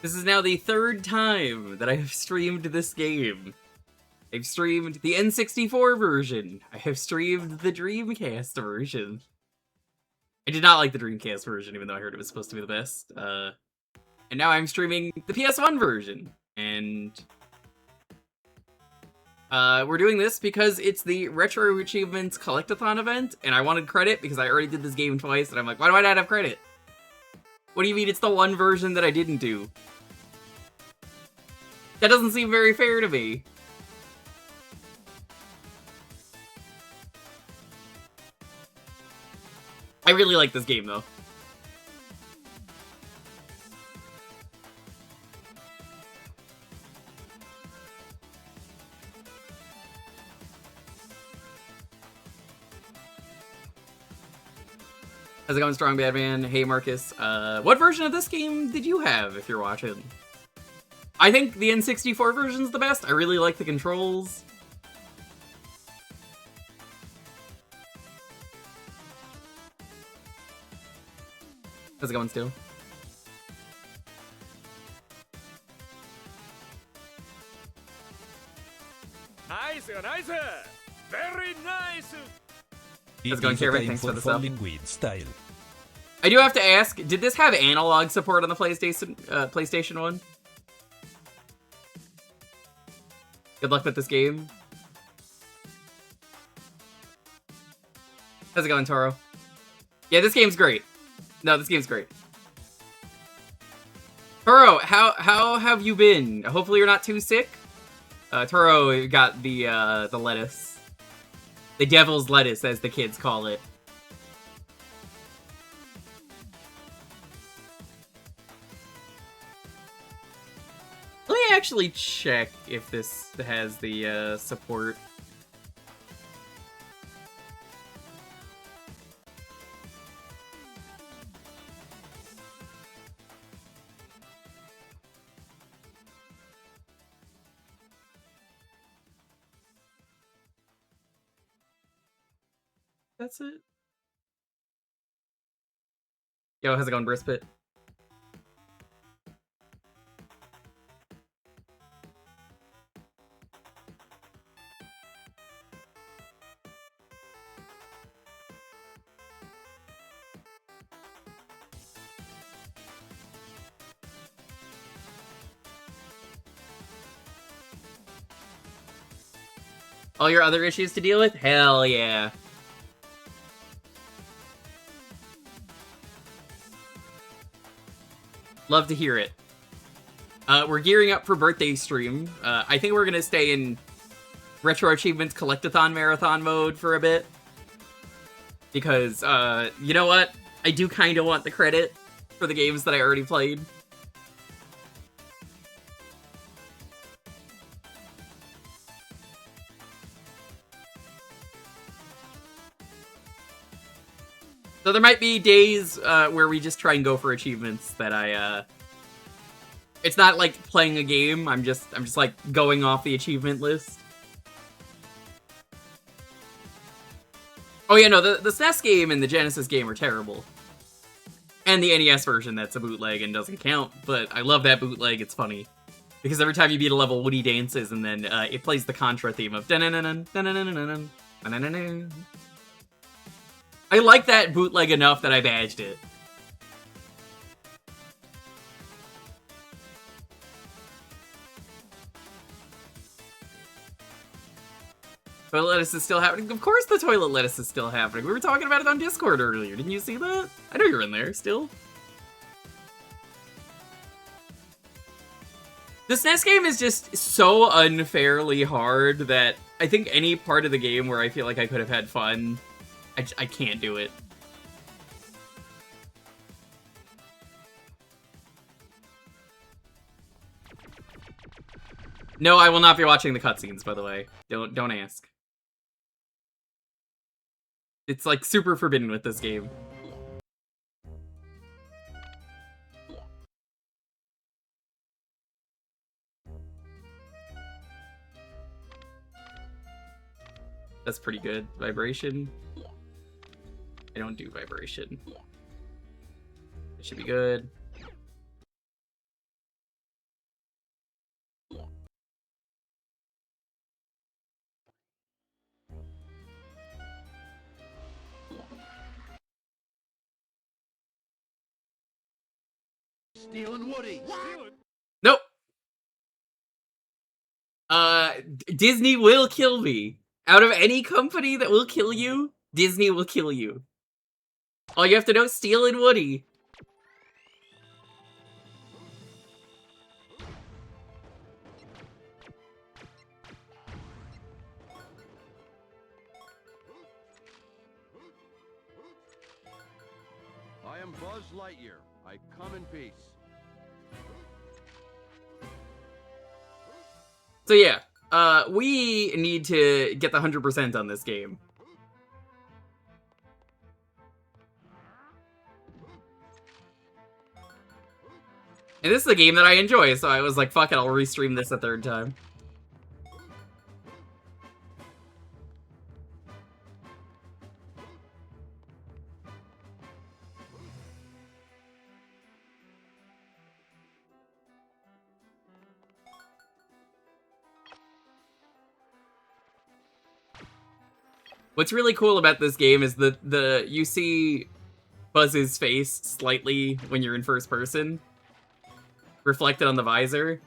This is now the third time that I have streamed this game. I've streamed the N64 version. I have streamed the Dreamcast version. I did not like the Dreamcast version, even though I heard it was supposed to be the best. And now I'm streaming the PS1 version. And we're doing this because it's the Retro Achievements Collectathon event, and I wanted credit because I already did this game twice, and I'm like, why do I not have credit? What do you mean it's the one version that I didn't do? That doesn't seem very fair to me. I really like this game, though. How's it going, Strong Bad Man? Hey, Marcus. What version of this game did you have, if you're watching? I think the N64 version's the best. I really like the controls. How's it going, Stu? Nice, nice, very nice. How's it going, Karen? Thanks for the sub. Style. I do have to ask, did this have analog support on the PlayStation 1? Good luck with this game. How's it going, Toro? Yeah, this game's great. No, this game's great. Toro, how have you been? Hopefully you're not too sick. Toro got the lettuce. The devil's lettuce, as the kids call it. Let me actually check if this has the support. That's it. Yo, how's it going, Brispit? All your other issues to deal with? Hell yeah. Love to hear it. We're gearing up for birthday stream. I think we're gonna stay in Retro Achievements Collectathon Marathon mode for a bit. Because, you know what? I do kind of want the credit for the games that I already played. So there might be days where we just try and go for achievements that it's not like playing a game. I'm just like going off the achievement list. Oh yeah, no, the SNES game and the Genesis game are terrible. And the NES version, that's a bootleg and doesn't count, but I love that bootleg, it's funny. Because every time you beat a level, Woody dances, and then it plays the Contra theme of I like that bootleg enough that I badged it. Toilet lettuce is still happening? Of course the toilet lettuce is still happening. We were talking about it on Discord earlier. Didn't you see that? I know you're in there still. The SNES game is just so unfairly hard that I think any part of the game where I feel like I could have had fun, I can't do it. No, I will not be watching the cutscenes, by the way. Don't ask. It's like super forbidden with this game. That's pretty good. Vibration. I don't do vibration. It should be good. Stealing Woody. Nope. Disney will kill me. Out of any company that will kill you, Disney will kill you. All you have to know, stealing Woody. I am Buzz Lightyear. I come in peace. So yeah, we need to get the 100% on this game. And this is a game that I enjoy, so I was like, fuck it, I'll restream this a third time. What's really cool about this game is you see Buzz's face slightly when you're in first person, reflected on the visor.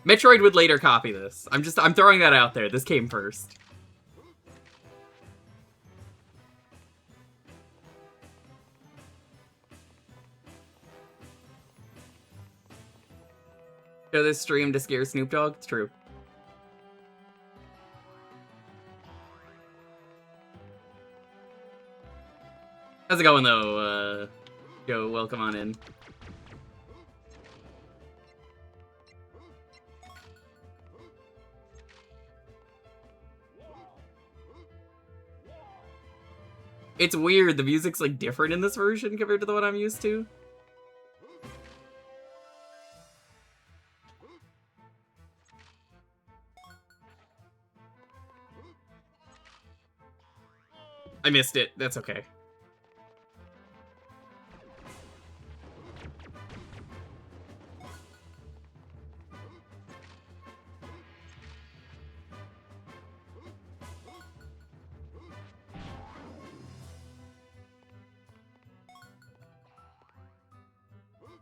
Metroid would later copy this. I'm throwing that out there. This came first. Show this stream to scare Snoop Dogg? It's true. How's it going, though, Joe? Welcome on in. It's weird, the music's, like, different in this version compared to the one I'm used to. I missed it. That's okay.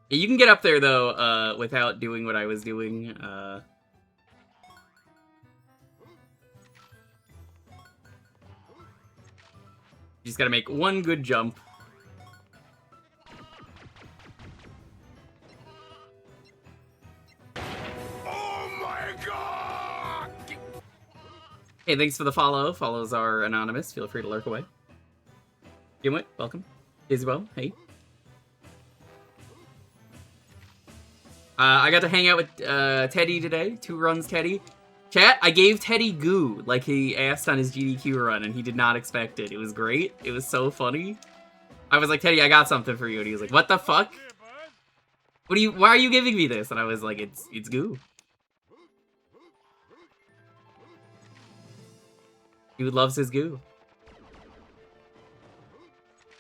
You can get up there, though, without doing what I was doing. You just gotta make one good jump. Oh my god! Hey, thanks for the follow. Follows are anonymous. Feel free to lurk away. Gimwit, welcome. Isabel, hey. I got to hang out with Teddy today. 2 runs, Teddy. Chat, I gave Teddy goo, like he asked on his GDQ run, and he did not expect it. It was great. It was so funny. I was like, Teddy, I got something for you. And he was like, what the fuck? Why are you giving me this? And I was like, it's goo. Dude loves his goo.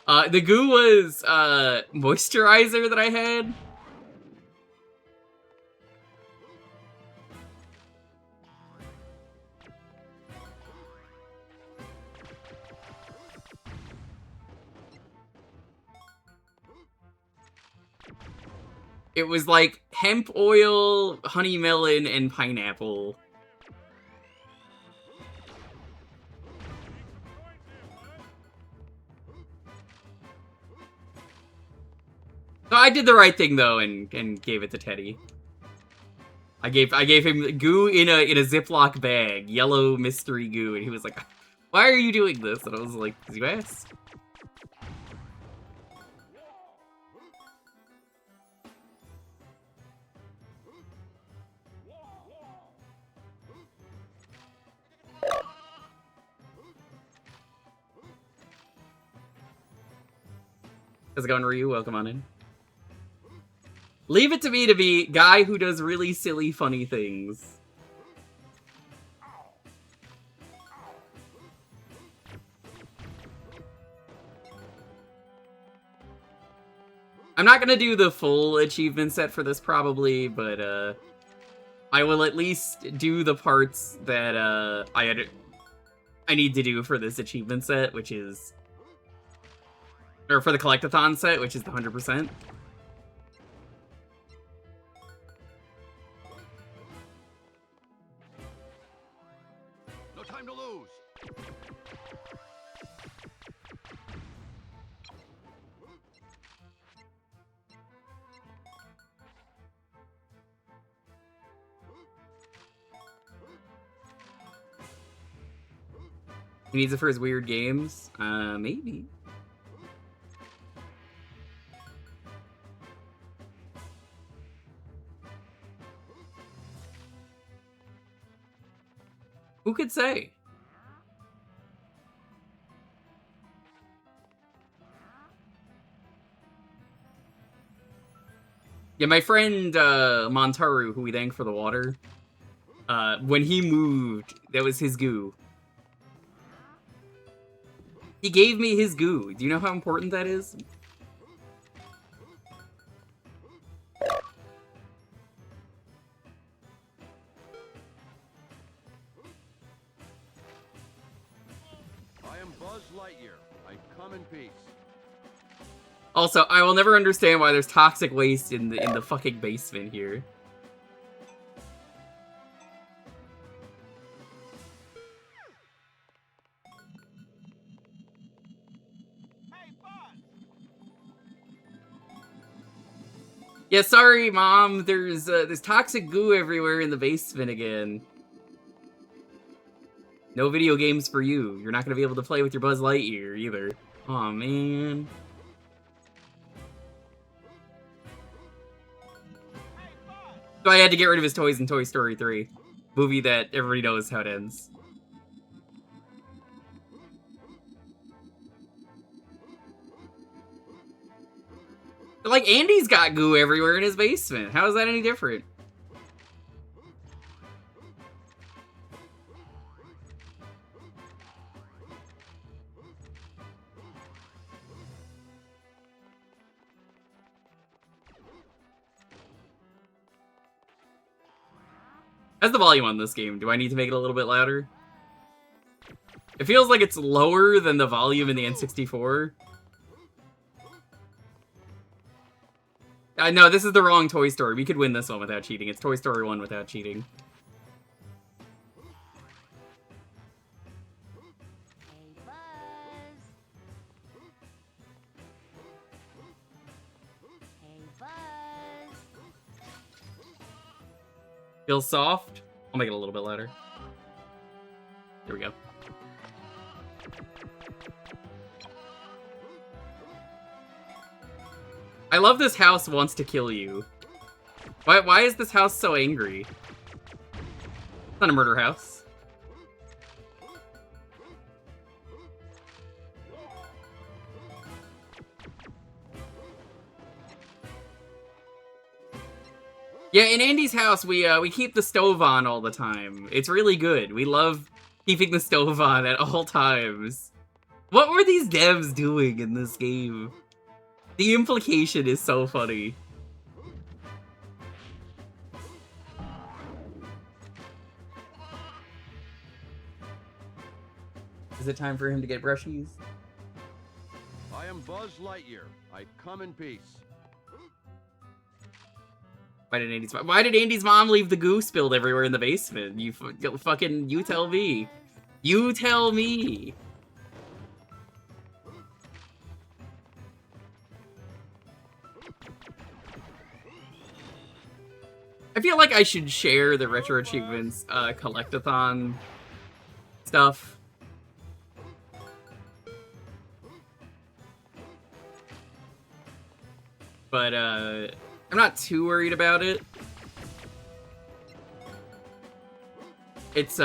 The goo was, moisturizer that I had. It was like hemp oil, honey melon, and pineapple. So I did the right thing though, and gave it to Teddy. I gave him goo in a Ziploc bag, yellow mystery goo, and he was like, "Why are you doing this?" And I was like, "'Cause you asked." How's it going, Ryu? Welcome on in. Leave it to me to be guy who does really silly, funny things. I'm not gonna do the full achievement set for this probably, but I will at least do the parts that I need to do for this achievement set, which is Or for the collectathon set, which is the 100%. No time to lose. He needs it for his weird games? Maybe. Who could say? Yeah, my friend Montaru, who we thank for the water, when he moved, that was his goo. He gave me his goo. Do you know how important that is? I am Buzz Lightyear. I come in peace. Also, I will never understand why there's toxic waste in the fucking basement here. Yeah, sorry, Mom. There's toxic goo everywhere in the basement again. No video games for you. You're not gonna be able to play with your Buzz Lightyear either. Aw, man. So I had to get rid of his toys in Toy Story 3. Movie that everybody knows how it ends. But, like, Andy's got goo everywhere in his basement. How is that any different? How's the volume on this game? Do I need to make it a little bit louder? It feels like it's lower than the volume in the N64. No, this is the wrong Toy Story. We could win this one without cheating. It's Toy Story 1 without cheating. Hey, Buzz. Hey, Buzz. Feels soft? I'll make it a little bit louder. Here we go. I love this house wants to kill you. Why is this house so angry? It's not a murder house. Yeah, in Andy's house, we keep the stove on all the time. It's really good. We love keeping the stove on at all times. What were these devs doing in this game? The implication is so funny. Is it time for him to get brushies? I am Buzz Lightyear. I come in peace. Why did Andy's mom leave the goo spilled everywhere in the basement? You tell me. You tell me. I feel like I should share the Retro Achievements collectathon stuff. But I'm not too worried about it. It's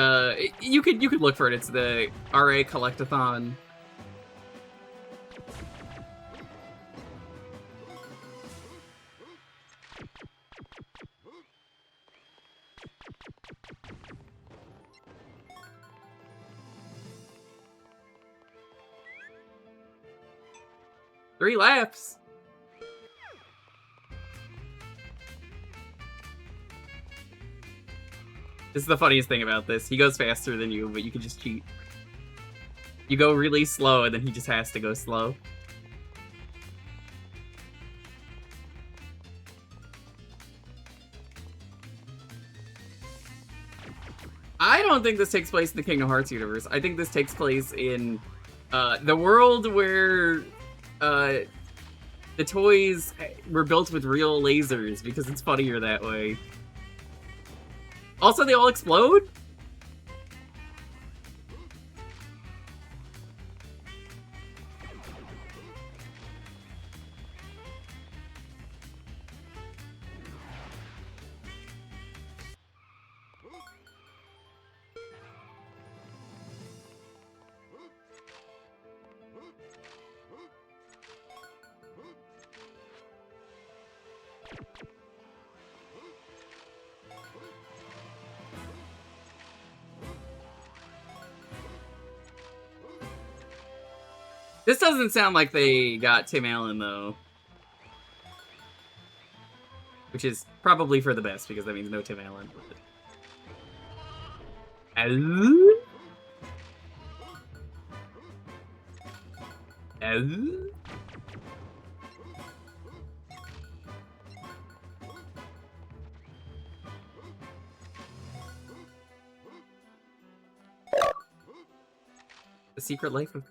you could look for it. It's the RA collectathon. Three laps. This is the funniest thing about this. He goes faster than you, but you can just cheat. You go really slow, and then he just has to go slow. I don't think this takes place in the Kingdom Hearts universe. I think this takes place in the world where the toys were built with real lasers because it's funnier that way. Also, they all explode? This doesn't sound like they got Tim Allen, though. Which is probably for the best, because that means no Tim Allen. Hello? Hello? The Secret Life of...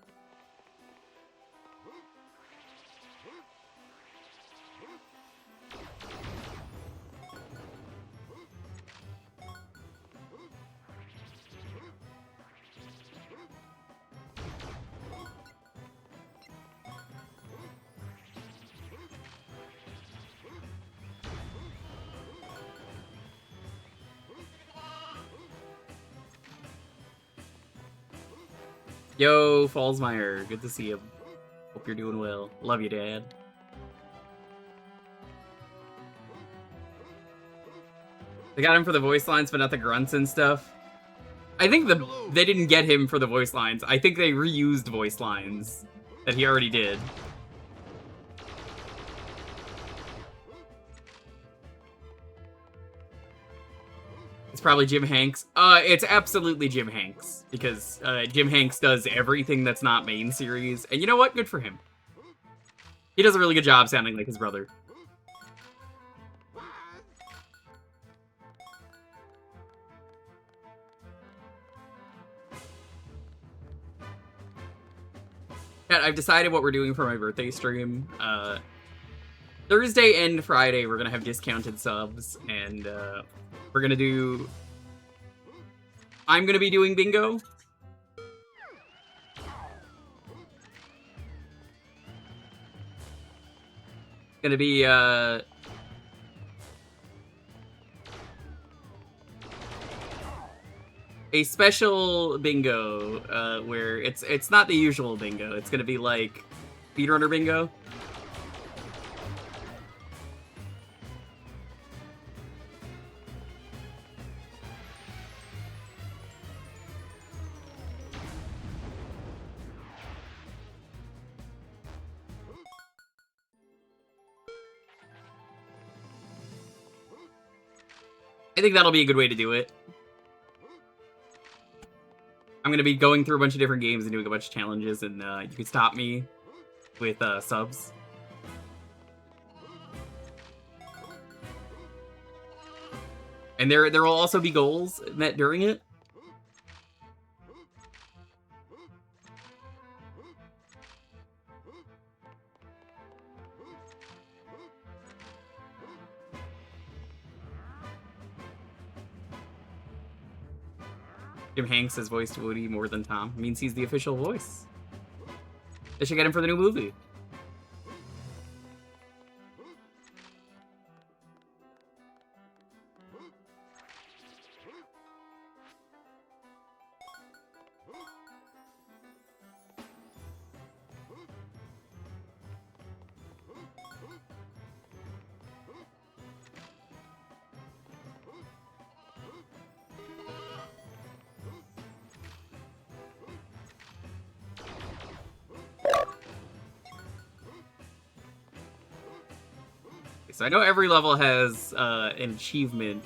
Yo, Fallsmeyer, good to see you. Hope you're doing well. Love you, Dad. They got him for the voice lines, but not the grunts and stuff. I think they didn't get him for the voice lines. I think they reused voice lines that he already did. It's probably Jim Hanks. It's absolutely Jim Hanks, because Jim Hanks does everything that's not main series, and you know what? Good for him. He does a really good job sounding like his brother. Cat, I've decided what we're doing for my birthday stream. Thursday and Friday, we're gonna have discounted subs, and we're gonna do... I'm gonna be doing bingo. Gonna be, a special bingo, where it's not the usual bingo. It's gonna be like speedrunner bingo. I think that'll be a good way to do it. I'm gonna be going through a bunch of different games and doing a bunch of challenges, and you can stop me with subs. And there will also be goals met during it. Jim Hanks has voiced Woody more than Tom. It means he's the official voice. They should get him for the new movie. So I know every level has an achievement.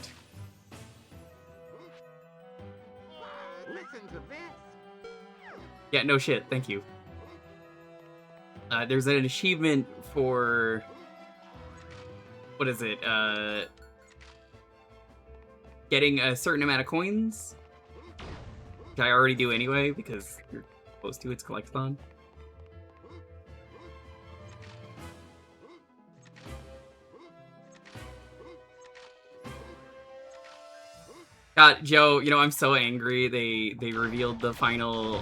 Listen to this. Yeah, no shit, thank you. There's an achievement for... What is it? Getting a certain amount of coins? which I already do anyway, because you're supposed to, it's collectathon. God, Joe, you know, I'm so angry they revealed the final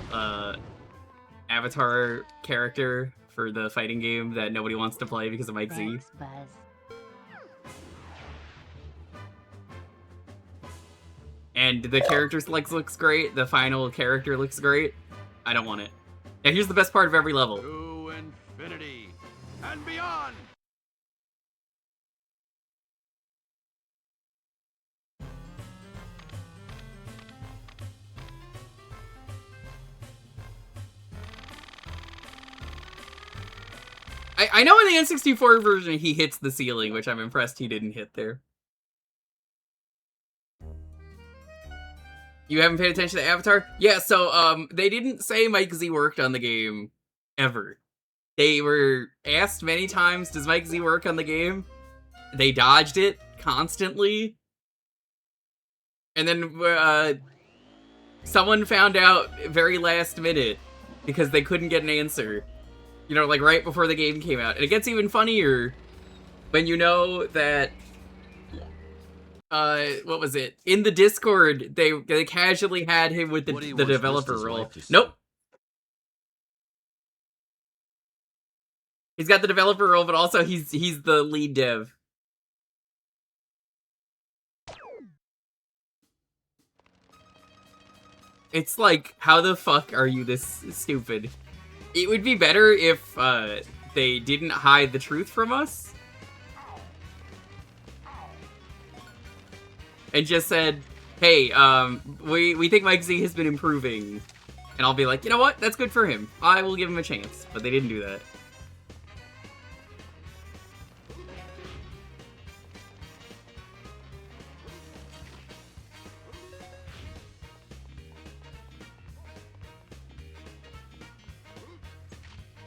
Avatar character for the fighting game that nobody wants to play because of Mike Z. Thanks, Buzz. And the character looks great, the final character looks great. I don't want it. Now here's the best part of every level. To infinity and beyond. I know in the N64 version he hits the ceiling, which I'm impressed he didn't hit there. You haven't paid attention to Avatar? Yeah, so they didn't say Mike Z worked on the game ever. They were asked many times, does Mike Z work on the game? They dodged it constantly. And then someone found out very last minute because they couldn't get an answer. You know, like right before the game came out. And it gets even funnier when you know that what was it? In the Discord, they casually had him with the developer role. Nope. He's got the developer role, but also he's the lead dev. It's like, how the fuck are you this stupid? It would be better if they didn't hide the truth from us. And just said, hey, we think Mike Z has been improving. And I'll be like, you know what? That's good for him. I will give him a chance. But they didn't do that.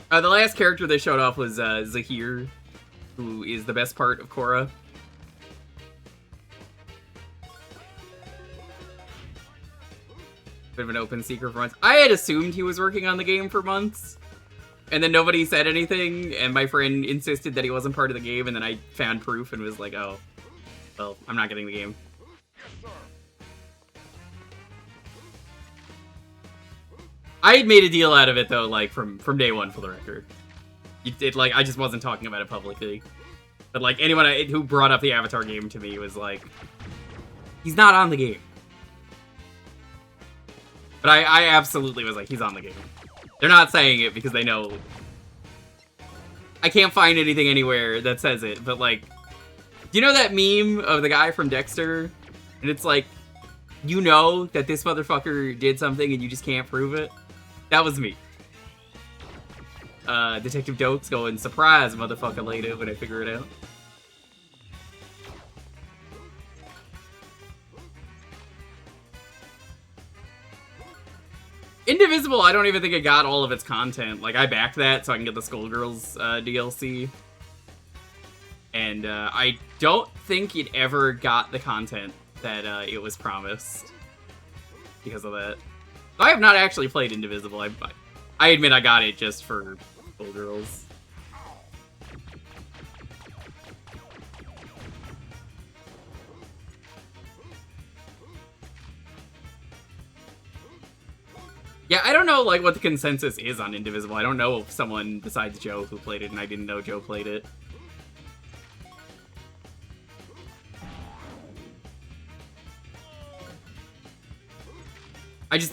The last character they showed off was Zahir, who is the best part of Korra. Bit of an open secret for months. I had assumed he was working on the game for months, and then nobody said anything, and my friend insisted that he wasn't part of the game, and then I found proof and was like, oh, well, I'm not getting the game. I had made a deal out of it, though, like, from day one, for the record. Like, I just wasn't talking about it publicly. But, like, anyone who brought up the Avatar game to me was like, he's not on the game. But I absolutely was like, he's on the game. They're not saying it because they know. I can't find anything anywhere that says it, but, like, do you know that meme of the guy from Dexter? And it's like, you know that this motherfucker did something and you just can't prove it? That was me. Detective Doak's going, surprise, motherfucker, later when I figure it out. Indivisible, I don't even think it got all of its content. Like, I backed that so I can get the Skullgirls DLC. And I don't think it ever got the content that it was promised because of that. I have not actually played Indivisible. I admit I got it just for Skullgirls. Yeah, I don't know, like, what the consensus is on Indivisible. I don't know if someone besides Joe who played it, and I didn't know Joe played it.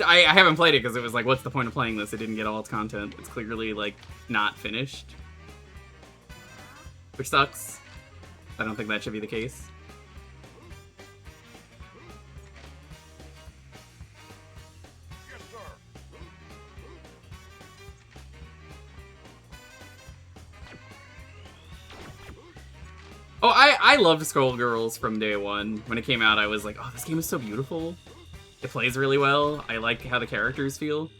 I haven't played it because it was like, what's the point of playing this? It didn't get all its content. It's clearly, like, not finished. Which sucks. I don't think that should be the case. Oh, I loved Skullgirls from day one. When it came out, I was like, oh, this game is so beautiful. It plays really well. I like how the characters feel.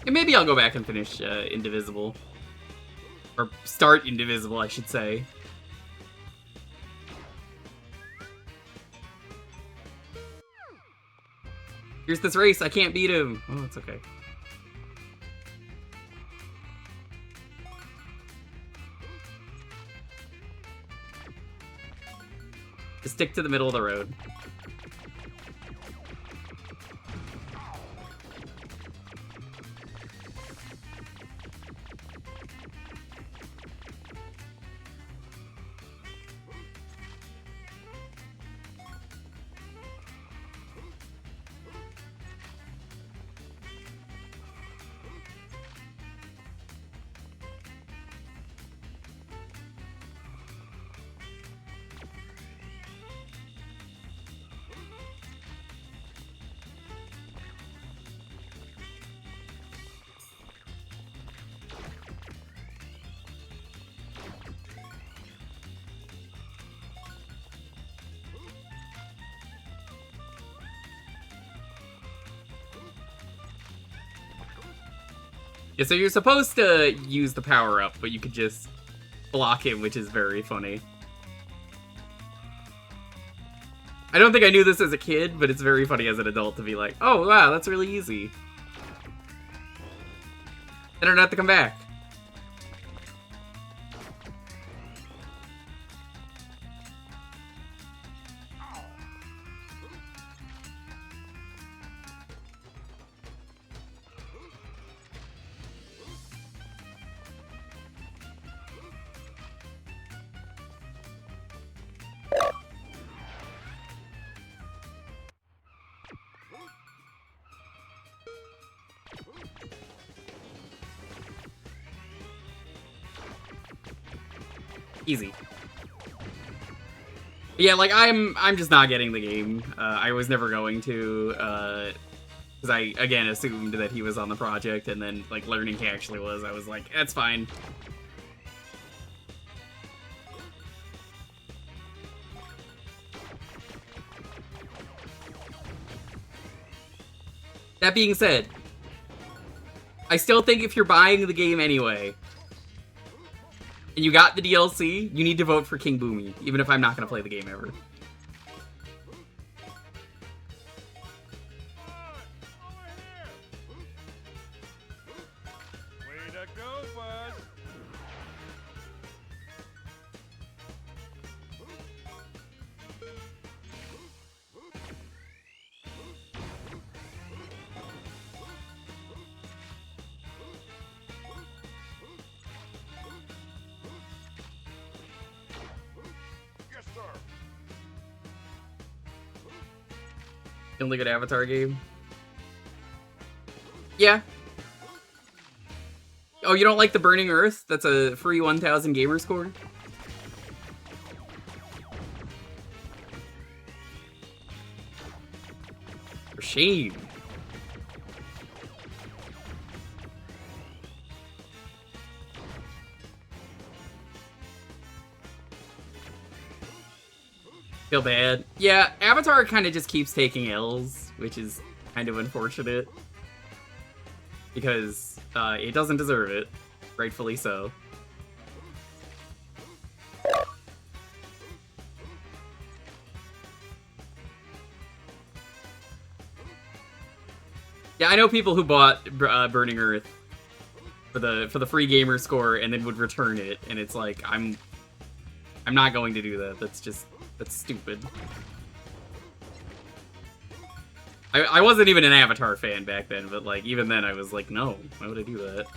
And maybe I'll go back and finish Indivisible. Or start Indivisible, I should say. Here's this race, I can't beat him. Oh, it's okay. Just stick to the middle of the road. Yeah, so you're supposed to use the power-up, but you could just block him, which is very funny. I don't think I knew this as a kid, but it's very funny as an adult to be like, oh, wow, that's really easy. I don't have to come back. Easy. Yeah, like, I'm just not getting the game. I was never going to, because I, again, assumed that he was on the project, and then, like, learning he actually was, I was like, that's fine. That being said, I still think if you're buying the game anyway, and you got the DLC, you need to vote for King Boomy, even if I'm not going to play the game ever. Way to go, bud. Yes, sir. The only good Avatar game. Yeah. Oh, you don't like the Burning Earth? That's a free 1,000 gamer score? For shame. Feel bad. Yeah, Avatar kind of just keeps taking L's, which is kind of unfortunate. Because it doesn't deserve it. Rightfully so. Yeah, I know people who bought Burning Earth for the free gamer score and then would return it, and it's like, I'm not going to do that. That's stupid. I wasn't even an Avatar fan back then, but like even then I was like, no, why would I do that?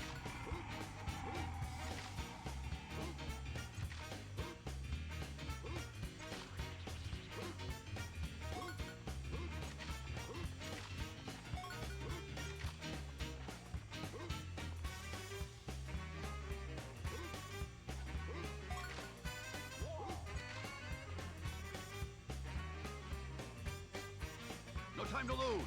No time to lose.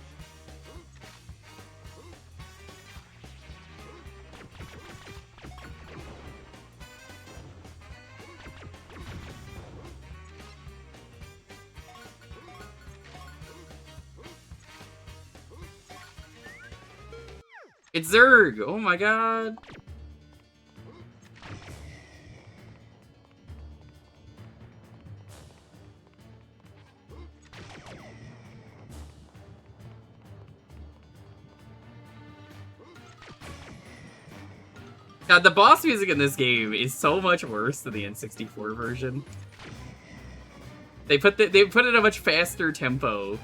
It's Zerg! Oh my god! God, the boss music in this game is so much worse than the N64 version. They put it at a much faster tempo.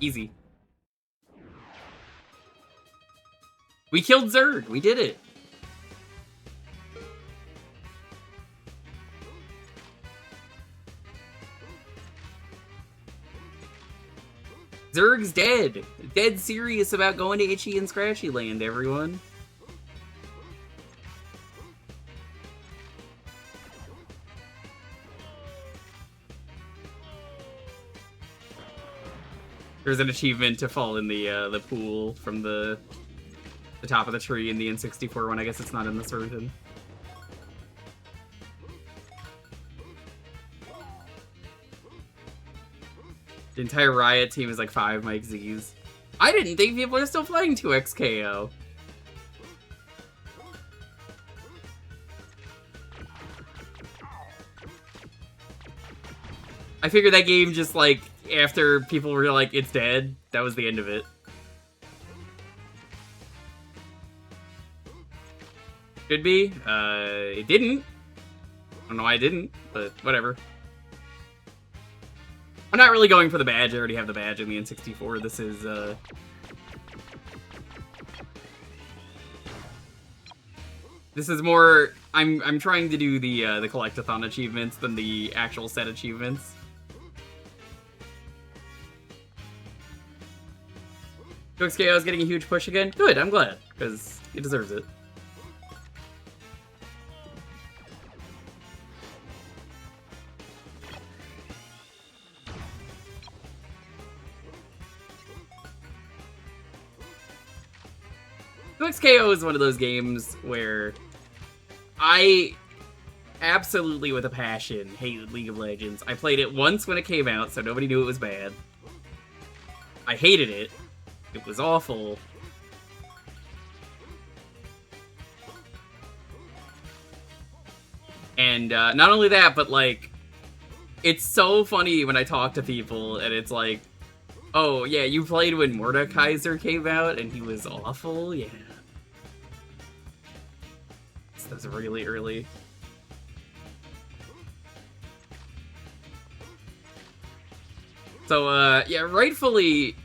Easy. We killed Zerg! We did it! Zerg's dead! Dead serious about going to Itchy and Scratchy Land, everyone. There's an achievement to fall in the pool from the top of the tree in the N64 one. I guess it's not in this version. The entire Riot team is like 5 Mike Z's. I didn't think people are still playing 2XKO. I figured that game just like, after people were like, it's dead, that was the end of it. Could be. It didn't. I don't know why it didn't, but whatever. I'm not really going for the badge. I already have the badge in the N64. This is, this is more... I'm trying to do the collectathon achievements than the actual set achievements. XKO is getting a huge push again. Good, I'm glad, because it deserves it. XKO is one of those games where I absolutely, with a passion, hated League of Legends. I played it once when it came out, so nobody knew it was bad. I hated it. It was awful. And not only that, but like, it's so funny when I talk to people and it's like, oh yeah, you played when Mordekaiser came out and he was awful? Yeah. That's really early. So, yeah, rightfully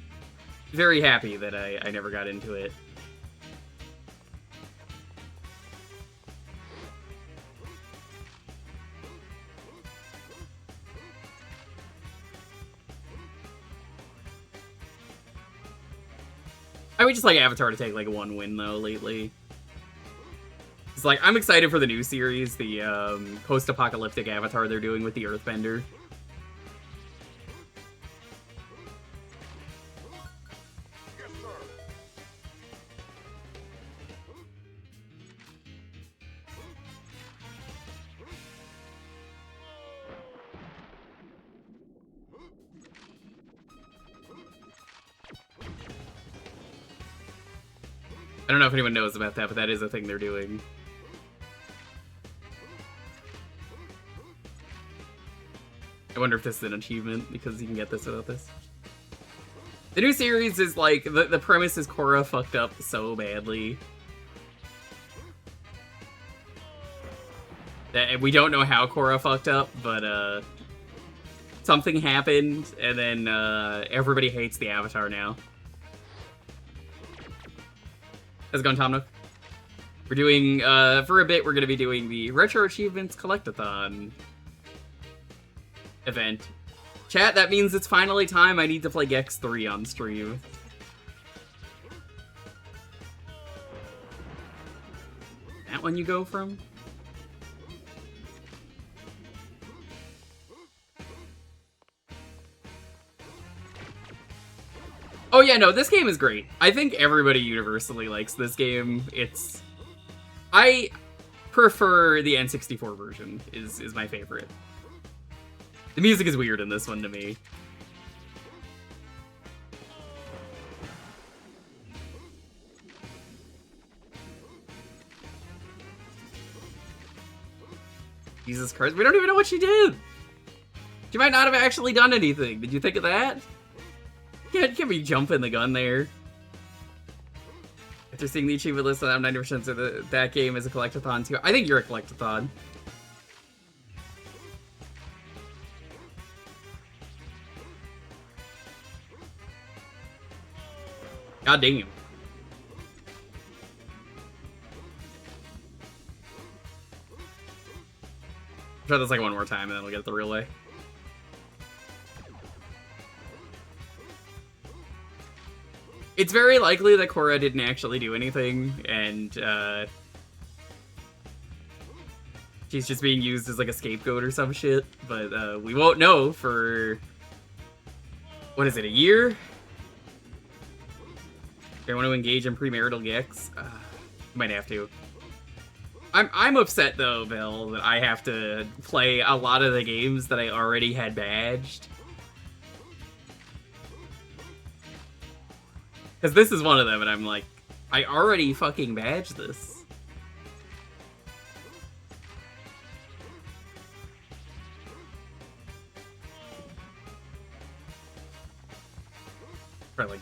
very happy that I never got into it. I would just like Avatar to take like one win though lately. It's like, I'm excited for the new series, the post-apocalyptic Avatar they're doing with the Earthbender. Yes, sir. I don't know if anyone knows about that, but that is a thing they're doing. I wonder if this is an achievement, because you can get this without this. The new series is like, the premise is Korra fucked up so badly. That we don't know how Korra fucked up, but something happened, and then everybody hates the Avatar now. How's it going, Tom Nook? We're doing, for a bit, we're going to be doing the Retro Achievements Collectathon event Chat, that means it's finally time I need to play Gex 3 on stream. That one you go from? Oh yeah, no, this game is great. I think everybody universally likes this game. I prefer the N64 version, is my favorite. The music is weird in this one to me. Jesus Christ, we don't even know what she did! She might not have actually done anything. Did you think of that? Can't be jumping the gun there. After seeing the achievement list, I'm 90% sure that game is a collectathon too. I think you're a collectathon. God damn. Try this like one more time and then we'll get it the real way. It's very likely that Korra didn't actually do anything, and she's just being used as like a scapegoat or some shit, but we won't know for, what is it, a year? If I want to engage in premarital gex, might have to. I'm upset though, Bill, that I have to play a lot of the games that I already had badged. Because this is one of them, and I'm like, I already fucking badged this. Probably.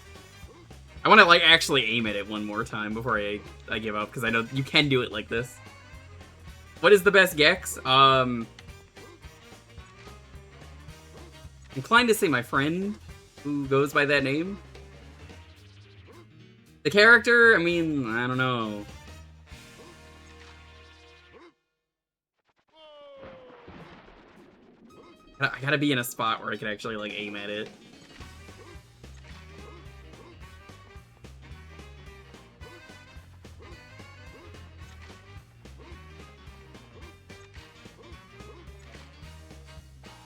I want to like actually aim at it one more time before I give up, because I know you can do it like this. What is the best gex? Inclined to say my friend, who goes by that name. The character, I mean, I don't know. I gotta be in a spot where I can actually, like, aim at it.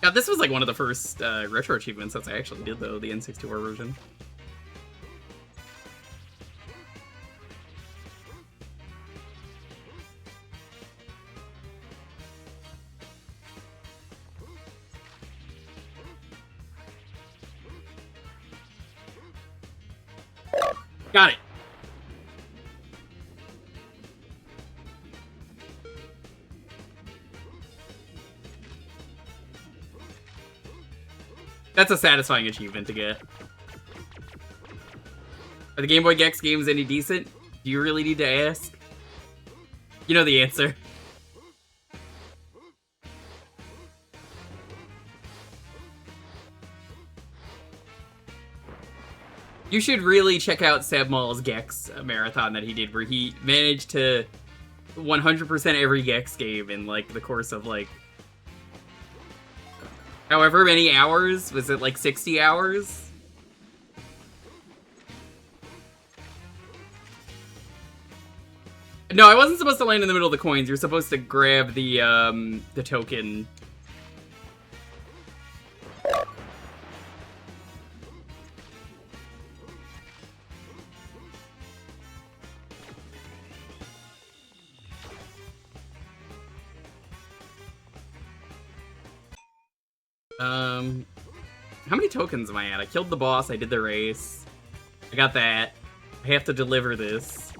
Yeah, this was, like, one of the first retro achievements that I actually did, though, the N64 version. Got it. That's a satisfying achievement to get. Are the Game Boy Gex games any decent? Do you really need to ask? You know the answer. You should really check out Sabmal's Gex marathon that he did, where he managed to 100% every Gex game in, like, the course of, like, however many hours. Was it, like, 60 hours? No, I wasn't supposed to land in the middle of the coins. You're supposed to grab the token. How many tokens am I at? I killed the boss, I did the race. I got that. I have to deliver this.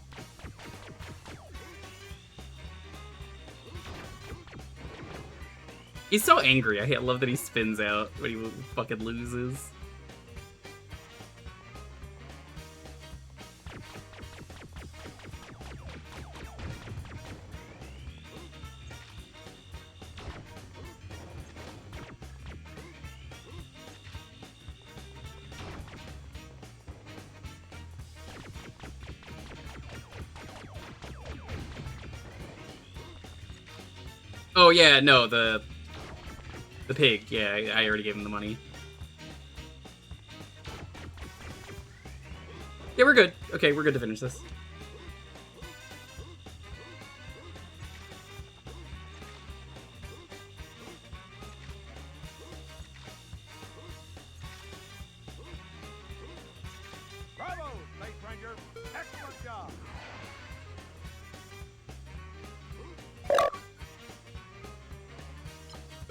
He's so angry. I love that he spins out when he fucking loses. Oh yeah, no, the pig. Yeah, I already gave him the money. Yeah, we're good. Okay, we're good to finish this. Bravo, Space Ranger. Excellent job.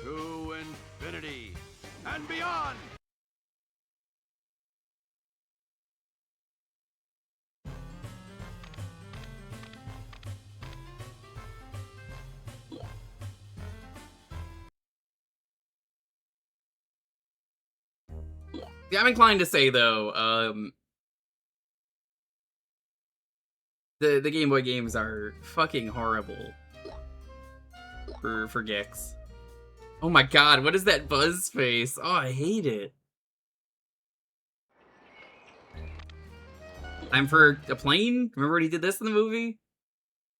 To infinity and beyond! Yeah, I'm inclined to say though, the Game Boy games are fucking horrible for Gex. Oh my god, what is that buzz face? Oh, I hate it. Time for a plane? Remember when he did this in the movie?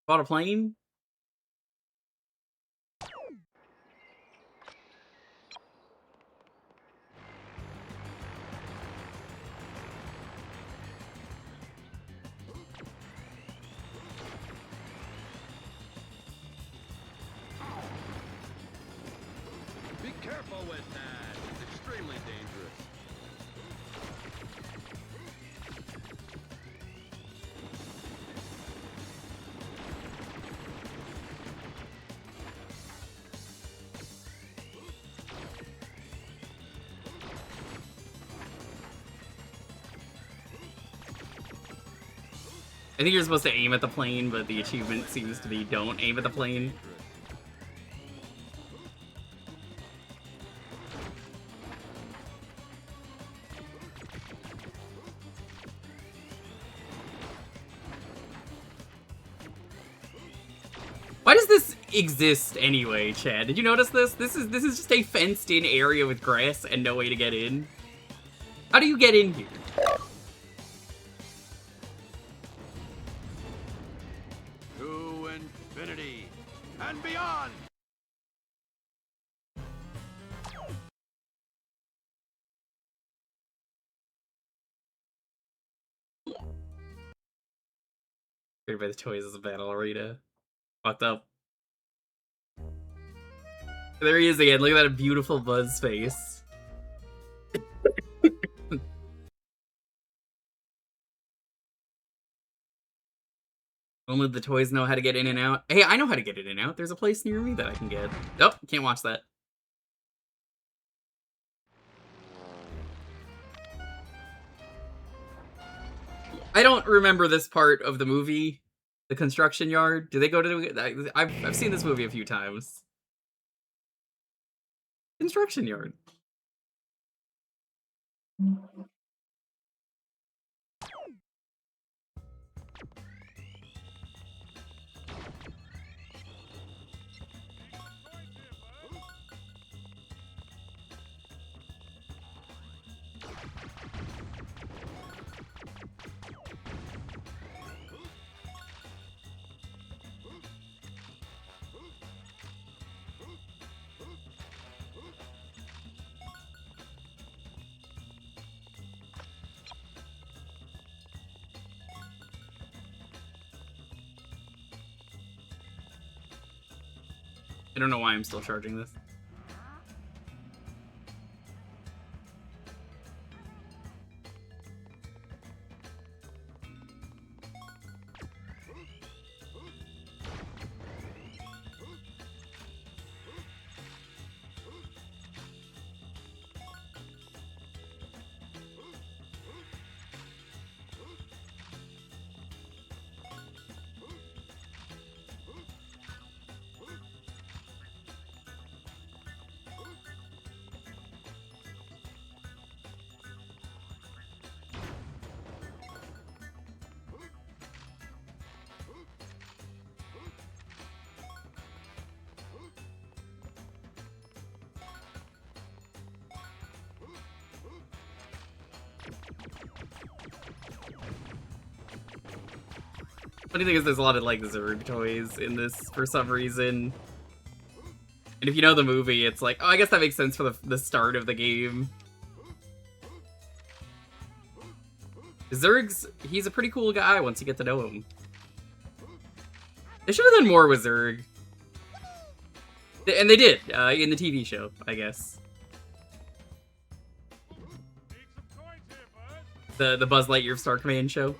Bought a plane? Be careful with that. It's extremely dangerous. I think you're supposed to aim at the plane, but the achievement seems to be don't aim at the plane. Why does this exist anyway, Chad? Did you notice this? This is just a fenced-in area with grass and no way to get in. How do you get in here? To infinity and beyond! Created by the toys as a battle arena. Fucked up. There he is again. Look at that beautiful buzz face. Only the toys know how to get in and out. Hey, I know how to get in and out. There's a place near me that I can get. Oh, can't watch that. I don't remember this part of the movie. The construction yard. Do they go to? I've seen this movie a few times. Construction yard. I don't know why I'm still charging this. Funny thing is, there's a lot of like Zerg toys in this for some reason. And if you know the movie, it's like, oh, I guess that makes sense for the start of the game. He's a pretty cool guy once you get to know him. They should have done more with Zurg. And they did, in the TV show, I guess. Need some coins here, Buzz. The Buzz Lightyear of Star Command show.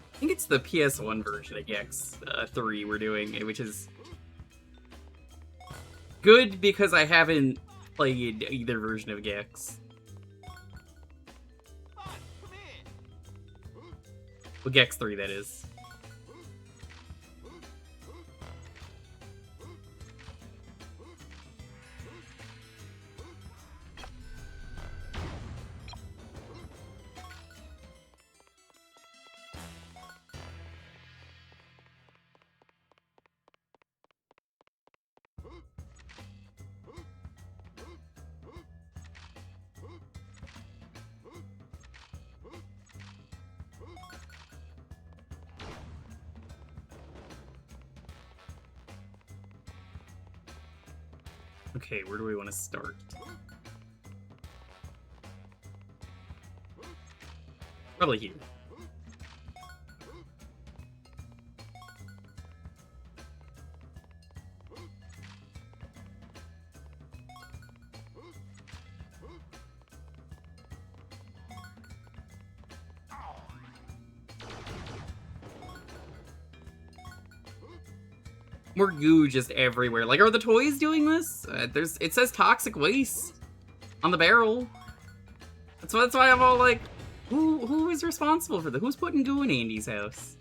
I think it's the PS1 version of Gex 3 we're doing, which is good because I haven't played either version of Gex. Well, Gex 3, that is. Okay, where do we want to start? Probably here. More goo just everywhere. Like, are the toys doing this? It says toxic waste on the barrel. That's why I'm all like, who is responsible for that? Who's putting goo in Andy's house?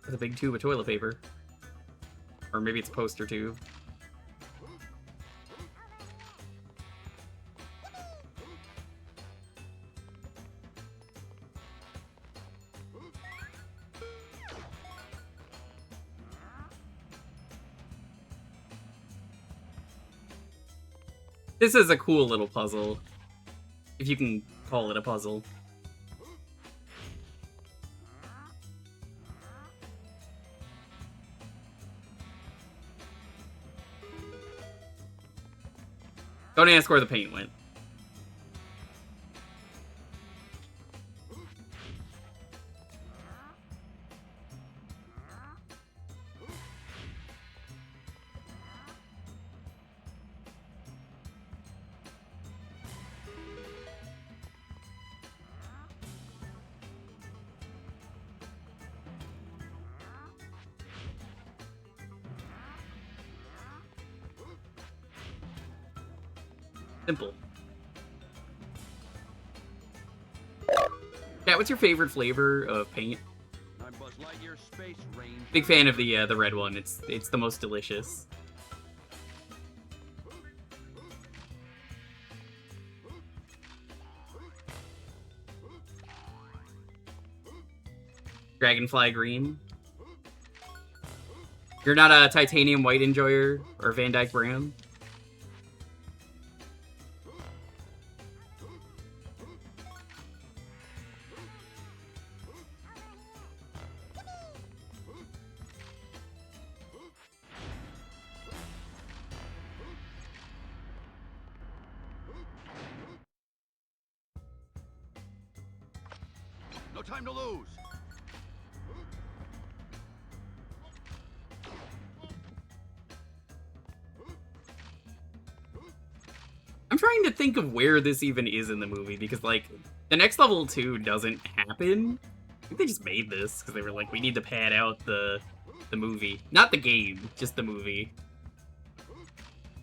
There's a big tube of toilet paper. Or maybe it's a poster tube. This is a cool little puzzle. If you can call it a puzzle. Don't ask where the paint went. Simple. Cat, what's your favorite flavor of paint? I'm Buzz Lightyear Space Ranger. Big fan of the red one. It's the most delicious. Dragonfly green. You're not a titanium white enjoyer or Van Dyke brown? No time to lose. I'm trying to think of where this even is in the movie, because, like, the next level 2 doesn't happen. I think they just made this, because they were like, we need to pad out the movie. Not the game, just the movie.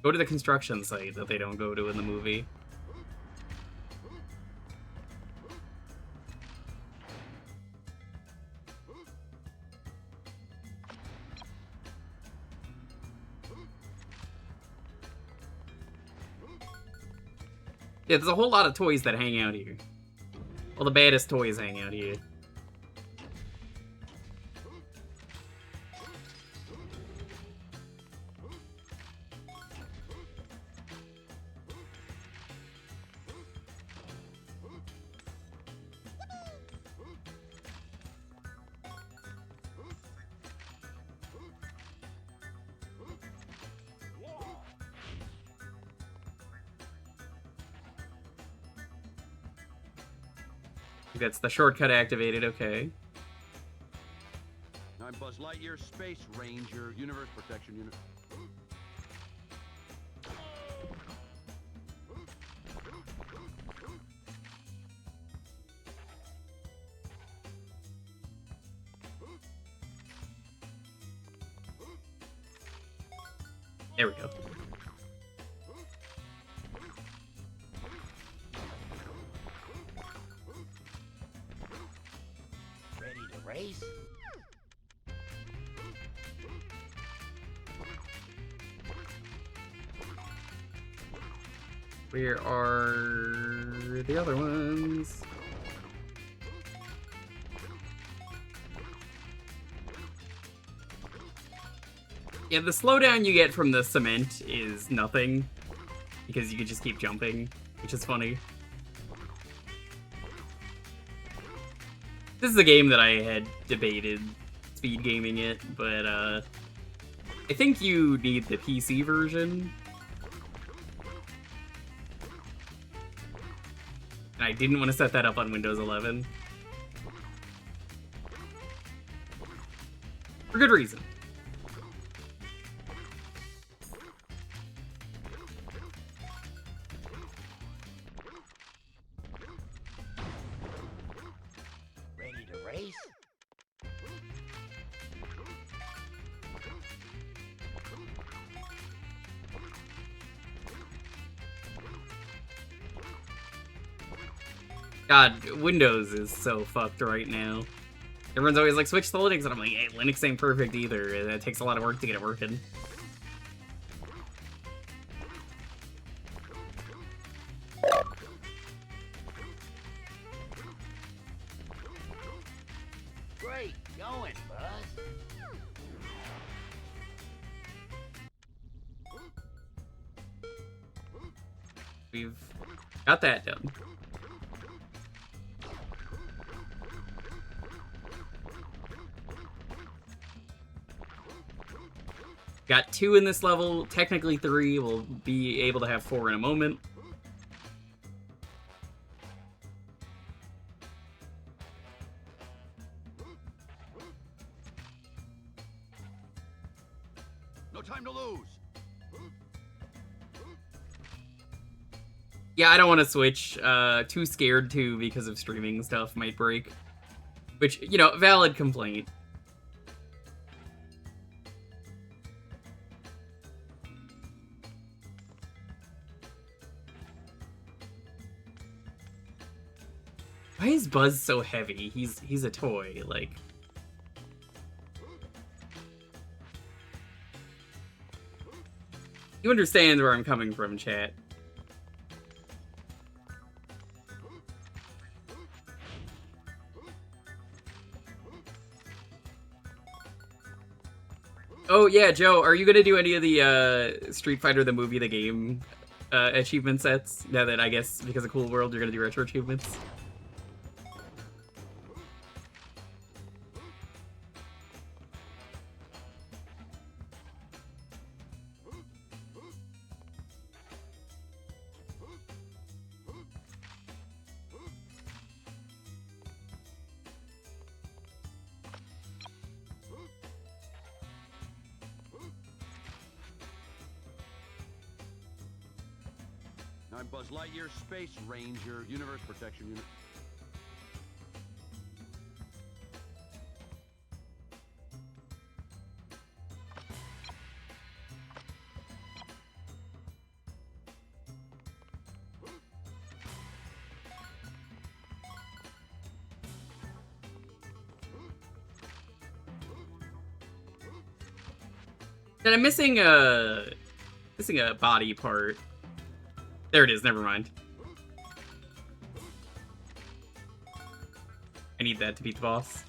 Go to the construction site that they don't go to in the movie. Yeah, there's a whole lot of toys that hang out here. Well, the baddest toys hang out here. That's the shortcut activated, okay. I'm Buzz Lightyear, Space Ranger, Universe Protection Unit. There we go. Ready to race? Where are the other ones? Yeah, the slowdown you get from the cement is nothing, because you can just keep jumping, which is funny. This is a game that I had debated speed gaming it, but I think you need the PC version. And I didn't want to set that up on Windows 11. For good reason. Ready to race? God, Windows is so fucked right now. Everyone's always like, switch to Linux, and I'm like, hey, Linux ain't perfect either. It takes a lot of work to get it working. Great going, Buzz. We've got that done. Got 2 in this level, technically 3. We'll be able to have 4 in a moment. No time to lose. Yeah, I don't want to switch. Too scared to because of streaming stuff might break. Which, you know, valid complaint. Why is Buzz so heavy? He's a toy, like... You understand where I'm coming from, chat. Oh yeah, Joe, are you gonna do any of the Street Fighter the movie, the game achievement sets? Now that I guess because of Cool World you're gonna do retro achievements? I'm Buzz Lightyear, Space Ranger, Universe Protection Unit. And I'm missing a body part. There it is, never mind. I need that to beat the boss.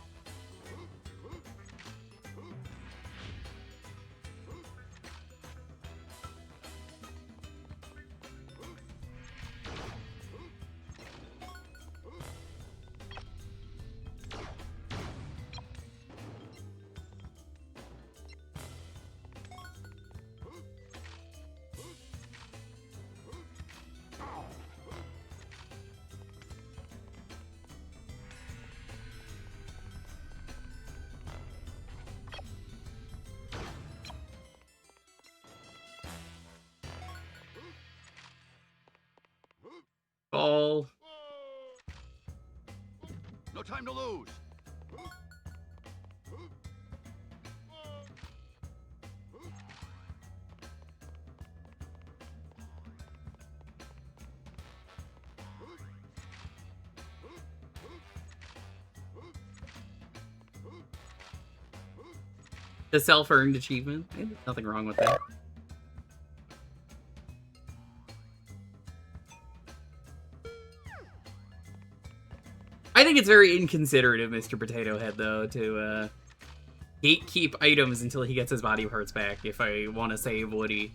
Ball. No time to lose. The self-earned achievement. There's nothing wrong with that. I think it's very inconsiderate of Mr. Potato Head, though, to gatekeep items until he gets his body parts back if I want to save Woody.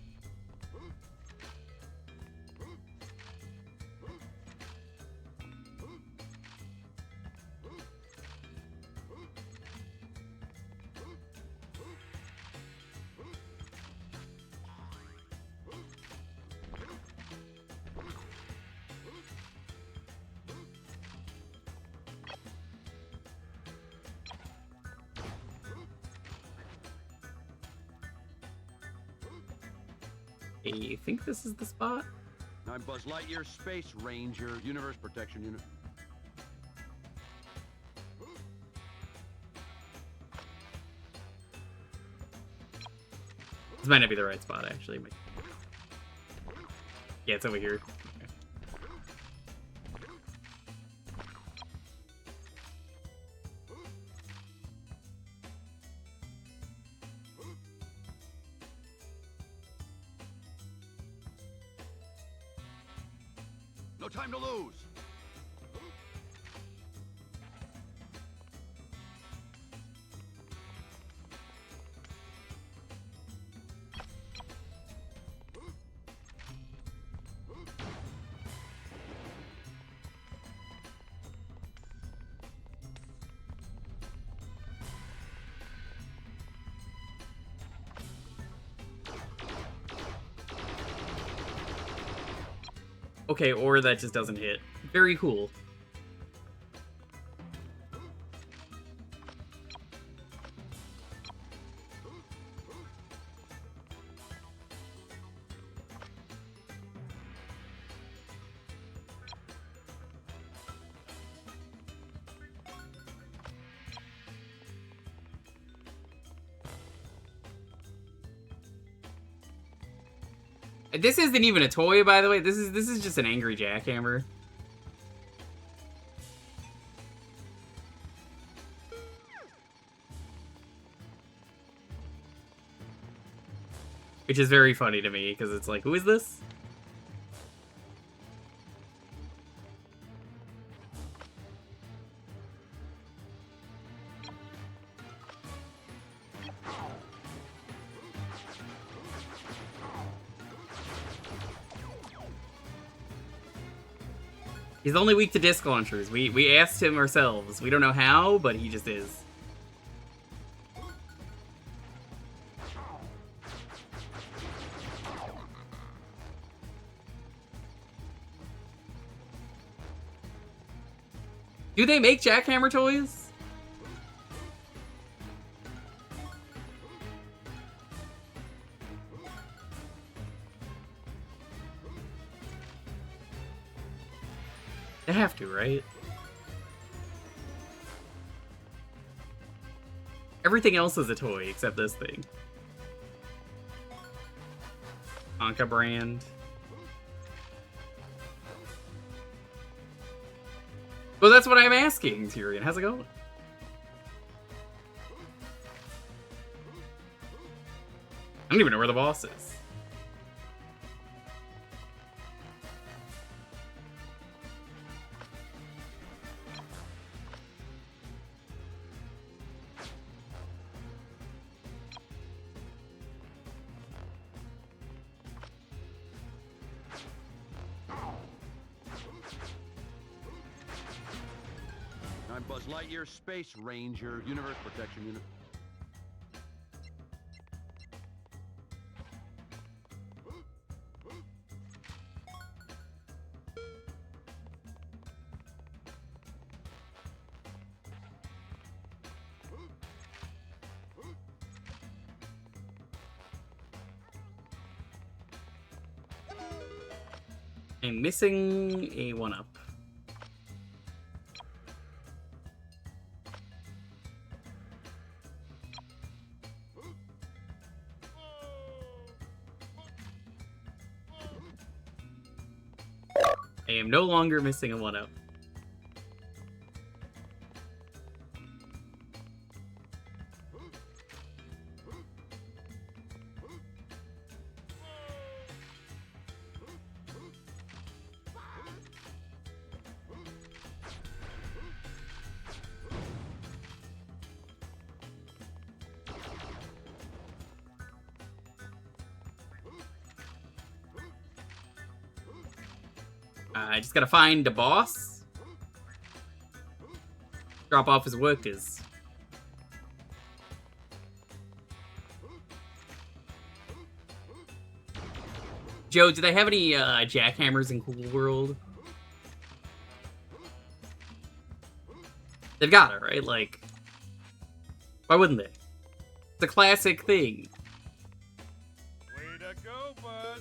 I think this is the spot. I'm Buzz Lightyear, Space Ranger, Universe Protection Unit. This might not be the right spot, actually. Yeah, it's over here. No time to lose. Okay, or that just doesn't hit. Very cool. This isn't even a toy, by the way. This is just an angry jackhammer. Which is very funny to me, because it's like, who is this? He's only weak to disc launchers. We asked him ourselves. We don't know how, but he just is. Do they make jackhammer toys? They have to, right? Everything else is a toy except this thing. Anka brand. Well, that's what I'm asking, Tyrion. How's it going? I don't even know where the boss is. I'm Buzz Lightyear, Space Ranger, Universe Protection Unit. I'm missing a 1-up. I am no longer missing a 1-up. I just gotta find a boss. Drop off his workers. Joe, do they have any jackhammers in Cool World? They've got it, right? Like, why wouldn't they? It's a classic thing. Way to go, Buzz.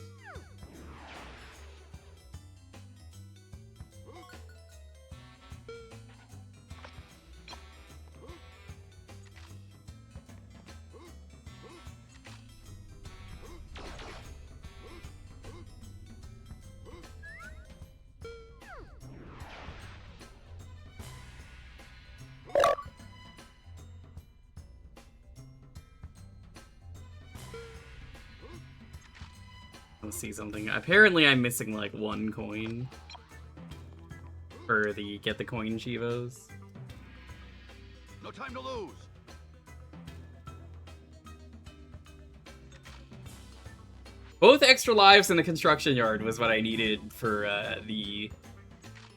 Let's see something. Apparently I'm missing like 1 coin for the get the coin Chivos. No time to lose. Both extra lives in the construction yard was what I needed for the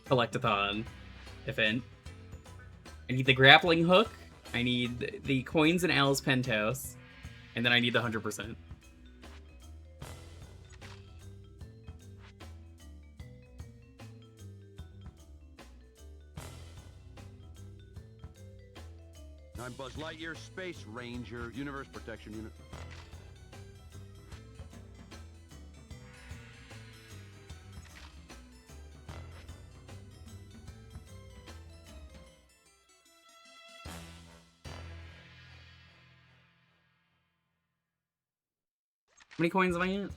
collectathon event. I need the grappling hook, I need the coins in Al's penthouse, and then I need the 100%. I'm Buzz Lightyear, Space Ranger, Universe Protection Unit. How many coins am I at?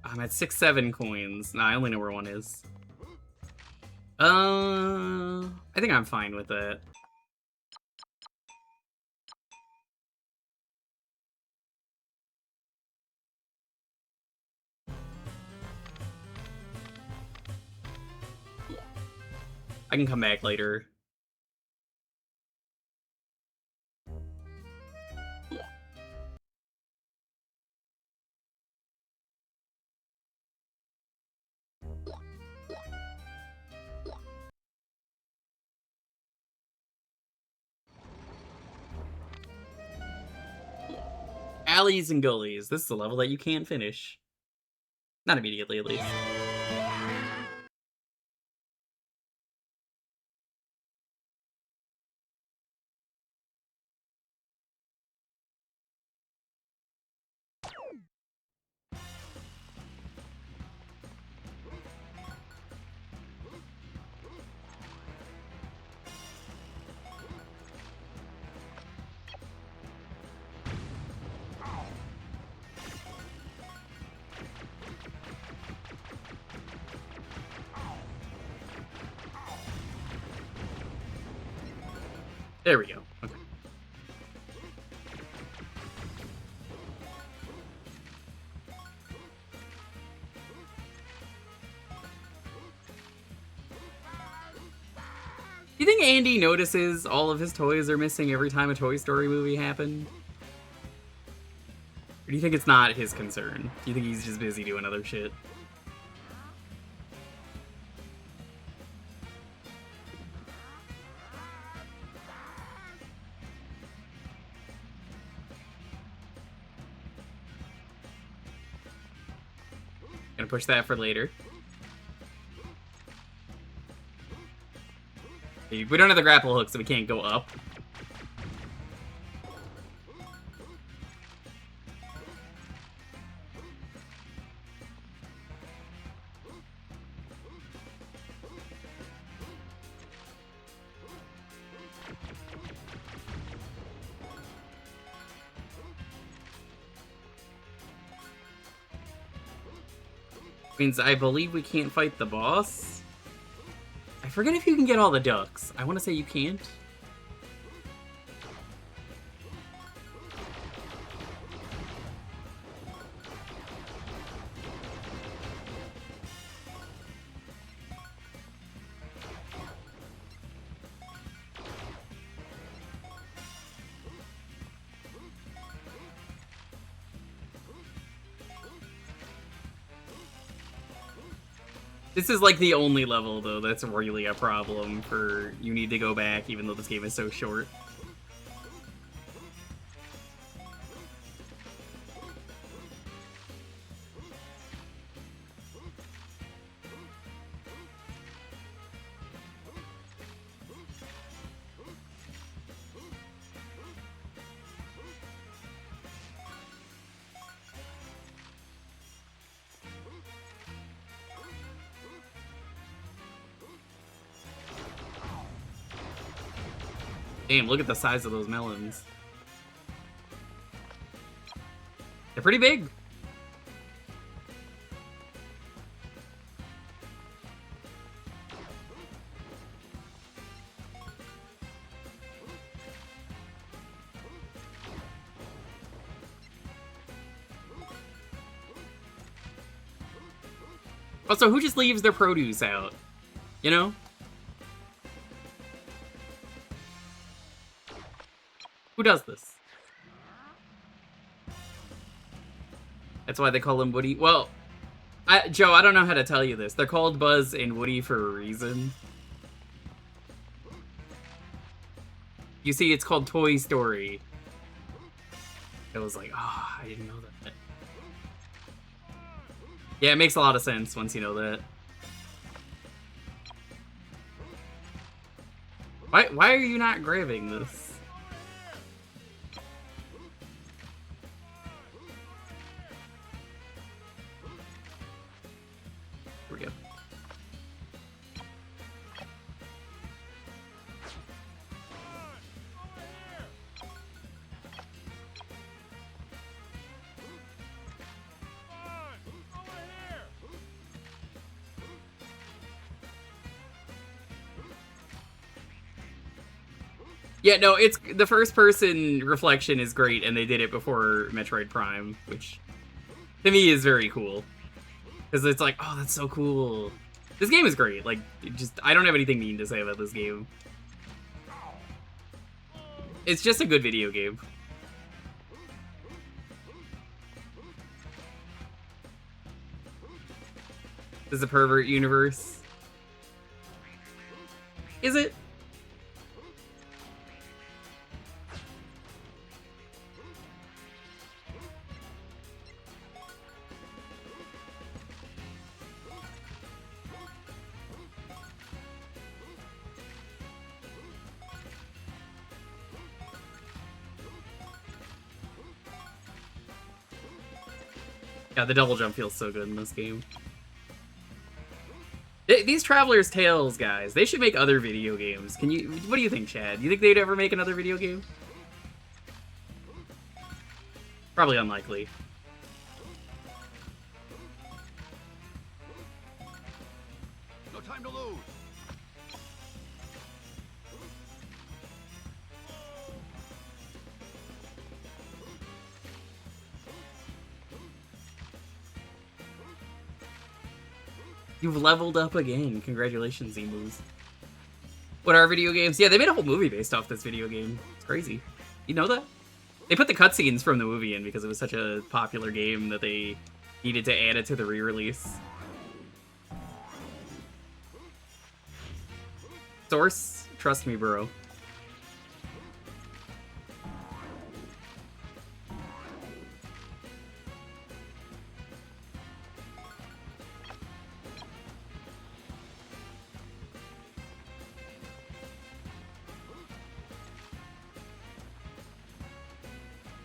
I'm at 6-7 coins. Nah, I only know where 1 is. I think I'm fine with that. I can come back later. Alleys and gullies. This is a level that you can't finish. Not immediately, at least. There we go. Okay. Do you think Andy notices all of his toys are missing every time a Toy Story movie happened? Or do you think it's not his concern? Do you think he's just busy doing other shit? Gonna push that for later. We don't have the grapple hook, so we can't go up. Means I believe we can't fight the boss. I forget if you can get all the ducks. I want to say you can't. This is like the only level, though, that's really a problem for you need to go back, even though this game is so short. Damn, look at the size of those melons. They're pretty big. Also, who just leaves their produce out? You know? Who does this? That's why they call him Woody. Well, Joe, I don't know how to tell you this. They're called Buzz and Woody for a reason. You see, it's called Toy Story. It was like, oh, I didn't know that. Yeah, it makes a lot of sense once you know that. Why are you not grabbing this? Here we go. Yeah, no, it's the first person reflection is great, and they did it before Metroid Prime, which to me is very cool. Because it's like, oh, that's so cool. This game is great. Like, I don't have anything mean to say about this game. It's just a good video game. This is a pervert universe. Is it? Yeah, the double jump feels so good in this game. These Traveler's Tales guys, they should make other video games. What do you think, Chad? You think they'd ever make another video game? Probably unlikely. No time to lose. You've leveled up again. Congratulations, Emus. What are video games? Yeah, they made a whole movie based off this video game. It's crazy. You know that? They put the cutscenes from the movie in because it was such a popular game that they needed to add it to the re-release. Source? Trust me, bro.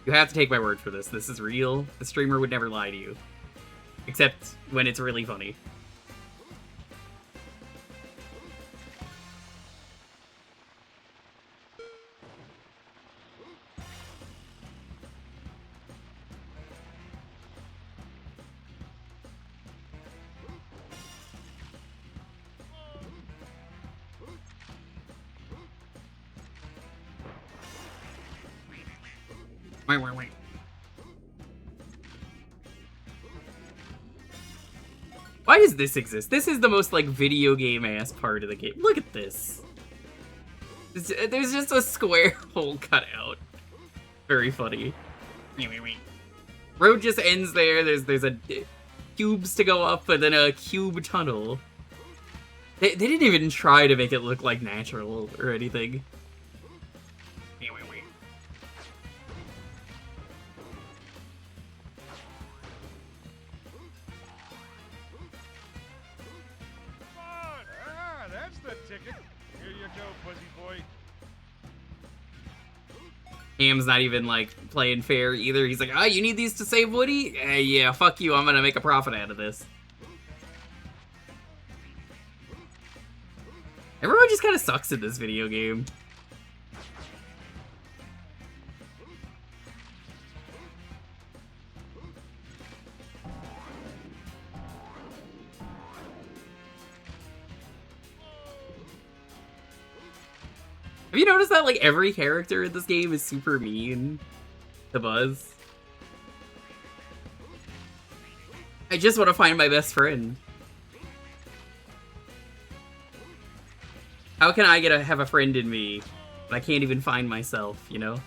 You have to take my word for this. This is real. The streamer would never lie to you. Except when it's really funny. Wait. Why does this exist? This is the most, like, video game-ass part of the game. Look at this. There's just a square hole cut out. Very funny. Road just ends there. There's a cubes to go up, and then a cube tunnel. They didn't even try to make it look like natural or anything. That's the ticket. Here you go, Fuzzy Boy. Ham's not even, like, playing fair either. He's like, oh, you need these to save Woody? Yeah, fuck you. I'm gonna make a profit out of this. Everyone just kind of sucks at this video game. Have you noticed that, like, every character in this game is super mean to Buzz? I just want to find my best friend. How can I have a friend in me when I can't even find myself, you know?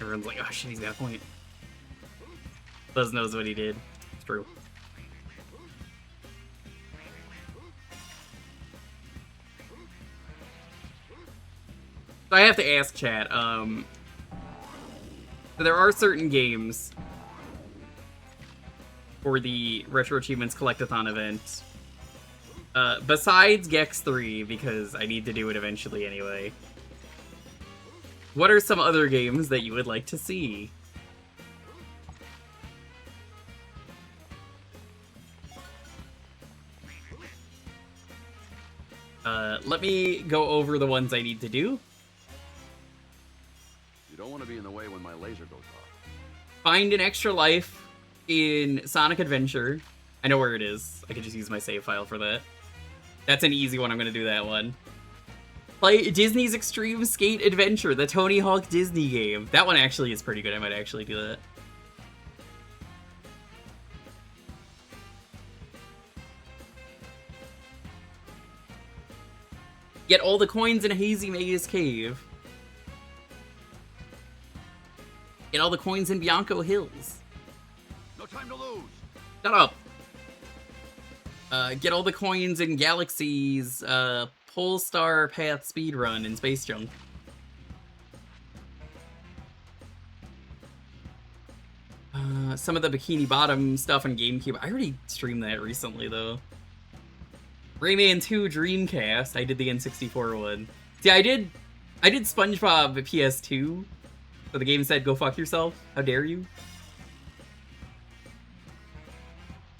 Everyone's like, oh shit, he's got a point. Buzz knows what he did. It's true. So I have to ask chat, so there are certain games for the Retro Achievements Collectathon event, besides Gex 3, because I need to do it eventually anyway. What are some other games that you would like to see? Let me go over the ones I need to do. You don't want to be in the way when my laser goes off. Find an extra life in Sonic Adventure. I know where it is. I could just use my save file for that. That's an easy one. I'm going to do that one. Play Disney's Extreme Skate Adventure, the Tony Hawk Disney game. That one actually is pretty good. I might actually do that. Get all the coins in Hazy Maze Cave. Get all the coins in Bianco Hills. No time to lose. Shut up. Get all the coins in Galaxies, Polestar Path Speedrun in Space Junk. Some of the Bikini Bottom stuff on GameCube. I already streamed that recently, though. Rayman 2 Dreamcast. I did the N64 one. See, I did SpongeBob PS2. So the game said, go fuck yourself. How dare you?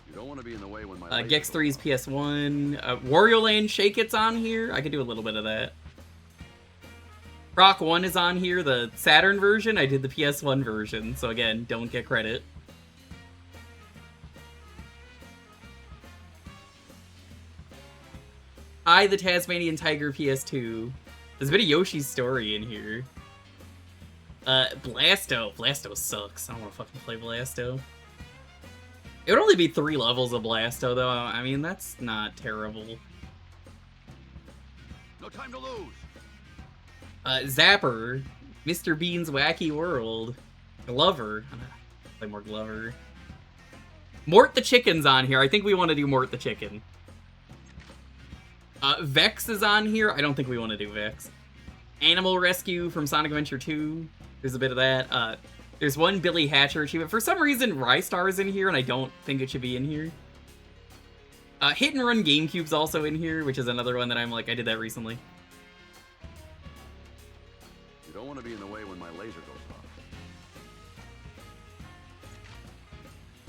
You don't want to be in the way when my Gex 3's PS1. Wario Land Shake It's on here. I could do a little bit of that. Rock 1 is on here, the Saturn version. I did the PS1 version, so again, don't get credit. I, the Tasmanian Tiger PS2. There's a bit of Yoshi's Story in here. Blasto. Blasto sucks. I don't want to fucking play Blasto. It would only be 3 levels of Blasto, though. I mean, that's not terrible. No time to lose. Zapper. Mr. Bean's Wacky World. Glover. I'm gonna play more Glover. Mort the Chicken's on here. I think we want to do Mort the Chicken. Vex is on here. I don't think we want to do Vex. Animal Rescue from Sonic Adventure 2. There's a bit of that. There's one Billy Hatcher achievement. For some reason, Rystar is in here, and I don't think it should be in here. Hit and Run GameCube's also in here, which is another one that I'm like, I did that recently. You don't want to be in the way when my laser goes off.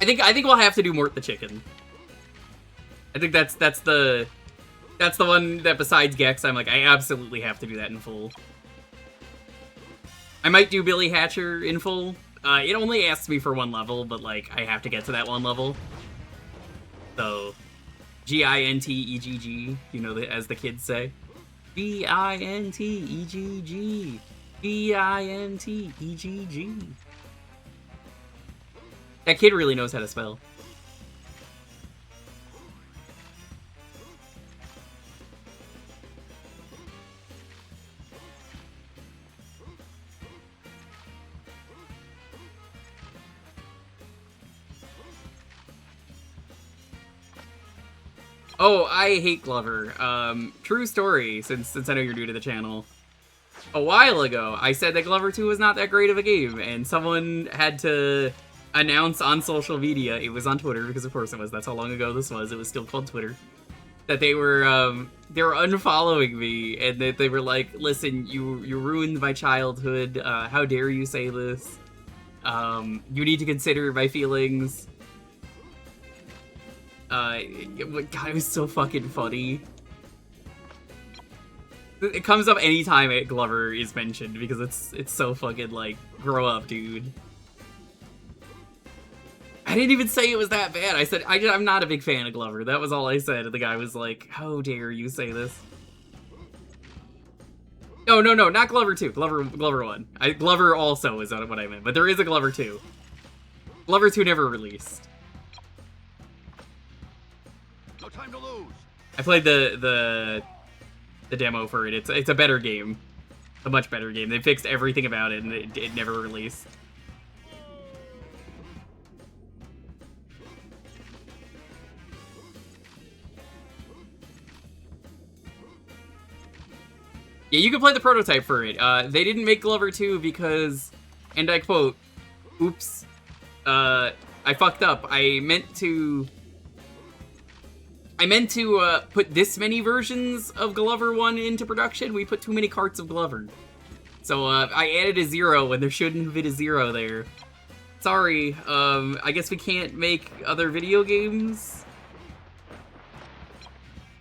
I think we'll have to do Mort the Chicken. I think that's the one that besides Gex, I'm like, I absolutely have to do that in full. I might do Billy Hatcher in full. It only asks me for one level, but like I have to get to that one level. So, G-I-N-T-E-G-G, you know, as the kids say. G-I-N-T-E-G-G. G-I-N-T-E-G-G. That kid really knows how to spell. Oh, I hate Glover. True story, since I know you're new to the channel. A while ago, I said that Glover 2 was not that great of a game, and someone had to announce on social media, it was on Twitter, because of course it was, that's how long ago this was, it was still called Twitter, that they were unfollowing me, and that they were like, listen, you ruined my childhood, how dare you say this, you need to consider my feelings. God, it was so fucking funny. It comes up anytime Glover is mentioned because it's so fucking like, grow up, dude. I didn't even say it was that bad. I said I'm not a big fan of Glover. That was all I said. And the guy was like, "How dare you say this?" No, not Glover 2. Glover 1. Glover also is what I meant, but there is a Glover 2. Glover 2 never released. No time to lose. I played the demo for it. It's a better game. A much better game. They fixed everything about it, and it never released. Yeah, you can play the prototype for it. They didn't make Glover 2 because, and I quote, oops, I fucked up. I meant to put this many versions of Glover 1 into production. We put too many carts of Glover. So, I added a 0 when there shouldn't have been a 0 there. Sorry, I guess we can't make other video games?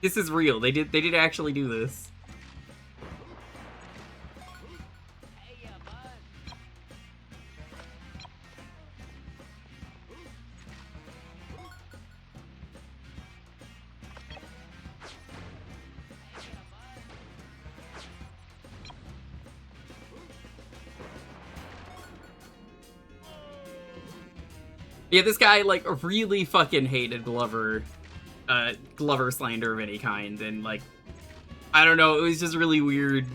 This is real. They did actually do this. Yeah, this guy, like, really fucking hated Glover slander of any kind, and, like, I don't know, it was just really weird,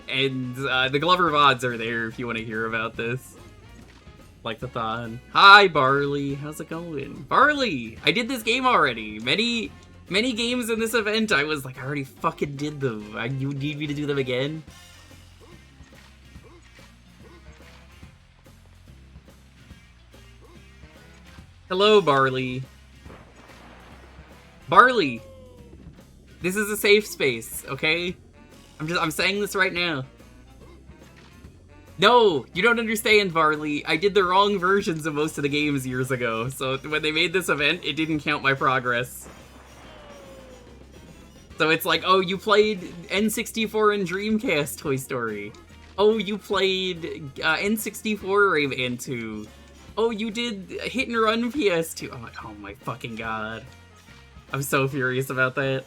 and, the Glover VODs are there if you want to hear about this. Like the thought. Hi, Barley, how's it going? Barley! I did this game already! Many games in this event, I was like, I already fucking did them. You need me to do them again? Hello, Barley. Barley! This is a safe space, okay? I'm saying this right now. No, you don't understand, Barley. I did the wrong versions of most of the games years ago, so when they made this event, it didn't count my progress. So it's like, oh, you played N64 and Dreamcast Toy Story. Oh, you played N64 Rayman 2. Oh, you did Hit and Run PS2. Oh my fucking god. I'm so furious about that.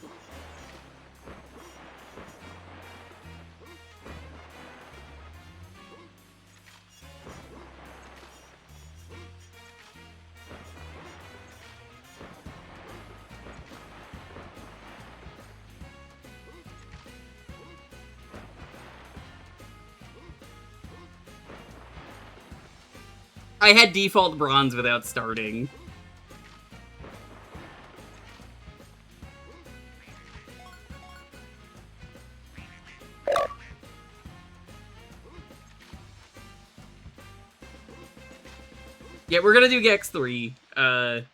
I had default bronze without starting. Yeah, we're gonna do Gex 3. I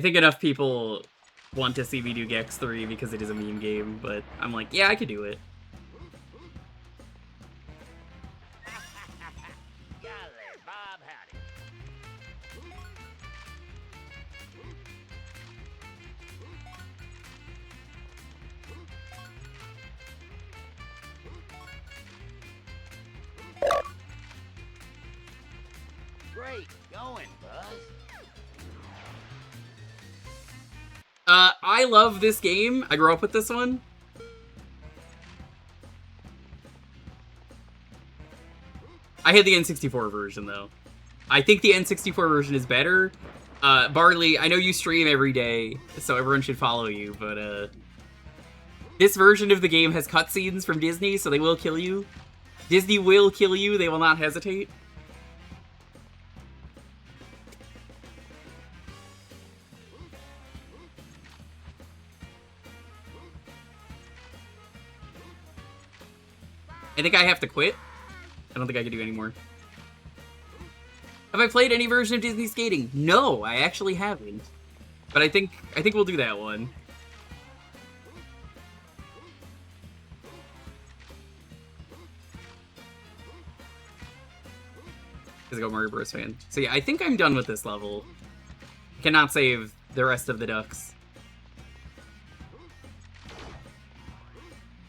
think enough people want to see me do Gex 3 because it is a meme game, but I'm like, yeah, I could do it. going, Buzz? I love this game. I grew up with this one. I had the N64 version, though. I think the N64 version is better. Barley, I know you stream every day, so everyone should follow you, but, this version of the game has cutscenes from Disney, so they will kill you. Disney will kill you, they will not hesitate. I think I have to quit. I don't think I can do anymore. Have I played any version of Disney Skating? No, I actually haven't. But I think we'll do that one. Because I go Mario Bros. Fan. So yeah, I think I'm done with this level. Cannot save the rest of the ducks.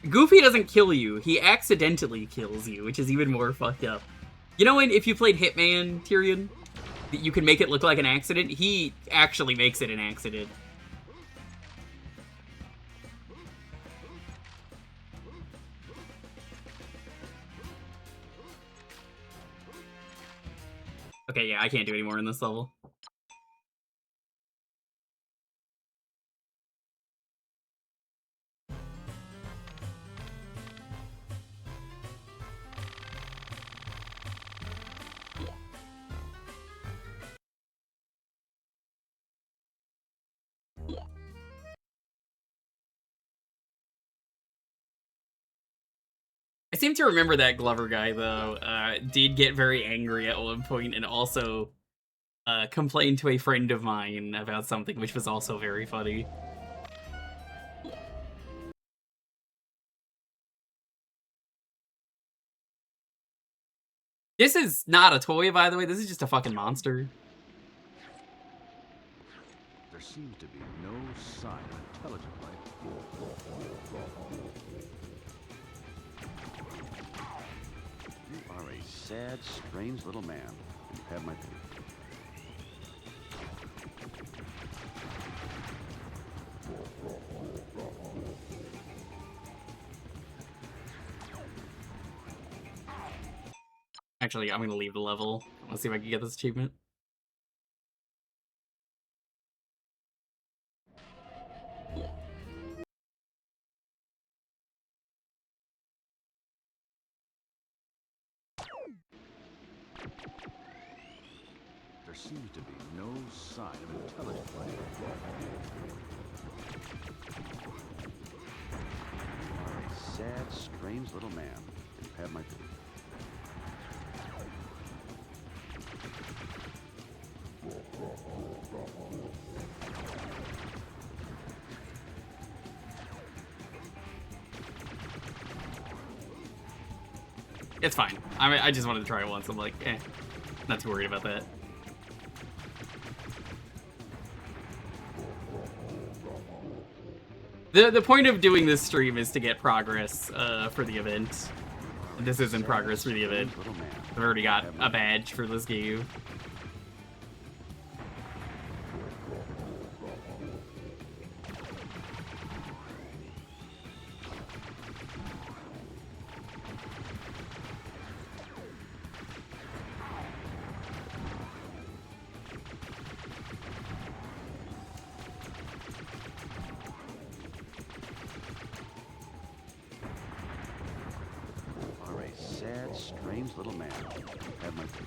Goofy doesn't kill you, he accidentally kills you, which is even more fucked up. You know if you played Hitman, Tyrion, you can make it look like an accident? He actually makes it an accident. Okay, yeah, I can't do any more in this level. I seem to remember that Glover guy, though, did get very angry at one point and also complained to a friend of mine about something, which was also very funny. This is not a toy, by the way. This is just a fucking monster. There seems to be no sign of intelligent life. You are a sad, strange little man. You have my pity. Actually, I'm gonna leave the level. Let's see if I can get this achievement. There seems to be no sign of intelligent life. You are a sad, strange little man. You have my pity. It's fine. I just wanted to try it once. I'm like, not too worried about that. The point of doing this stream is to get progress for the event. This isn't progress for the event. I've already got a badge for this game. Sad, strange little man. Have my pity.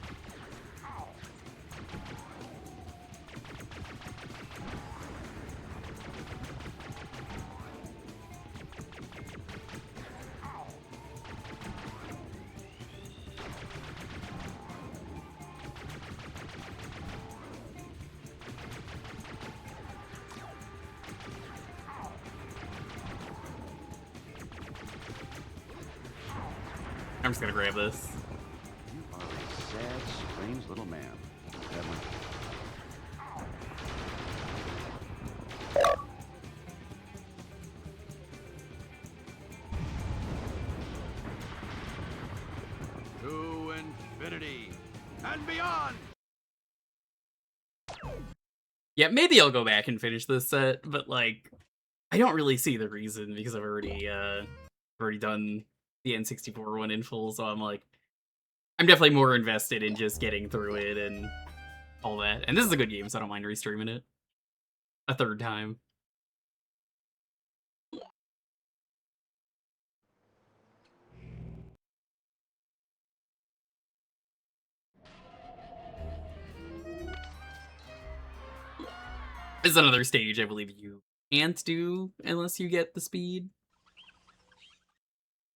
I'm just gonna grab this. You are a sad, strange little man. Have my pity. To infinity and beyond! Yeah, maybe I'll go back and finish this set, but like, I don't really see the reason because I've already done the N64 one in full, so I'm like, I'm definitely more invested in just getting through it and all that. And this is a good game, so I don't mind restreaming it a third time. This is another stage I believe you can't do unless you get the speed.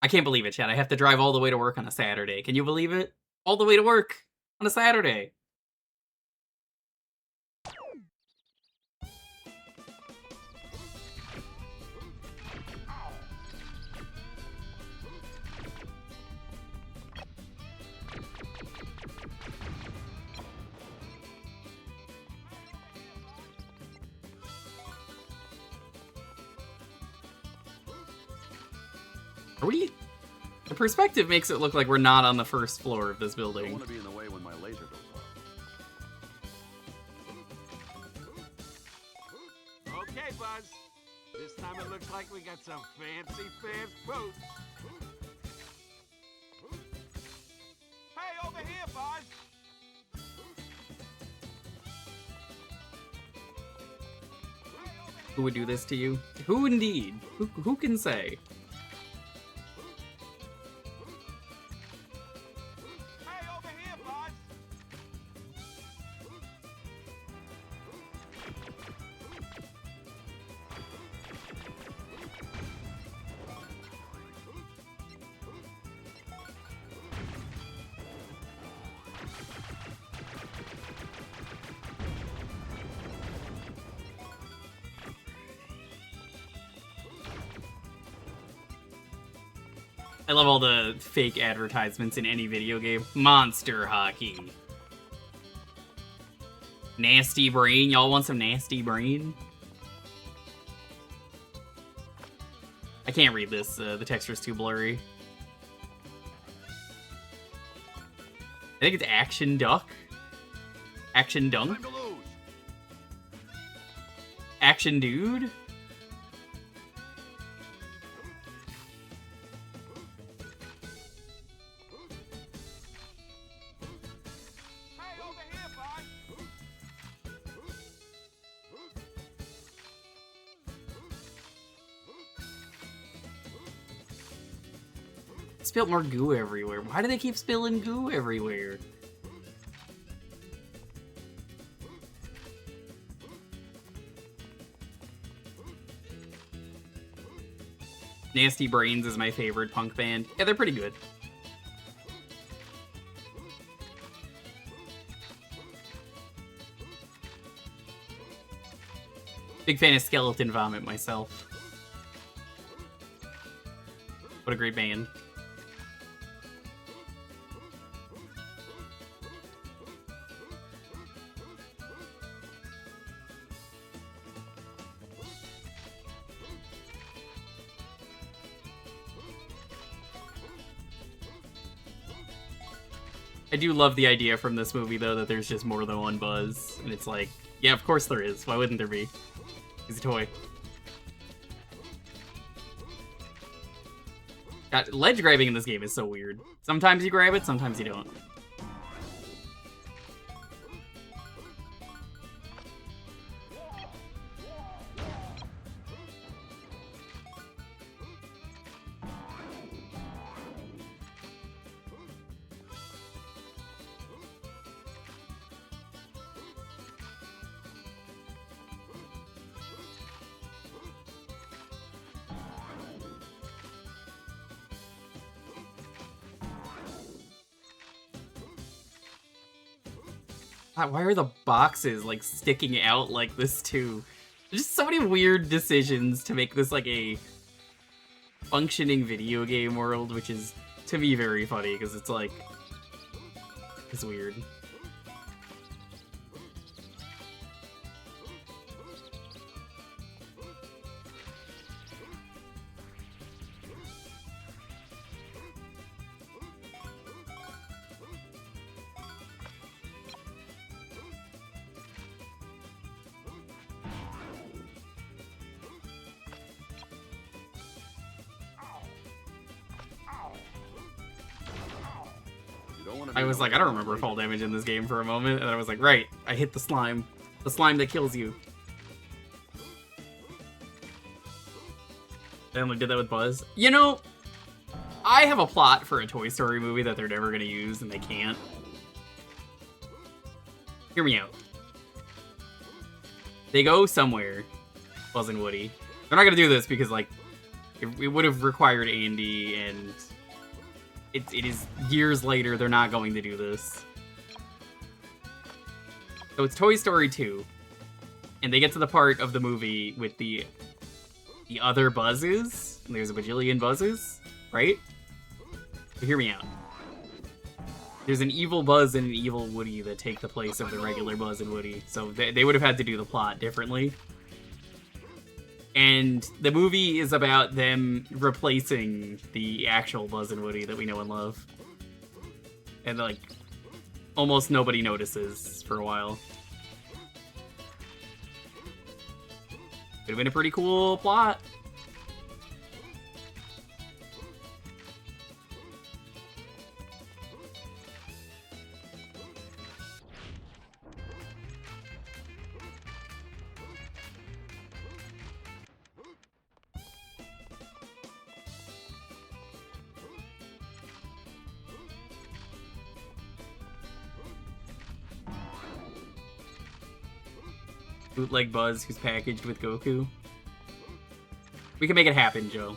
I can't believe it, Chad. I have to drive all the way to work on a Saturday. Can you believe it? All the way to work on a Saturday. Are we? The perspective makes it look like we're not on the first floor of this I don't building. want to be in the way when my laser goes off. Okay, Buzz. This time it looks like we got some fancy fast food. Hey, over here, Buzz. Who would do this to you? Who indeed? Who can say? Hey, over here, Buzz. I love all the fake advertisements in any video game. Monster Hockey. Nasty Brain. Y'all want some Nasty Brain? I can't read this. The texture's too blurry. I think it's Action Duck. Action Dunk. Time to lose. Action Dude. Hey, over here, Buzz. Spilled more goo everywhere. Why do they keep spilling goo everywhere? Nasty Brains is my favorite punk band. Yeah, they're pretty good. Big fan of Skeleton Vomit myself. What a great band. I do love the idea from this movie, though, that there's just more than one Buzz. And it's like, yeah, of course there is. Why wouldn't there be? He's a toy. God, ledge grabbing in this game is so weird. Sometimes you grab it, sometimes you don't. God, why are the boxes, like, sticking out like this, too? There's just so many weird decisions to make this, like, a functioning video game world, which is, to me, very funny, because it's, like, it's weird. don't want to be I in was the like, way I don't when remember I'm fall lazy. damage in this game for a moment, and I was like, right, I hit the slime that kills you. I only did that with Buzz. You know, I have a plot for a Toy Story movie that they're never gonna use, and they can't. Hear me out. They go somewhere, Buzz and Woody. They're not gonna do this because, like, it would have required Andy, and it is years later. They're not going to do this. So it's Toy Story 2, and they get to the part of the movie with the other Buzzes. And there's a bajillion Buzzes, right? So hear me out. There's an evil Buzz and an evil Woody that take the place of the regular Buzz and Woody. So they would have had to do the plot differently. And the movie is about them replacing the actual Buzz and Woody that we know and love. And, like, almost nobody notices for a while. Could have been a pretty cool plot. Bootleg Buzz who's packaged with Goku. We can make it happen, Joe.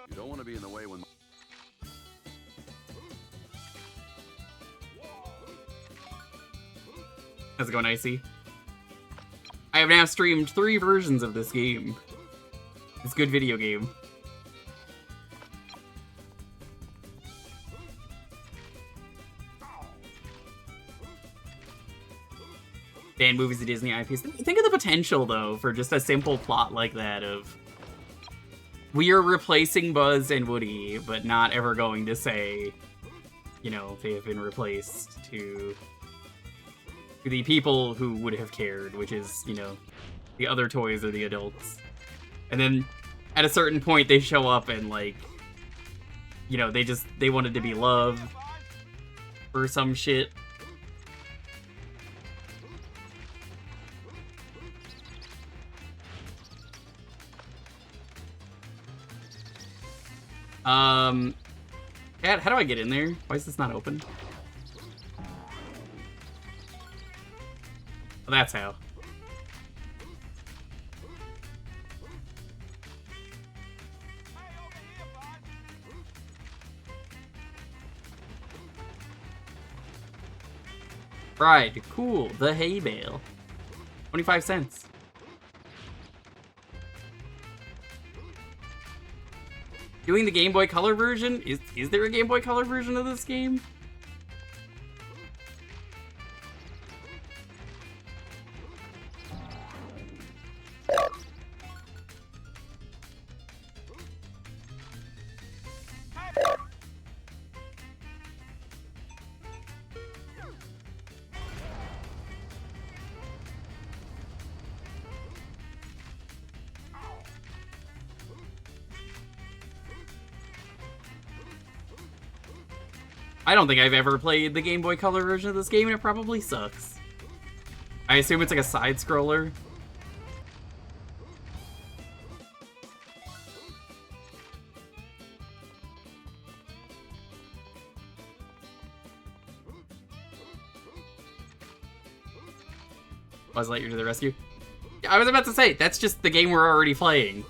You don't want to be in the way when... How's it going, Icy? I have now streamed 3 versions of this game. It's a good video game. Fan movies to Disney IPs. Think of the potential, though, for just a simple plot like that of... We are replacing Buzz and Woody, but not ever going to say, you know, they have been replaced to the people who would have cared, which is, you know, the other toys or the adults. And then at a certain point they show up and, like, you know, they wanted to be loved or some shit. Cat, how do I get in there? Why is this not open? Oh, that's how. Fried, cool, the hay bale. 25 cents. Doing the Game Boy Color version? Is there a Game Boy Color version of this game? I don't think I've ever played the Game Boy Color version of this game, and it probably sucks. I assume it's like a side-scroller. Buzz Lightyear to the rescue. Yeah, I was about to say, that's just the game we're already playing.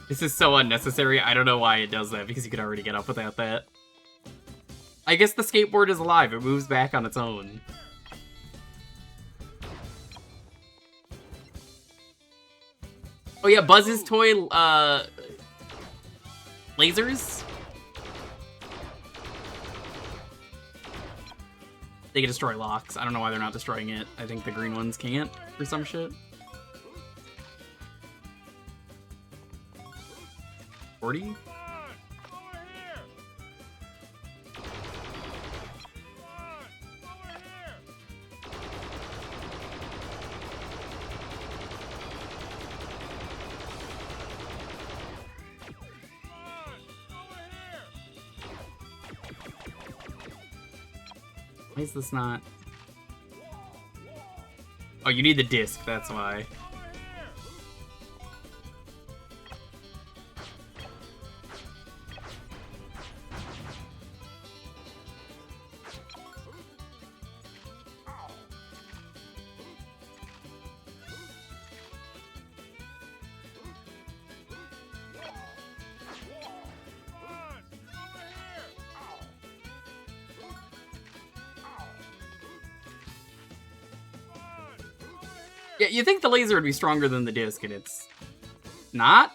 This is so unnecessary. I don't know why it does that, because you could already get up without that. I guess the skateboard is alive. It moves back on its own. Oh yeah, Buzz's toy, lasers? They can destroy locks. I don't know why they're not destroying it. I think the green ones can't for some shit. 40? Why is this not? Oh, you need the disc, that's why. Yeah, you think the laser would be stronger than the disc, and it's not?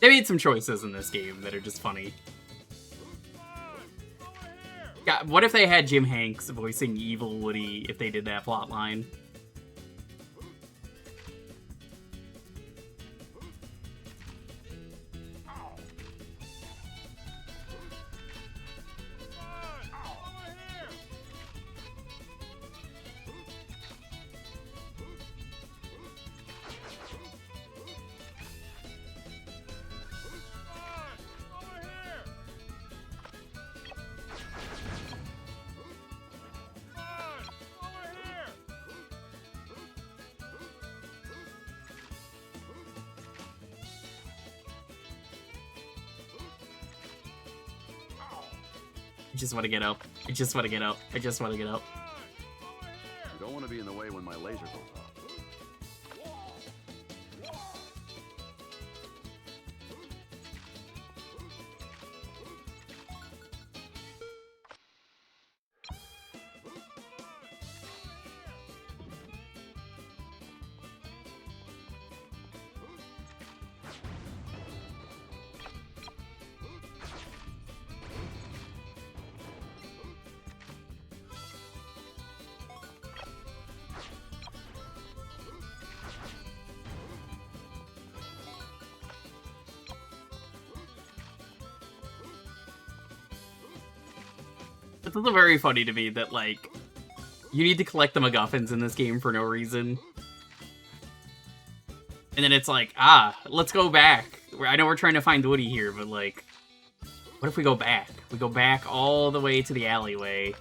They made some choices in this game that are just funny. Yeah, what if they had Jim Hanks voicing evil Woody if they did that plot line? I just want to get up. I just want to get up. I just want to get up. I don't want to be in the way when my laser goes off. It's also very funny to me that, like, you need to collect the MacGuffins in this game for no reason. And then it's like, let's go back. I know we're trying to find Woody here, but, like, what if we go back? We go back all the way to the alleyway.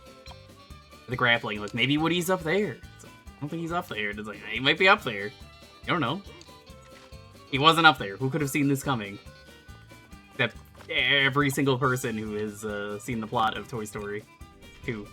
The grappling hook. Maybe Woody's up there. I don't think he's up there. It's like, he might be up there. You don't know. He wasn't up there. Who could have seen this coming? Except every single person who has seen the plot of Toy Story 2.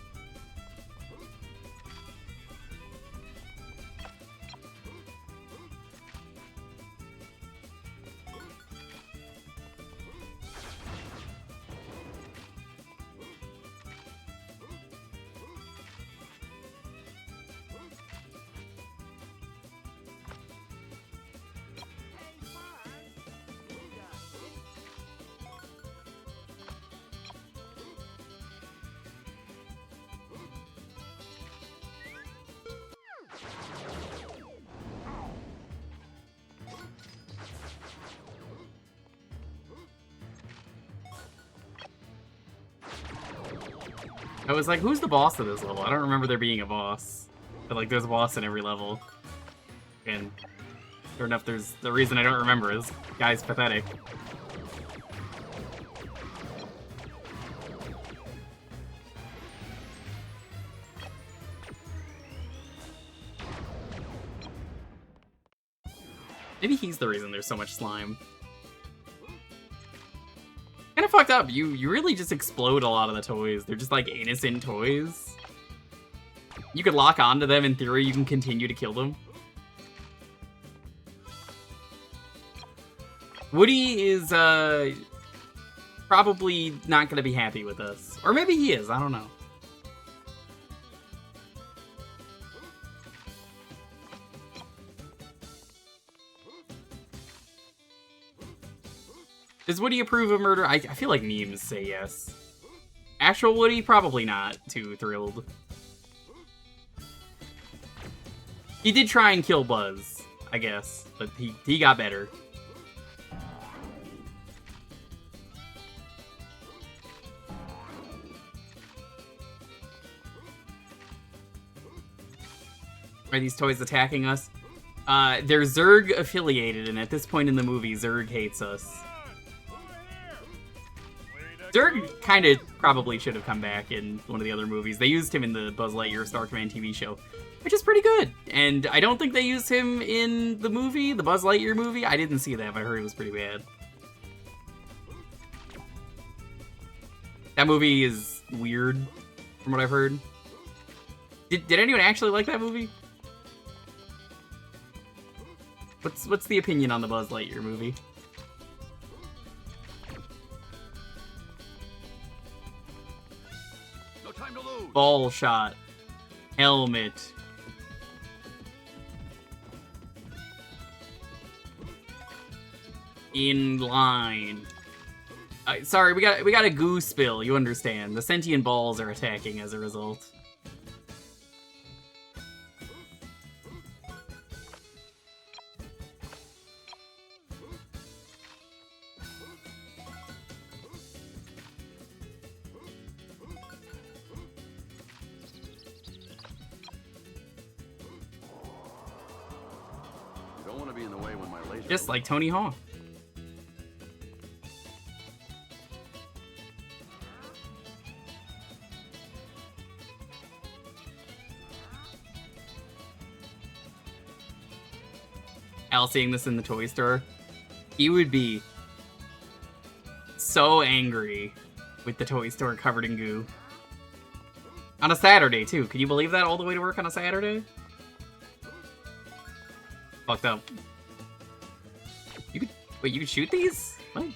I was like, who's the boss of this level? I don't remember there being a boss. But, like, there's a boss in every level. And sure enough, there's the reason I don't remember is guy's pathetic. Maybe he's the reason there's so much slime. Kind of fucked up. You really just explode a lot of the toys. They're just like innocent toys. You could lock onto them. In theory, you can continue to kill them. Woody is probably not going to be happy with us. Or maybe he is. I don't know. Does Woody approve of murder? I feel like memes say yes. Actual Woody, probably not too thrilled. He did try and kill Buzz, I guess, but he got better. Are these toys attacking us? They're Zurg affiliated, and at this point in the movie, Zurg hates us. Zurg kind of probably should have come back in one of the other movies. They used him in the Buzz Lightyear Star Command TV show, which is pretty good. And I don't think they used him in the movie, the Buzz Lightyear movie. I didn't see that, but I heard it was pretty bad. That movie is weird, from what I've heard. Did anyone actually like that movie? What's the opinion on the Buzz Lightyear movie? No time to lose. Ball shot. Helmet. In line. Sorry, we got a goo spill, you understand. The sentient balls are attacking as a result. You don't want to be in the way when my laser. Just like Tony Hawk. Al seeing this in the toy store, he would be so angry with the toy store covered in goo. On a Saturday, too. Can you believe that? All the way to work on a Saturday? Fucked up. You could... Wait, you could shoot these? What?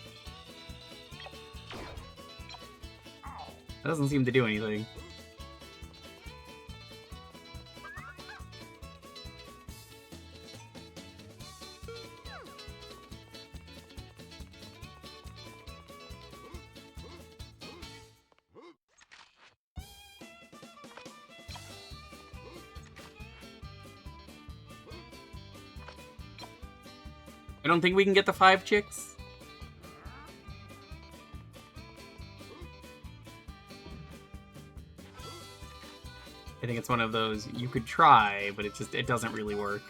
That doesn't seem to do anything. I don't think we can get the 5 chicks. I think it's one of those you could try, but it doesn't really work.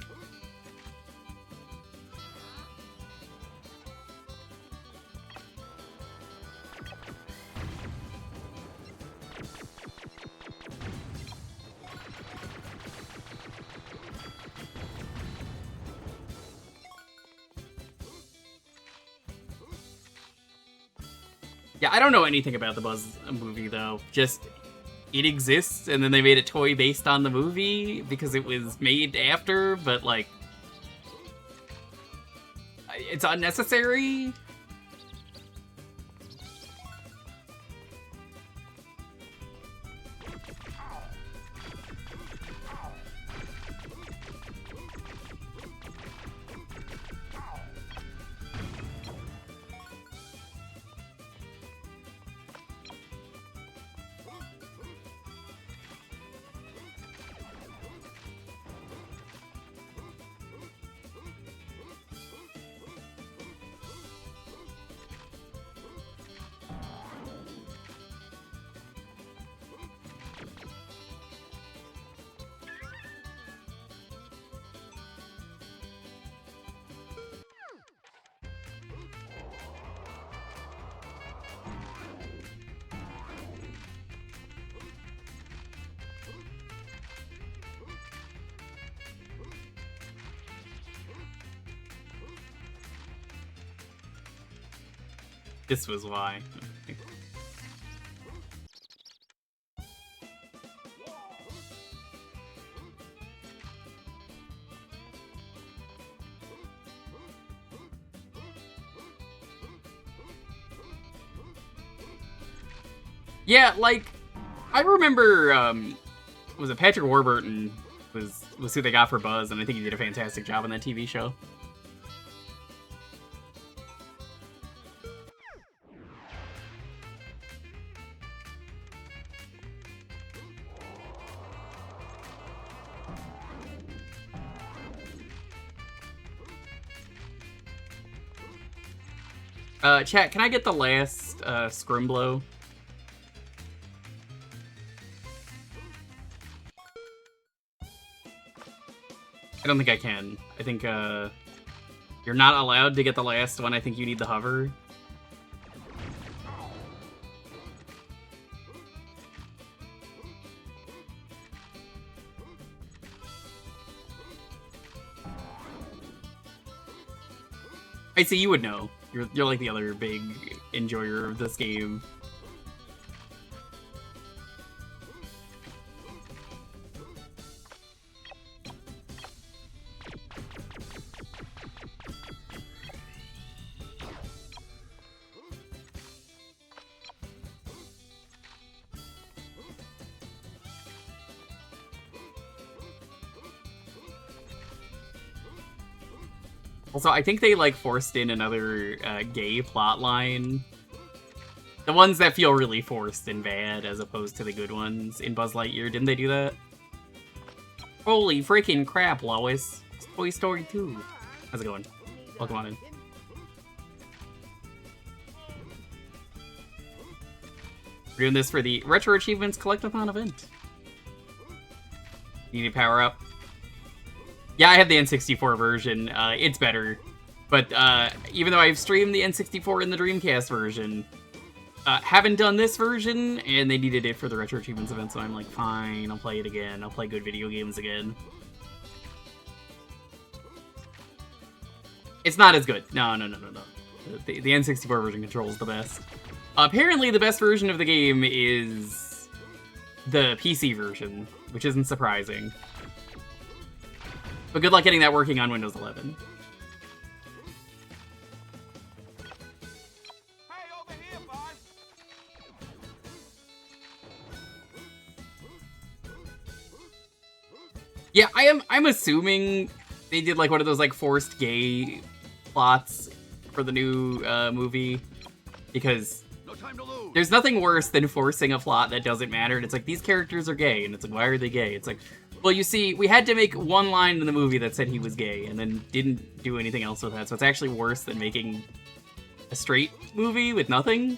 Yeah, I don't know anything about the Buzz movie, though. Just, it exists, and then they made a toy based on the movie because it was made after, but, like, it's unnecessary. This was why. Yeah, like, I remember, was it Patrick Warburton was who they got for Buzz, and I think he did a fantastic job on that TV show. Chat, can I get the last Scrimblow? I don't think I can. I think you're not allowed to get the last one. I think you need the hover. I see, you would know. You're like the other big enjoyer of this game. Also, I think they, like, forced in another gay plotline. The ones that feel really forced and bad, as opposed to the good ones in Buzz Lightyear. Didn't they do that? Holy freaking crap, Lois. It's Toy Story 2. How's it going? Welcome on in. We're doing this for the Retro Achievements Collectathon event. You need to power up. Yeah, I have the N64 version. It's better. But even though I've streamed the N64 and the Dreamcast version, haven't done this version, and they needed it for the Retro Achievements event, so I'm like, fine, I'll play it again. I'll play good video games again. It's not as good. No. The N64 version controls the best. Apparently, the best version of the game is the PC version, which isn't surprising. But good luck getting that working on Windows 11. Hey, over here, Buzz. Yeah, I'm assuming they did like one of those like forced gay plots for the new movie, because No time to lose. there's nothing worse than forcing a plot that doesn't matter. And it's like, these characters are gay, and it's like, why are they gay? It's like, well, you see, we had to make one line in the movie that said he was gay, and then didn't do anything else with that. So it's actually worse than making a straight movie with nothing.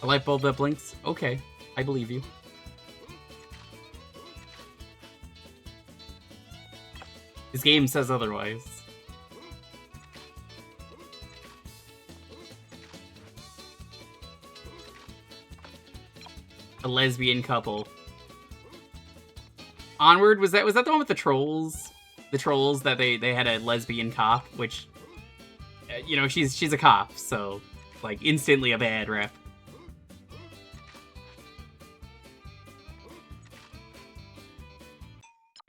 A light bulb that blinks? Okay, I believe you. This game says otherwise. A lesbian couple. Onward, was that the one with the trolls? The trolls that they had a lesbian cop, which, you know, she's a cop, so like instantly a bad rep.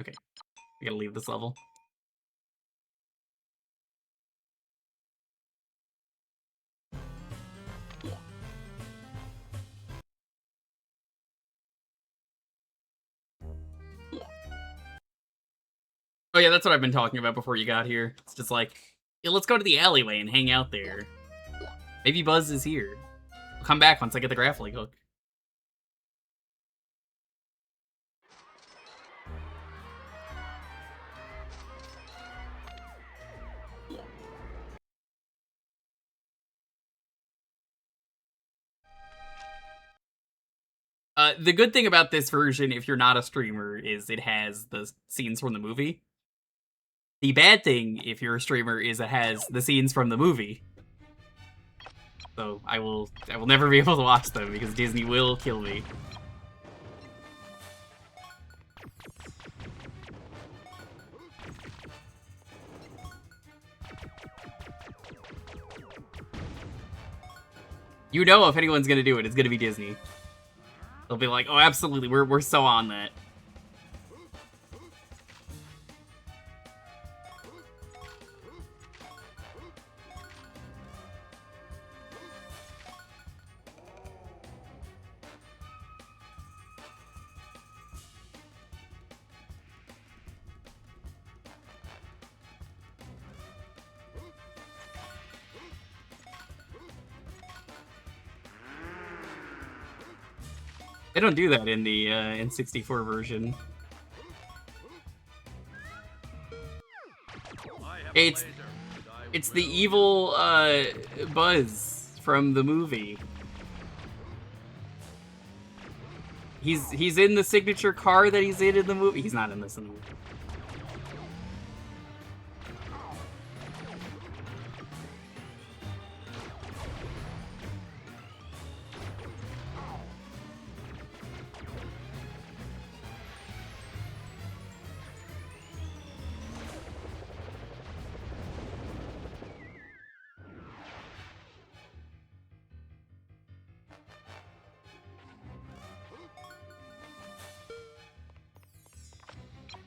Okay, I gotta leave this level. Oh yeah, that's what I've been talking about before you got here. It's just like, yeah, let's go to the alleyway and hang out there. Maybe Buzz is here. I'll come back once I get the grappling hook. The good thing about this version, if you're not a streamer, is it has the scenes from the movie. The bad thing, if you're a streamer, is it has the scenes from the movie. So I will never be able to watch them because Disney will kill me. You know, if anyone's gonna do it, it's gonna be Disney. They'll be like, oh, absolutely, we're so on that. I don't do that in the N64 version. It's the evil Buzz from the movie. He's in the signature car that he's in the movie. He's not in this in the movie.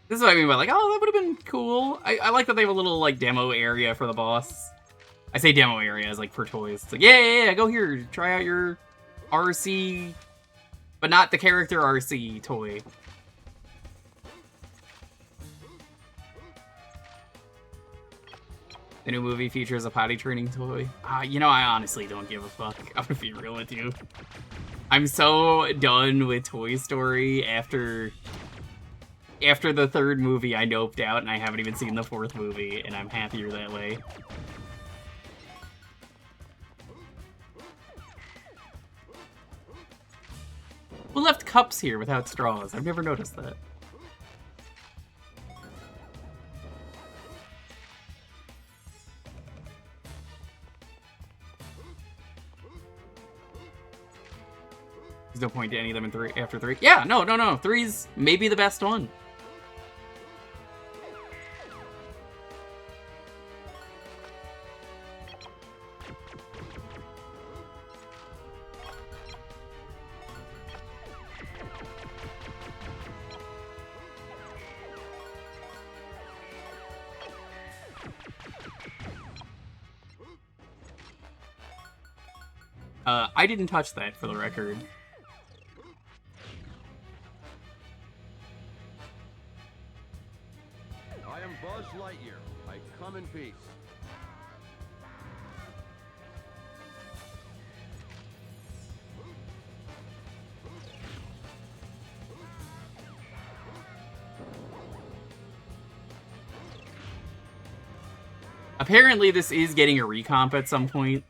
This is what I mean by like, oh, that would have been cool. I like that they have a little like demo area for the boss. I say demo area as like for toys. It's like, yeah, go here, try out your RC, but not the character RC toy. The new movie features a potty training toy. You know, I honestly don't give a fuck. I'm gonna be real with you. I'm so done with Toy Story after the third movie. I noped out and I haven't even seen the fourth movie, and I'm happier that way. Who left cups here without straws? I've never noticed that. There's no point to any of them in after 3. Yeah, no. 3's maybe the best one. I didn't touch that, for the record. I am Buzz Lightyear. I come in peace. Apparently this is getting a recomp at some point,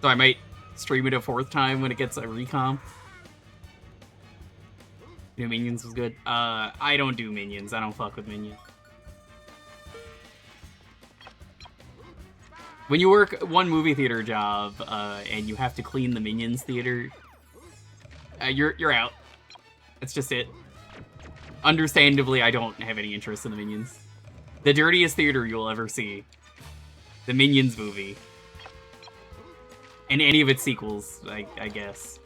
so I might stream it a 4th time when it gets a recomp. New Minions was good. I don't do Minions. I don't fuck with Minions. When you work one movie theater job, and you have to clean the Minions theater, you're out. That's just it. Understandably, I don't have any interest in the Minions. The dirtiest theater you'll ever see. The Minions movie. And any of its sequels, I guess.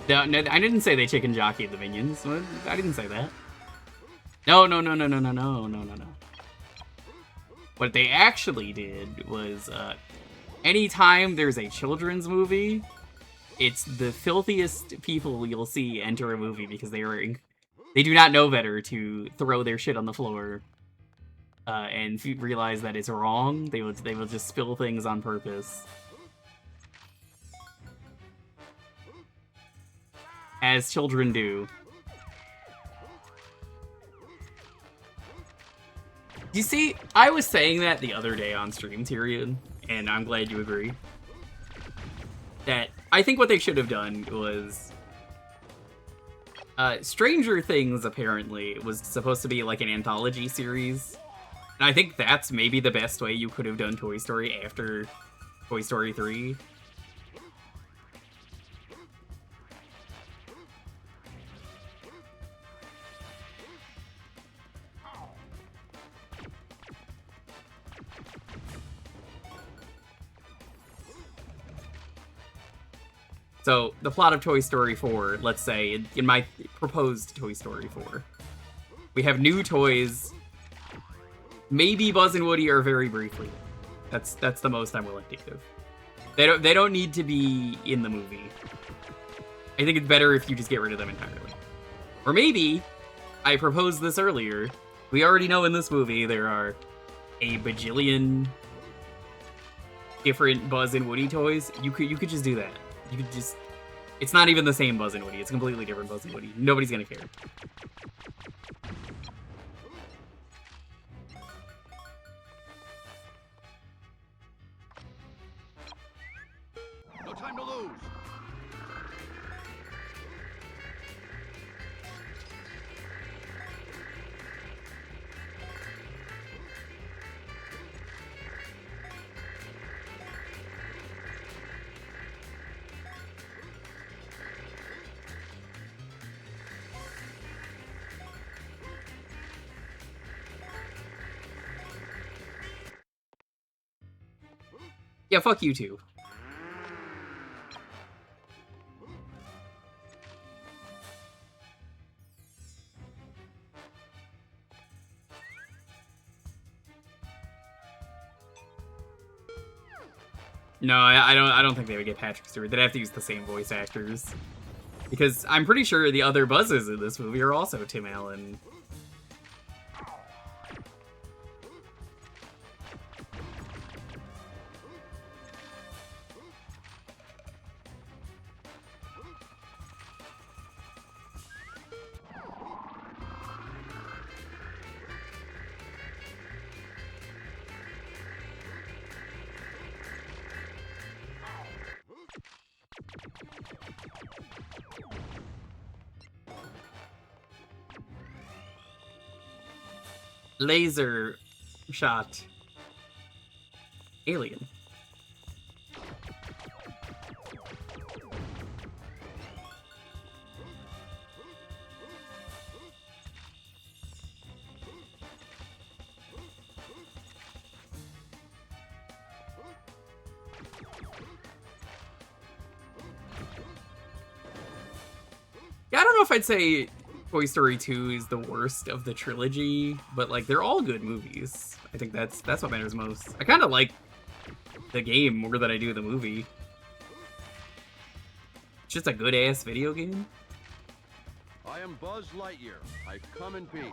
No, I didn't say they chicken jockeyed the Minions. I didn't say that. No. What they actually did was, anytime there's a children's movie, it's the filthiest people you'll see enter a movie because they do not know better to throw their shit on the floor, and realize that it's wrong. They will just spill things on purpose. As children do. You see, I was saying that the other day on stream, Tyrion, and I'm glad you agree. That I think what they should have done was... Stranger Things, apparently, was supposed to be like an anthology series. And I think that's maybe the best way you could have done Toy Story after Toy Story 3. So, the plot of Toy Story 4, let's say, in my proposed Toy Story 4, we have new toys, maybe Buzz and Woody are very briefly. That's the most I'm willing to give. They don't need to be in the movie. I think it's better if you just get rid of them entirely. Or maybe, I proposed this earlier, we already know in this movie there are a bajillion different Buzz and Woody toys. You could just do that. You could just... It's not even the same Buzz and Woody. It's a completely different Buzz and Woody. Nobody's gonna care. No time to lose. Yeah, fuck you too. No, I don't think they would get Patrick Stewart. They'd have to use the same voice actors. Because I'm pretty sure the other Buzzes in this movie are also Tim Allen. Laser shot. Alien. Yeah, I don't know if I'd say Toy Story 2 is the worst of the trilogy, but like they're all good movies. I think that's what matters most. I kind of like the game more than I do the movie. It's just a good ass video game. I am Buzz Lightyear. I come in peace.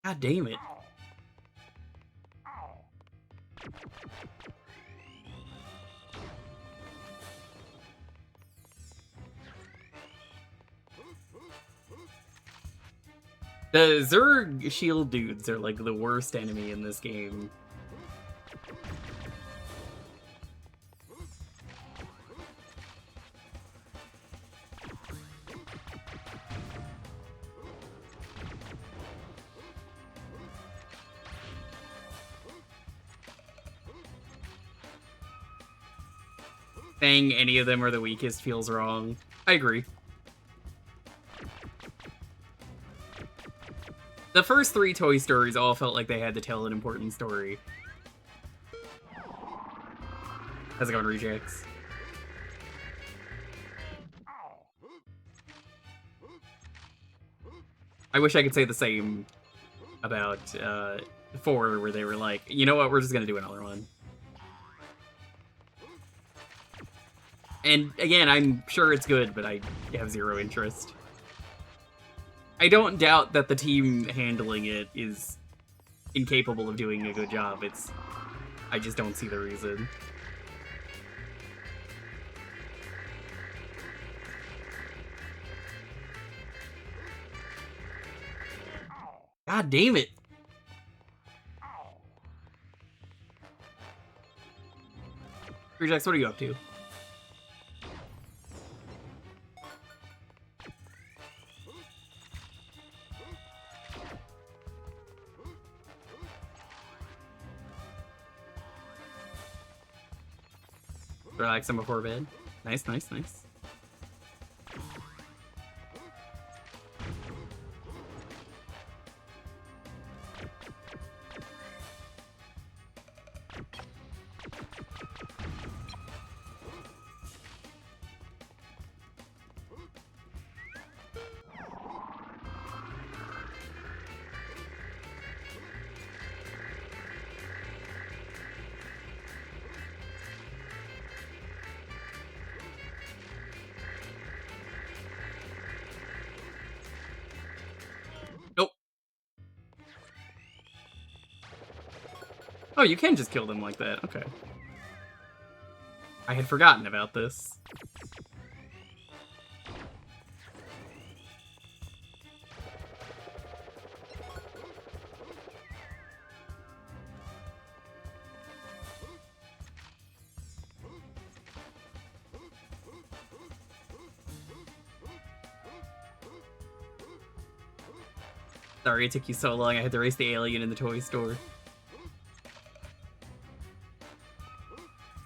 God damn it. The Zerg shield dudes are like the worst enemy in this game. Saying any of them are the weakest feels wrong. I agree. The first 3 Toy Stories all felt like they had to tell an important story. How's it going, Rejects? I wish I could say the same about 4, where they were like, you know what, we're just gonna do another one. And again, I'm sure it's good, but I have zero interest. I don't doubt that the team handling it is incapable of doing a good job. I just don't see the reason. God damn it. Rejects, what are you up to? Relax him before bed. Nice, nice, nice. Oh, you can just kill them like that. Okay. I had forgotten about this. Sorry it took you so long. I had to race the alien in the toy store.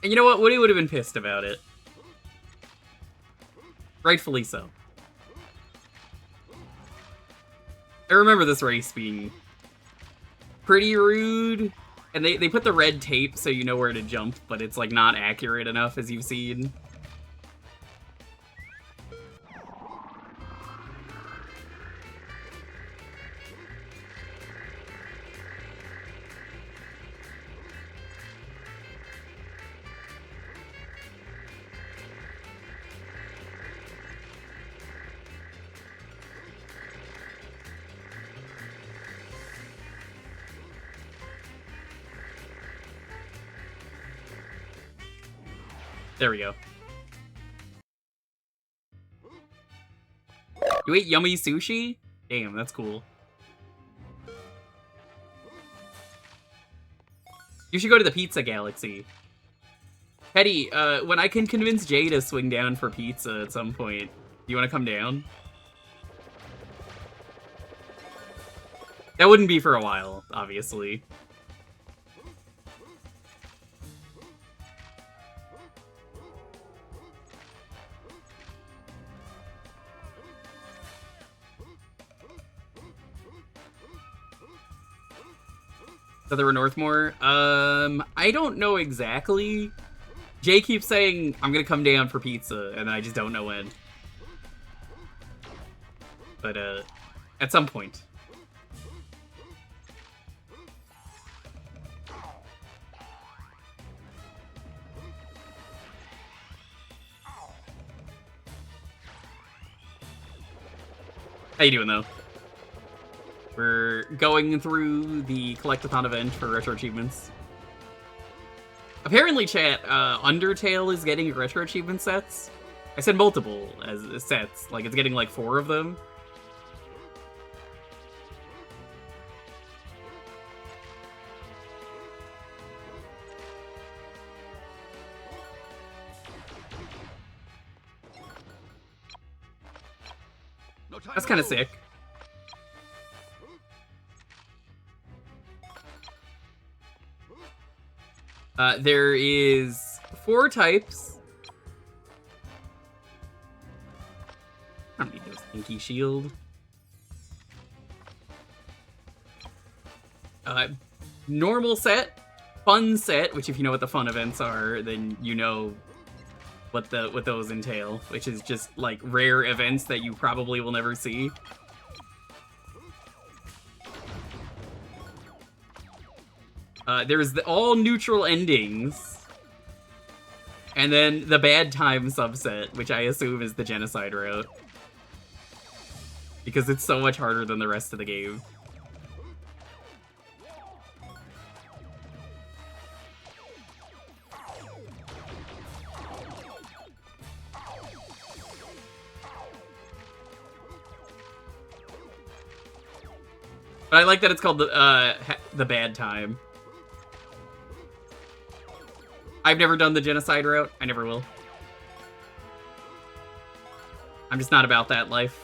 And you know what? Woody would have been pissed about it. Rightfully so. I remember this race being pretty rude. And they put the red tape so you know where to jump, but it's like not accurate enough, as you've seen. There we go. You ate yummy sushi? Damn, that's cool. You should go to the Pizza Galaxy. Hetty, when I can convince Jay to swing down for pizza at some point, do you want to come down? That wouldn't be for a while, obviously. So there were Northmore. I don't know exactly. Jay keeps saying, I'm gonna come down for pizza, and I just don't know when. But, at some point. How you doing, though? We're going through the Collectathon event for retro achievements. Apparently, chat, Undertale is getting retro achievement sets. I said multiple as sets, like it's getting like 4 of them. That's kind of sick. There is 4 types. I don't need no stinky shield. Normal set, fun set, which if you know what the fun events are, then you know what those entail, which is just like rare events that you probably will never see. There's the all neutral endings, and then the bad time subset, which I assume is the genocide route, because it's so much harder than the rest of the game. But I like that it's called the bad time. I've never done the genocide route. I never will. I'm just not about that life.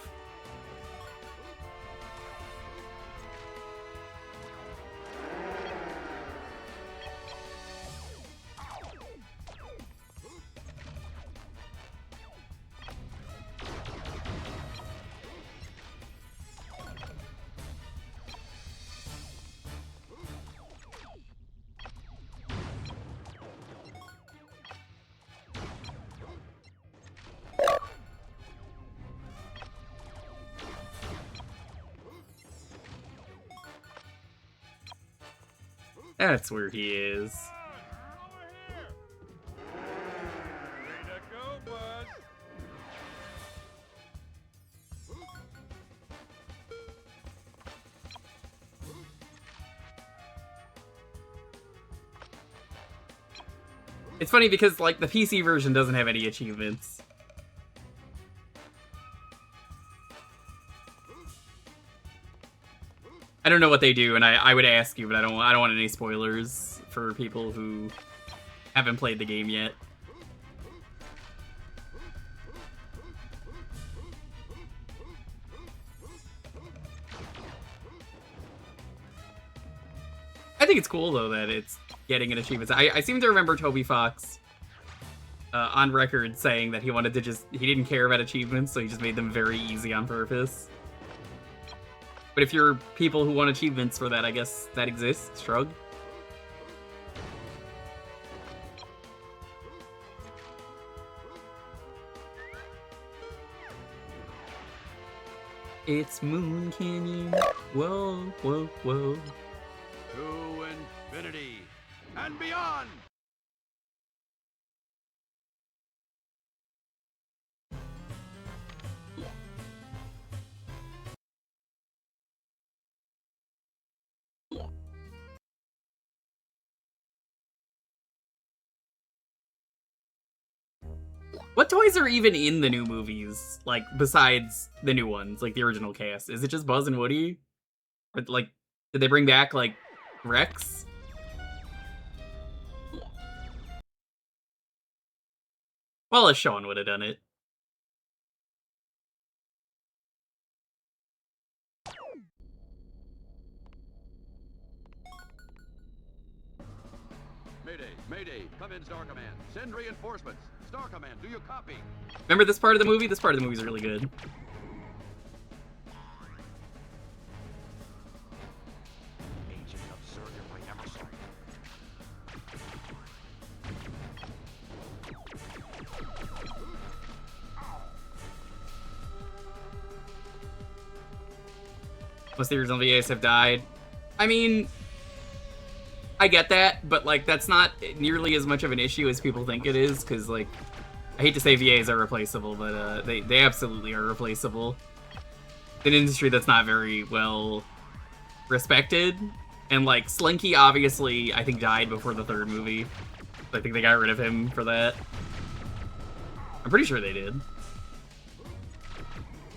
That's where he is. It's funny because, like, the PC version doesn't have any achievements. I don't know what they do, and I would ask you, but I don't want any spoilers for people who haven't played the game yet. I think it's cool though that it's getting an achievement. I seem to remember Toby Fox on record saying that he wanted to he didn't care about achievements, so he just made them very easy on purpose. But if you're people who want achievements for that, I guess that exists. Shrug. It's Moon Canyon. Whoa, whoa, whoa. To infinity and beyond! What toys are even in the new movies? Like, besides the new ones, like the original cast? Is it just Buzz and Woody? Or, like, did they bring back, like, Rex? Well, as Sean would have done it. Mayday, Mayday, come in, Star Command. Send reinforcements. Star Command, do you copy? Remember this part of the movie? This part of the movie is really good. Agent absurd if I ever saw Most of the original VAs have died. I mean, I get that, but, like, that's not nearly as much of an issue as people think it is, because, like, I hate to say VAs are replaceable, but they absolutely are replaceable. It's an industry that's not very well respected, and, like, Slinky obviously, I think, died before the third movie. I think they got rid of him for that. I'm pretty sure they did.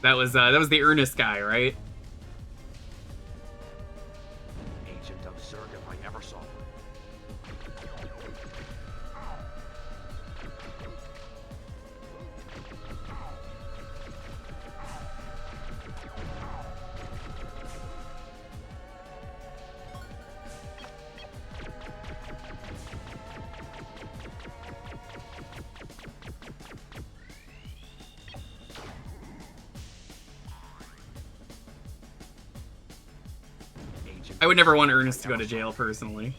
That was the Ernest guy, right? Agent absurd if I ever saw one. I would never want Ernest to go to jail, personally.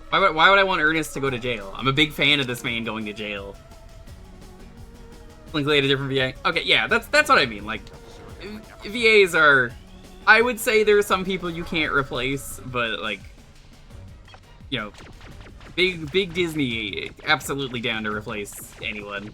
Why would I want Ernest to go to jail? I'm a big fan of this man going to jail. Linkley, a different VA. Okay, yeah, that's what I mean. Like, VAs are... I would say there are some people you can't replace, but, like, you know... Big Disney, absolutely down to replace anyone.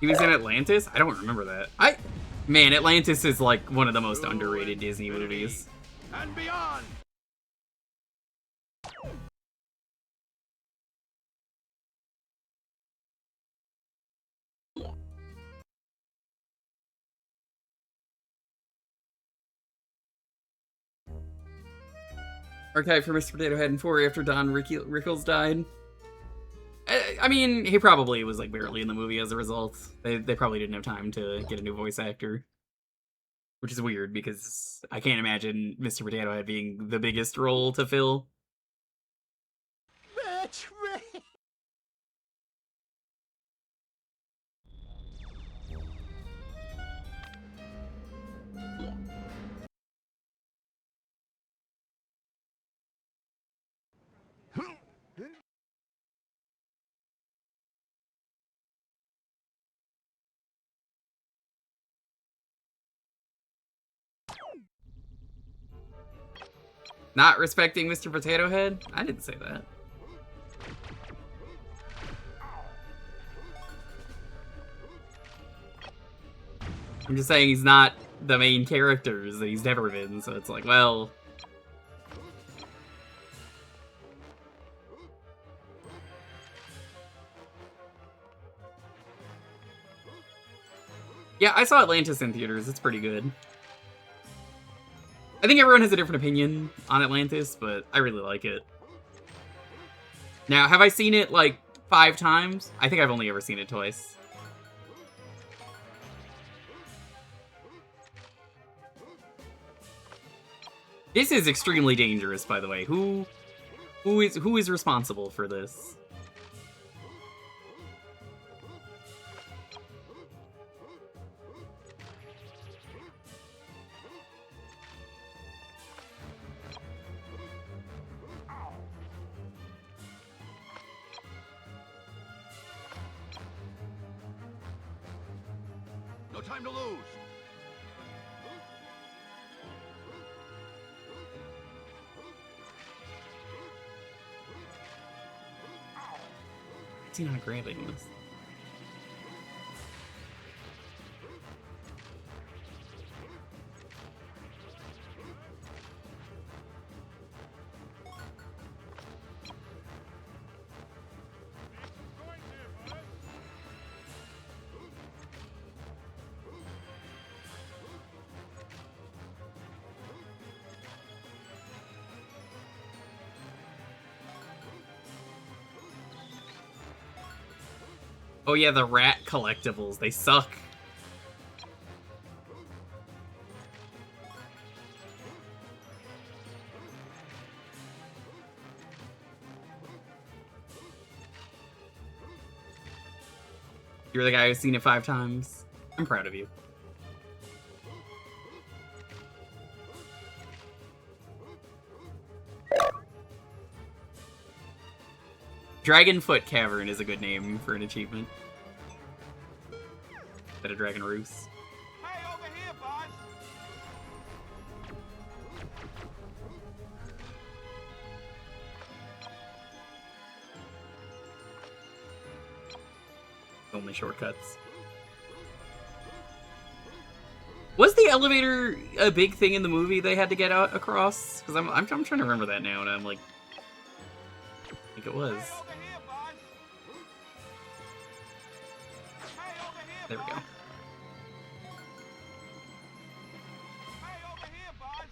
He was in Atlantis? I don't remember that. Man, Atlantis is like one of the most underrated Disney movies. And beyond! Archive for Mr. Potato Head and 4 after Don Rickles died. I mean, he probably was like barely in the movie as a result. They probably didn't have time to get a new voice actor. Which is weird because I can't imagine Mr. Potato Head being the biggest role to fill. Not respecting Mr. Potato Head? I didn't say that. I'm just saying he's not the main characters that he's never been, so it's like, well... Yeah, I saw Atlantis in theaters. It's pretty good. I think everyone has a different opinion on Atlantis, but I really like it. Now, have I seen it, like, 5 times? I think I've only ever seen it twice. This is extremely dangerous, by the way. Who is responsible for this? No time to lose. Is he not grabbing this? Oh yeah, the rat collectibles, they suck. You're the guy who's seen it 5 times. I'm proud of you. Dragonfoot Cavern is a good name for an achievement. Instead of Dragon Roost. Hey, over here, bud. Only shortcuts. Was the elevator a big thing in the movie they had to get out across? Because I'm trying to remember that now, and I'm like, I think it was. Hey, over here, bud. Hey, over here, There we go. bud. Hey, over here, bud.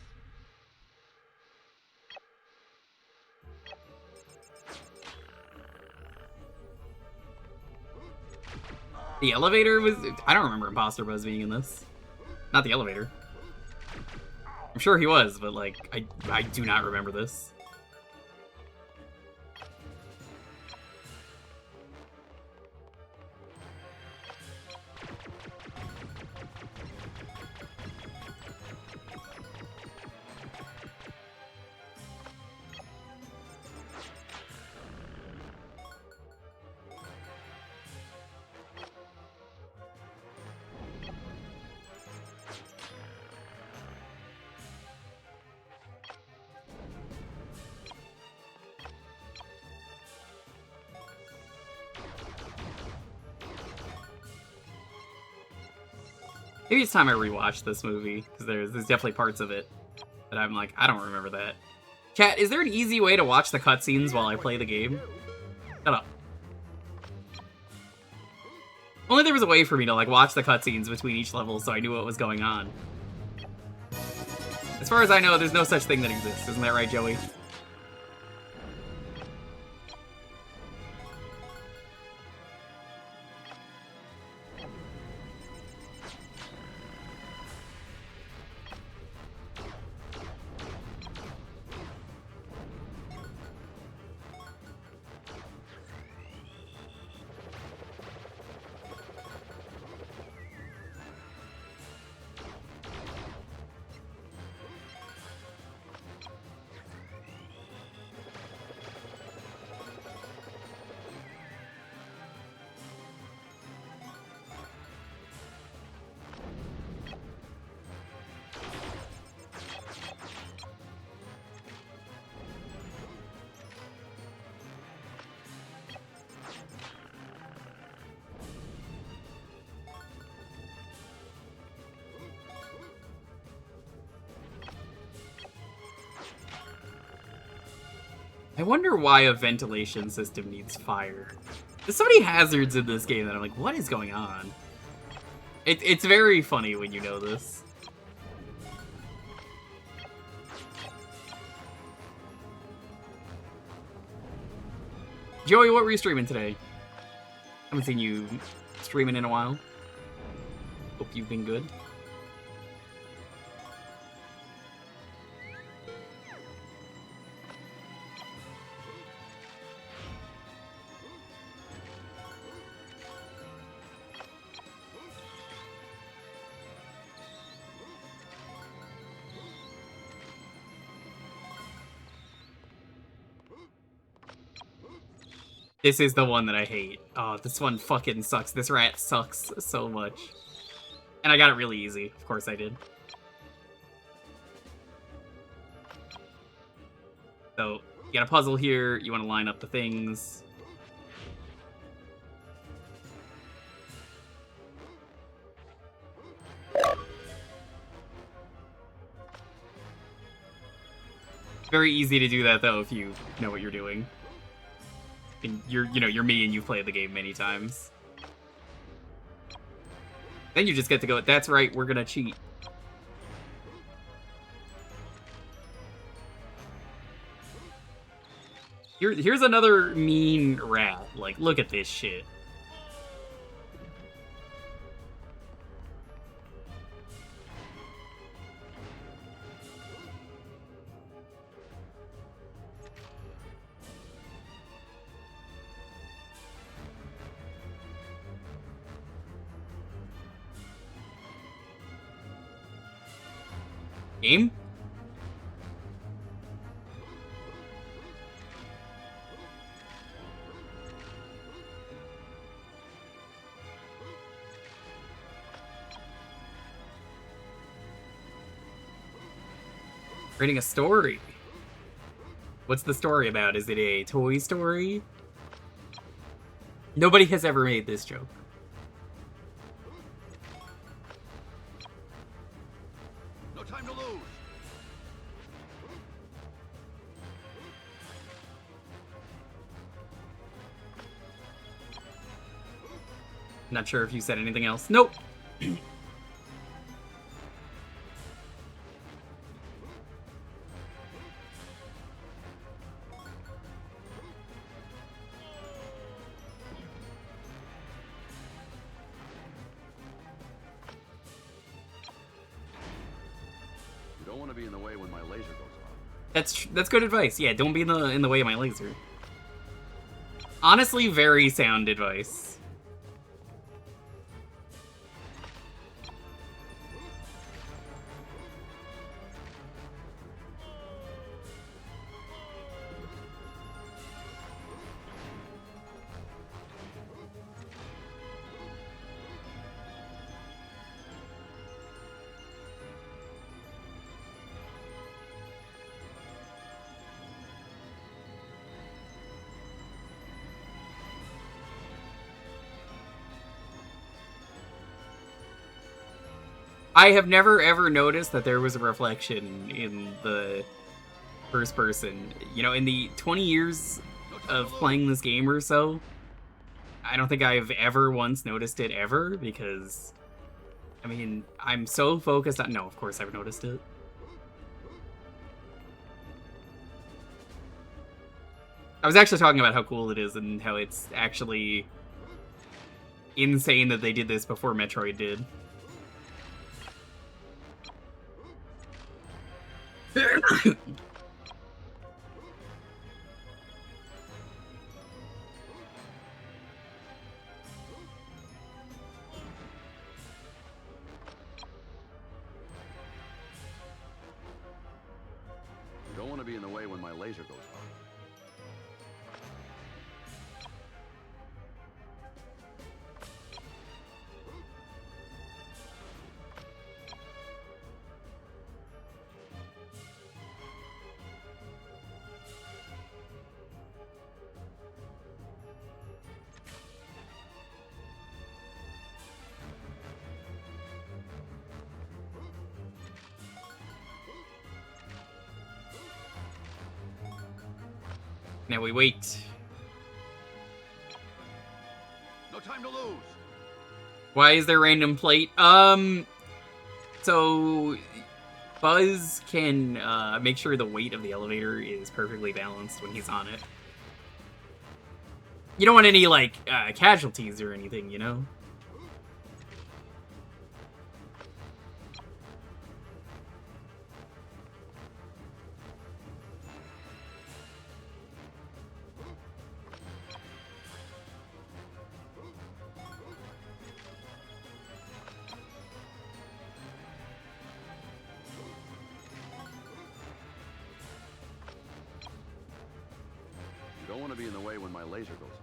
The elevator was... I don't remember Imposter Buzz being in this. Not the elevator. I'm sure he was, but like, I do not remember this. Maybe it's time I rewatch this movie, because there's definitely parts of it that I'm like, I don't remember that. Chat, is there an easy way to watch the cutscenes while I play the game? Shut up. Only there was a way for me to like watch the cutscenes between each level so I knew what was going on. As far as I know, there's no such thing that exists. Isn't that right, Joey? I wonder why a ventilation system needs fire. There's so many hazards in this game that I'm like, what is going on? It's very funny when you know this. Joey, what were you streaming today? Haven't seen you streaming in a while. Hope you've been good. This is the one that I hate. Oh, this one fucking sucks. This rat sucks so much. And I got it really easy. Of course I did. So, you got a puzzle here. You want to line up the things. Very easy to do that, though, if you know what you're doing. And you're me and you've played the game many times. Then you just get to go, that's right, we're gonna cheat. Here's another mean rat. Like, look at this shit. Game? Creating a story. What's the story about? Is it a Toy Story? Nobody has ever made this joke. No time to lose. Not sure if you said anything else. Nope. You don't want to be in the way when my laser goes off. That's good advice. Yeah, don't be in the way of my laser. Honestly, very sound advice. I have never ever noticed that there was a reflection in the first person. You know, in the 20 years of playing this game or so, I don't think I've ever once noticed it ever, because, I mean, I'm so focused on... No, of course I've noticed it. I was actually talking about how cool it is and how it's actually insane that they did this before Metroid did. You don't want to be in the way when my laser goes off. Now we wait. No time to lose. Why is there random plate? So Buzz can make sure the weight of the elevator is perfectly balanced when he's on it. You don't want any, like, casualties or anything, you know? You don't want to be in the way when my laser goes off.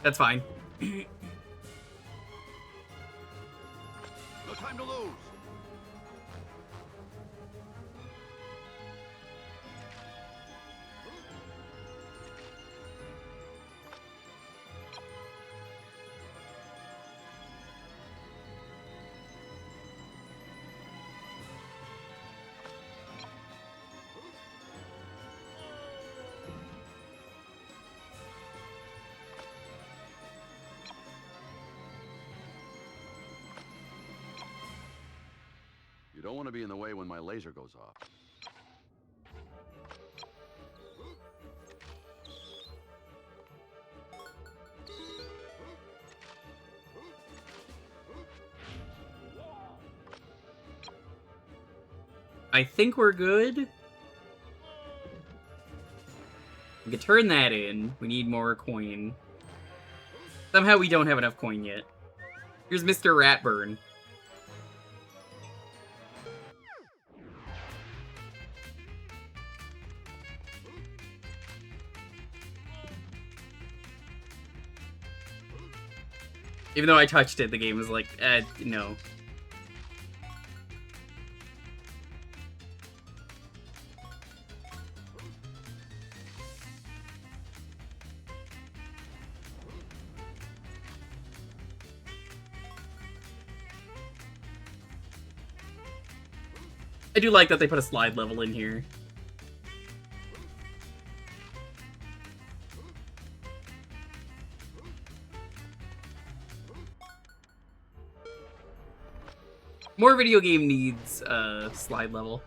That's fine. No time to lose. You don't want to be in the way when my laser goes off. I think we're good. We can turn that in. We need more coin. Somehow we don't have enough coin yet. Here's Mr. Ratburn. Even though I touched it, the game was like, no. I do like that they put a slide level in here. More video game needs slide level.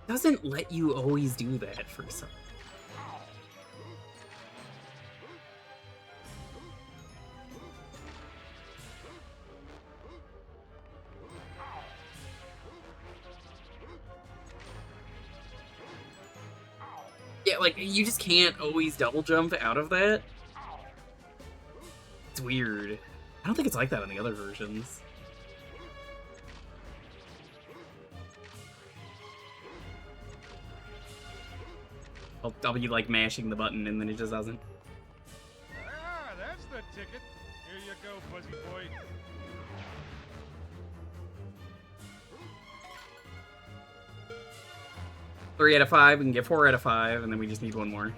Doesn't let you always do that for some. Yeah, like, you just can't always double jump out of that. It's weird. I don't think it's like that on the other versions. I'll be, like, mashing the button and then it just doesn't. Ah, that's the ticket. Here you go, Fuzzy Boy. Three out of 5, we can get 4 out of 5, and then we just need one more.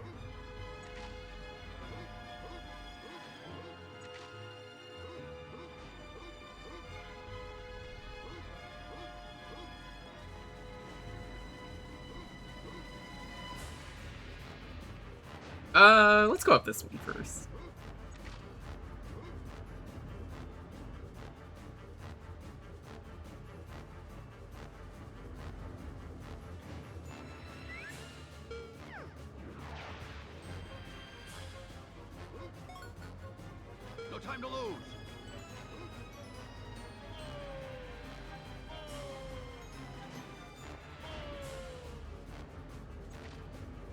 Let's go up this one first. No time to lose.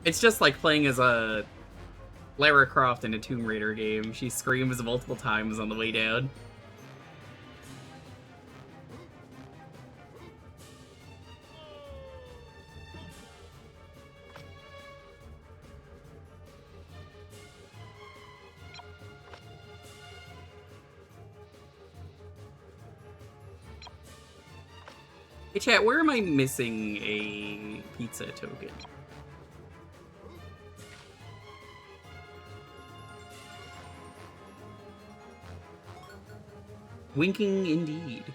It's just like playing as a Lara Croft in a Tomb Raider game. She screams multiple times on the way down. Hey chat, where am I missing a pizza token? Winking indeed.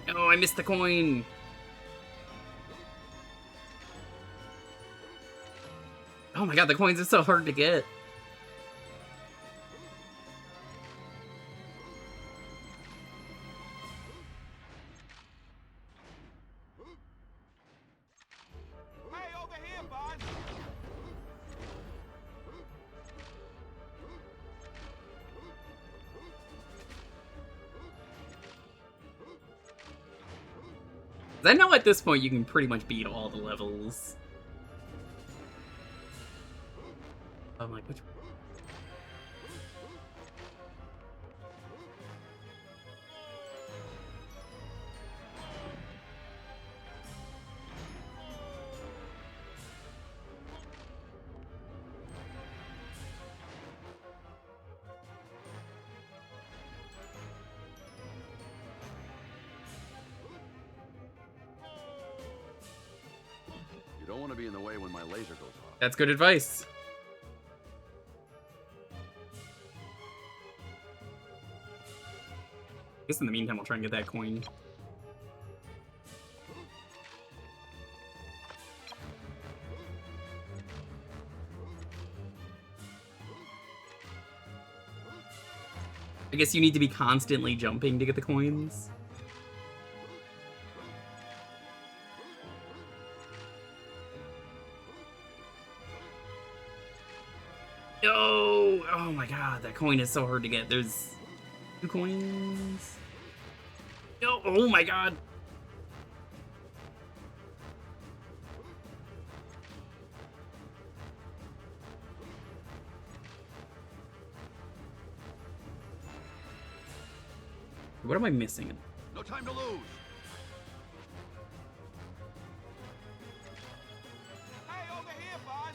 Oh, I missed the coin. Oh my god, the coins are so hard to get. Hey, over here, bud. I know at this point you can pretty much beat all the levels. I'm like, which? You don't want to be in the way when my laser goes off. That's good advice. I guess in the meantime, I'll try and get that coin. I guess you need to be constantly jumping to get the coins. Oh my god, that coin is so hard to get. There's 2 coins. No, oh my god. What am I missing? No time to lose. Hey, over here, bud.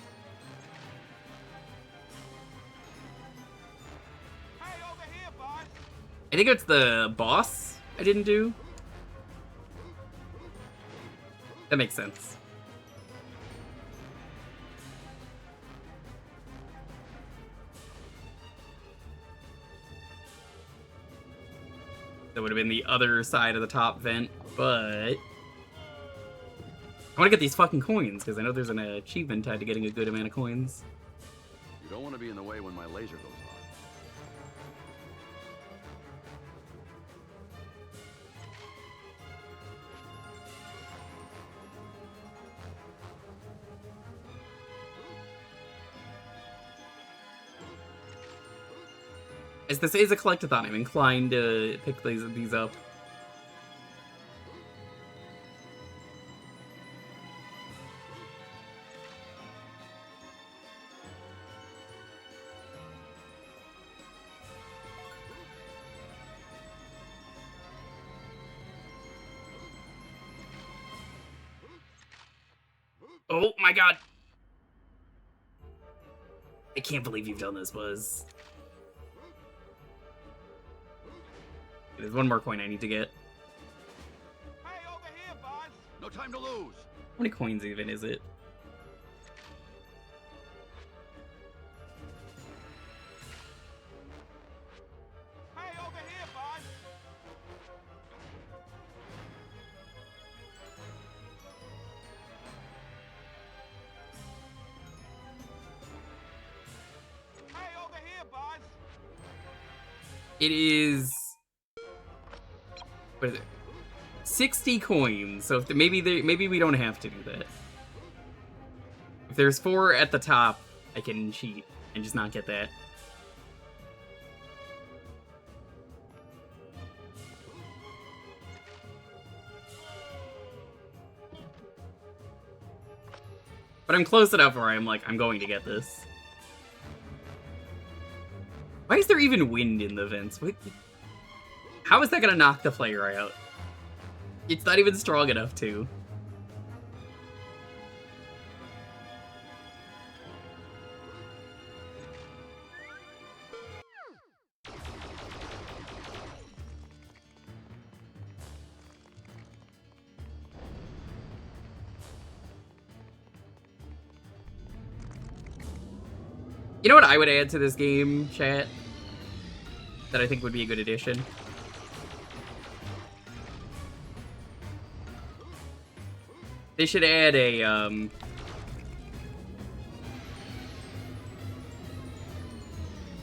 Hey, over here, bud. I think it's the boss I didn't do. That makes sense. That would have been the other side of the top vent, but I want to get these fucking coins because I know there's an achievement tied to getting a good amount of coins. You don't want to be in the way when my laser goes off. As this is a collectathon, I'm inclined to pick these up. Oh my god! I can't believe you've done this, Buzz. There's one more coin I need to get. Hey, over here, bud. No time to lose. How many coins even is it? Hey, over here, bud. Hey, over here, bud. It is... What is it? 60 coins. So if maybe we don't have to do that. If there's 4 at the top, I can cheat and just not get that. But I'm close enough where I'm like, I'm going to get this. Why is there even wind in the vents? What? How is that gonna knock the player out? It's not even strong enough to. You know what I would add to this game, chat? That I think would be a good addition? They should add a,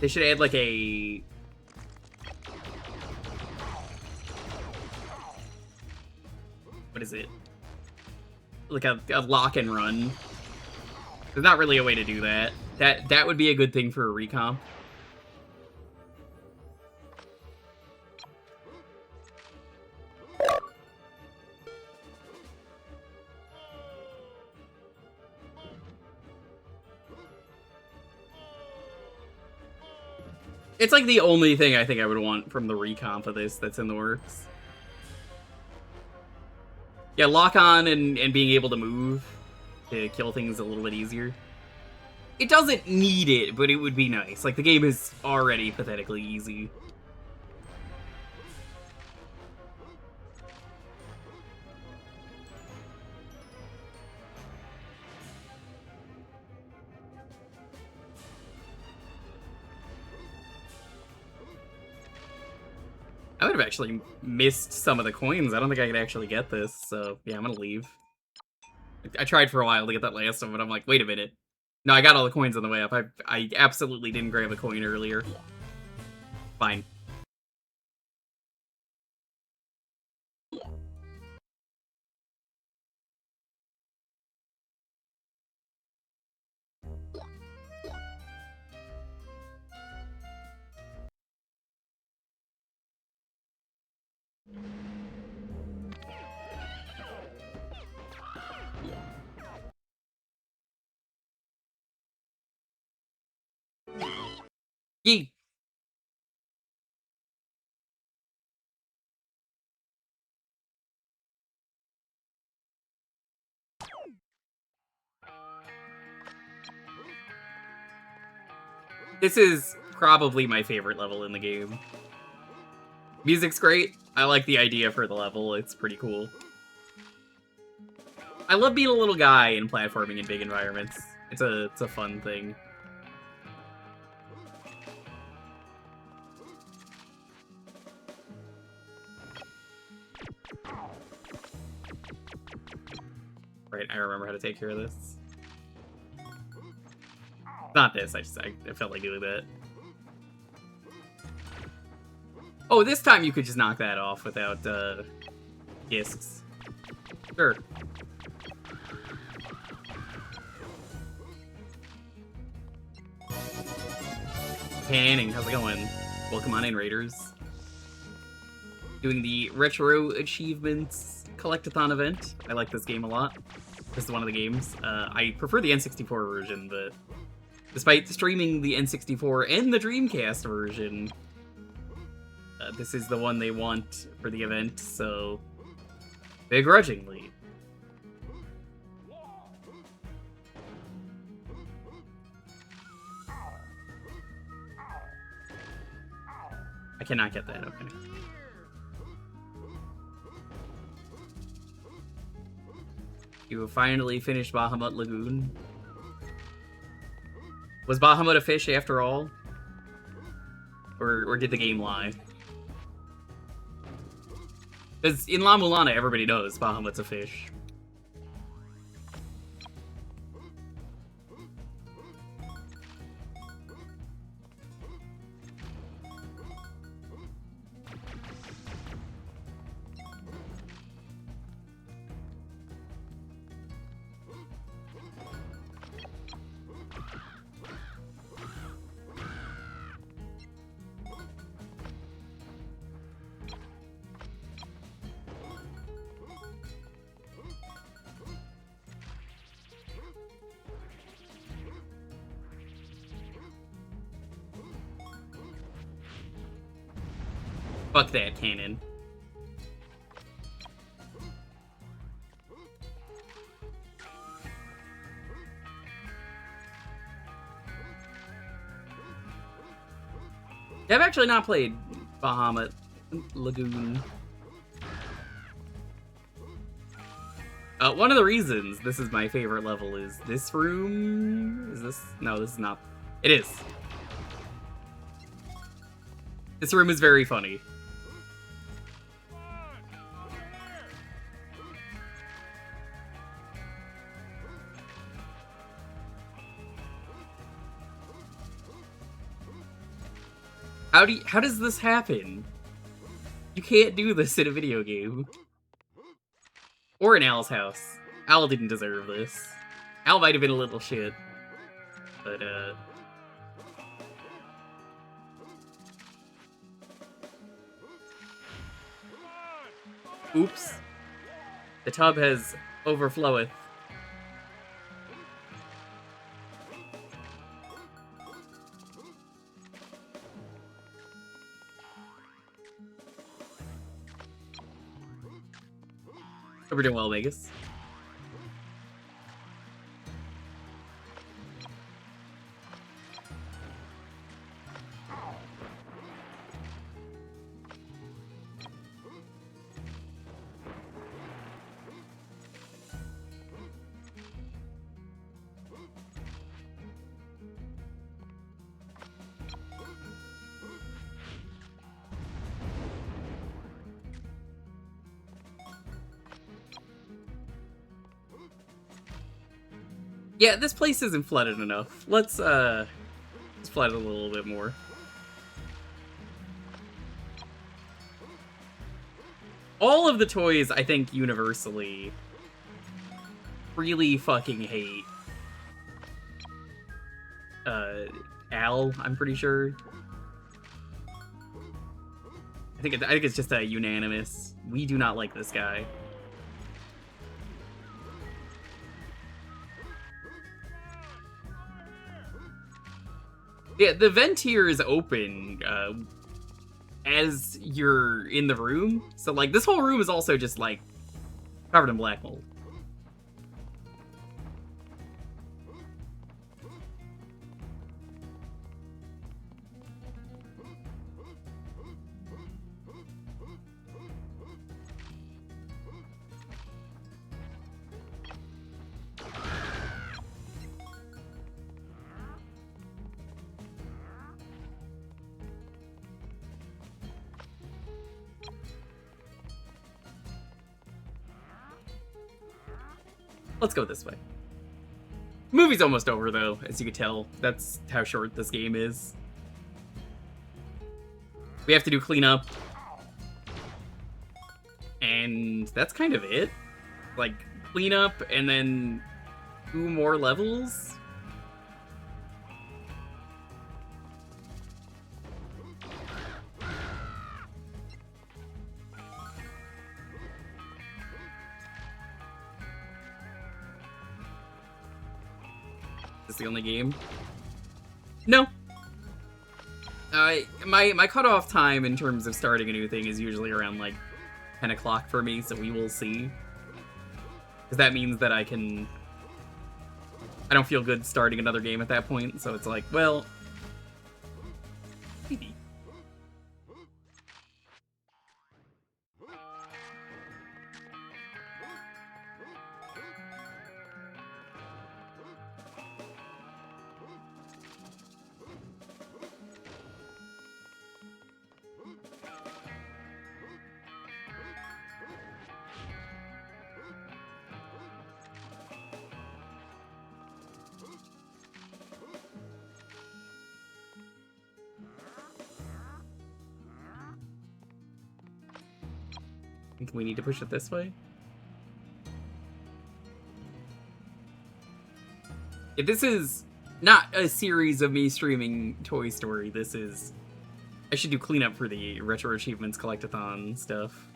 They should add, like, a... What is it? Like a lock and run. There's not really a way to do that. That would be a good thing for a recomp. It's like the only thing I think I would want from the recomp of this that's in the works. Yeah, lock on and being able to move to kill things a little bit easier. It doesn't need it, but it would be nice. Like, the game is already pathetically easy. I would have actually missed some of the coins. I don't think I could actually get this, so yeah, I'm gonna leave. I tried for a while to get that last one, but I'm like, wait a minute. No, I got all the coins on the way up. I absolutely didn't grab a coin earlier. Fine. Yee! This is probably my favorite level in the game. Music's great. I like the idea for the level. It's pretty cool. I love being a little guy and platforming in big environments. It's a fun thing. Right, I remember how to take care of this. Not this, I felt like doing that. Oh, this time you could just knock that off without, discs. Sure. Panning, how's it going? Welcome on in, Raiders. Doing the Retro Achievements Collectathon event. I like this game a lot. This is one of the games. I prefer the N64 version, but despite streaming the N64 and the Dreamcast version, this is the one they want for the event, so begrudgingly. I cannot get that, okay. You have finally finished Bahamut Lagoon. Was Bahamut a fish after all? Or did the game lie? Because in La Mulana, everybody knows Bahamut's a fish. Fuck that cannon. I've actually not played Bahamut Lagoon. One of the reasons this is my favorite level is this room. Is this? No, this is not. It is. This room is very funny. How does this happen? You can't do this in a video game. Or in Al's house. Al didn't deserve this. Al might have been a little shit. But, oops. The tub has overfloweth. We're doing well, Vegas. Yeah, this place isn't flooded enough. Let's flood it a little bit more. All of the toys, I think, universally really fucking hate Al, I'm pretty sure. I think it's just a unanimous. We do not like this guy. Yeah, the vent here is open as you're in the room. So, like, this whole room is also just, like, covered in black mold. Let's go this way. Movie's almost over, though, as you can tell. That's how short this game is. We have to do cleanup. And that's kind of it. Like, cleanup and then 2 more levels. Is the only game? No. My cutoff time in terms of starting a new thing is usually around like 10 o'clock for me, so we will see. Because that means that I don't feel good starting another game at that point, so it's like, well, maybe. Think we need to push it this way? If this is not a series of me streaming Toy Story, this is... I should do cleanup for the Retro Achievements Collectathon stuff.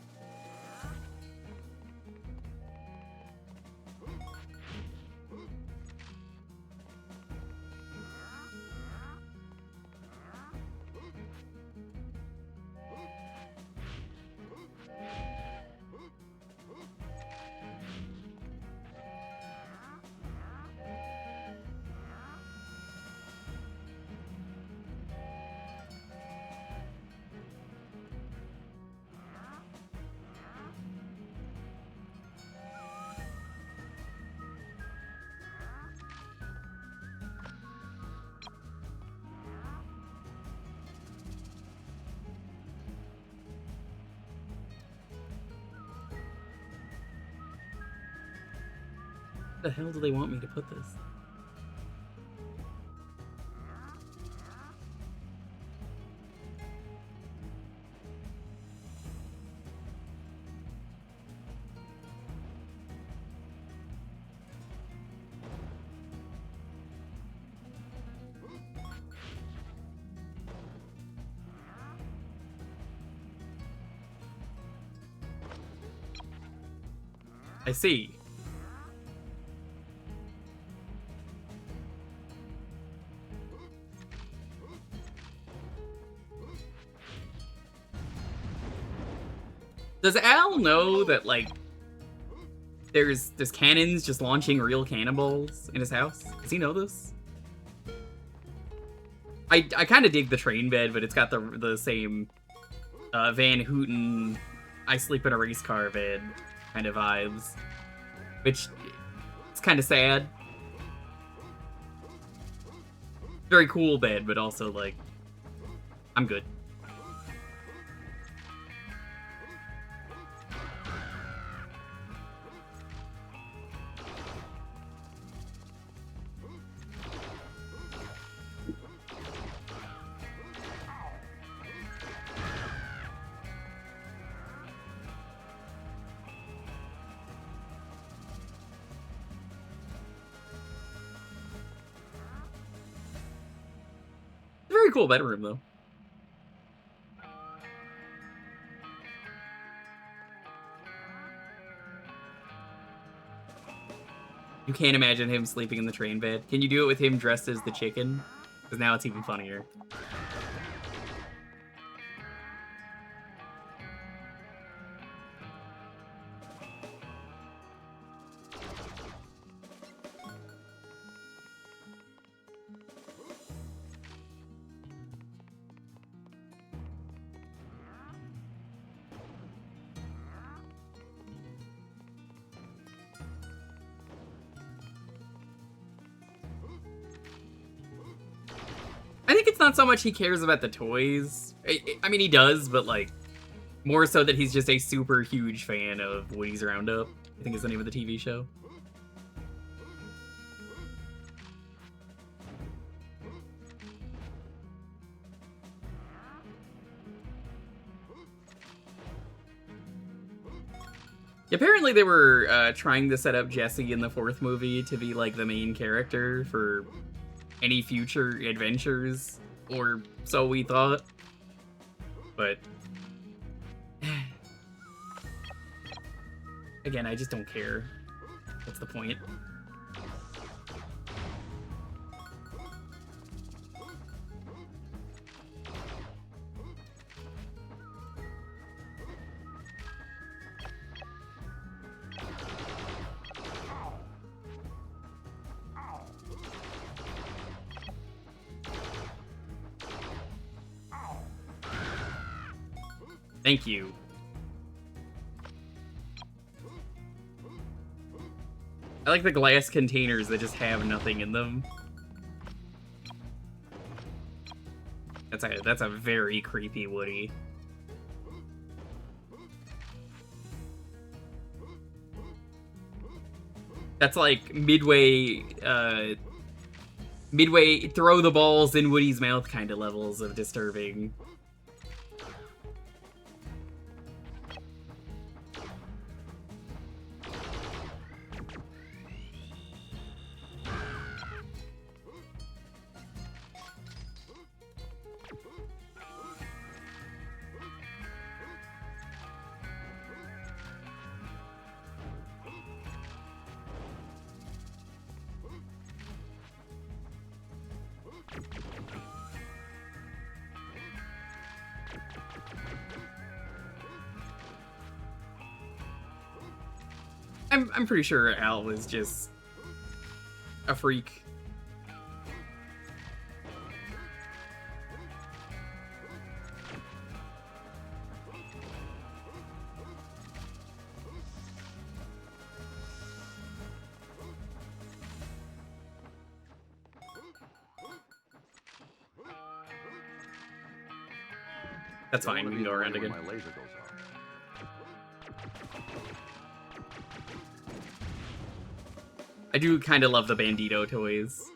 the hell do they want me to put this? I see. Does Al know that, like, there's cannons just launching real cannonballs in his house? Does he know this? I kind of dig the train bed, but it's got the same Van Houten, I sleep in a race car bed kind of vibes, which it's kind of sad. Very cool bed, but also like, I'm good. Very cool bedroom, though. You can't imagine him sleeping in the train bed. Can you do it with him dressed as the chicken? Because now it's even funnier. I think it's not so much he cares about the toys. I mean, he does, but, like, more so that he's just a super huge fan of Woody's Roundup, I think is the name of the TV show. Apparently they were trying to set up Jesse in the fourth movie to be, like, the main character for any future adventures, or so we thought. But again, I just don't care. What's the point? Thank you. I like the glass containers that just have nothing in them. That's a very creepy Woody. That's like midway throw the balls in Woody's mouth kind of levels of disturbing. I'm pretty sure Al was just a freak. That's fine, we can go around again. My laser goes off. I do kind of love the Bandito toys.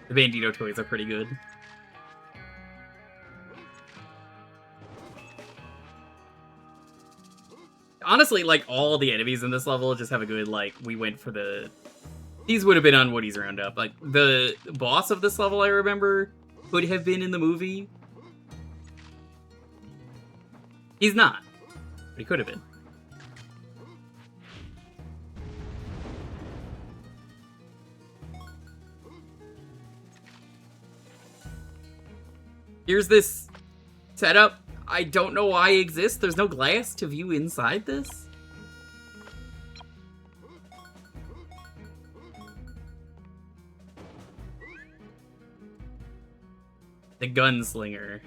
The Bandito toys are pretty good. Honestly, like, all the enemies in this level just have a good, like, we went for the... These would have been on Woody's Roundup. Like, the boss of this level, I remember, could have been in the movie. He's not. But he could have been. Here's this setup. I don't know why it exists. There's no glass to view inside this. The gunslinger.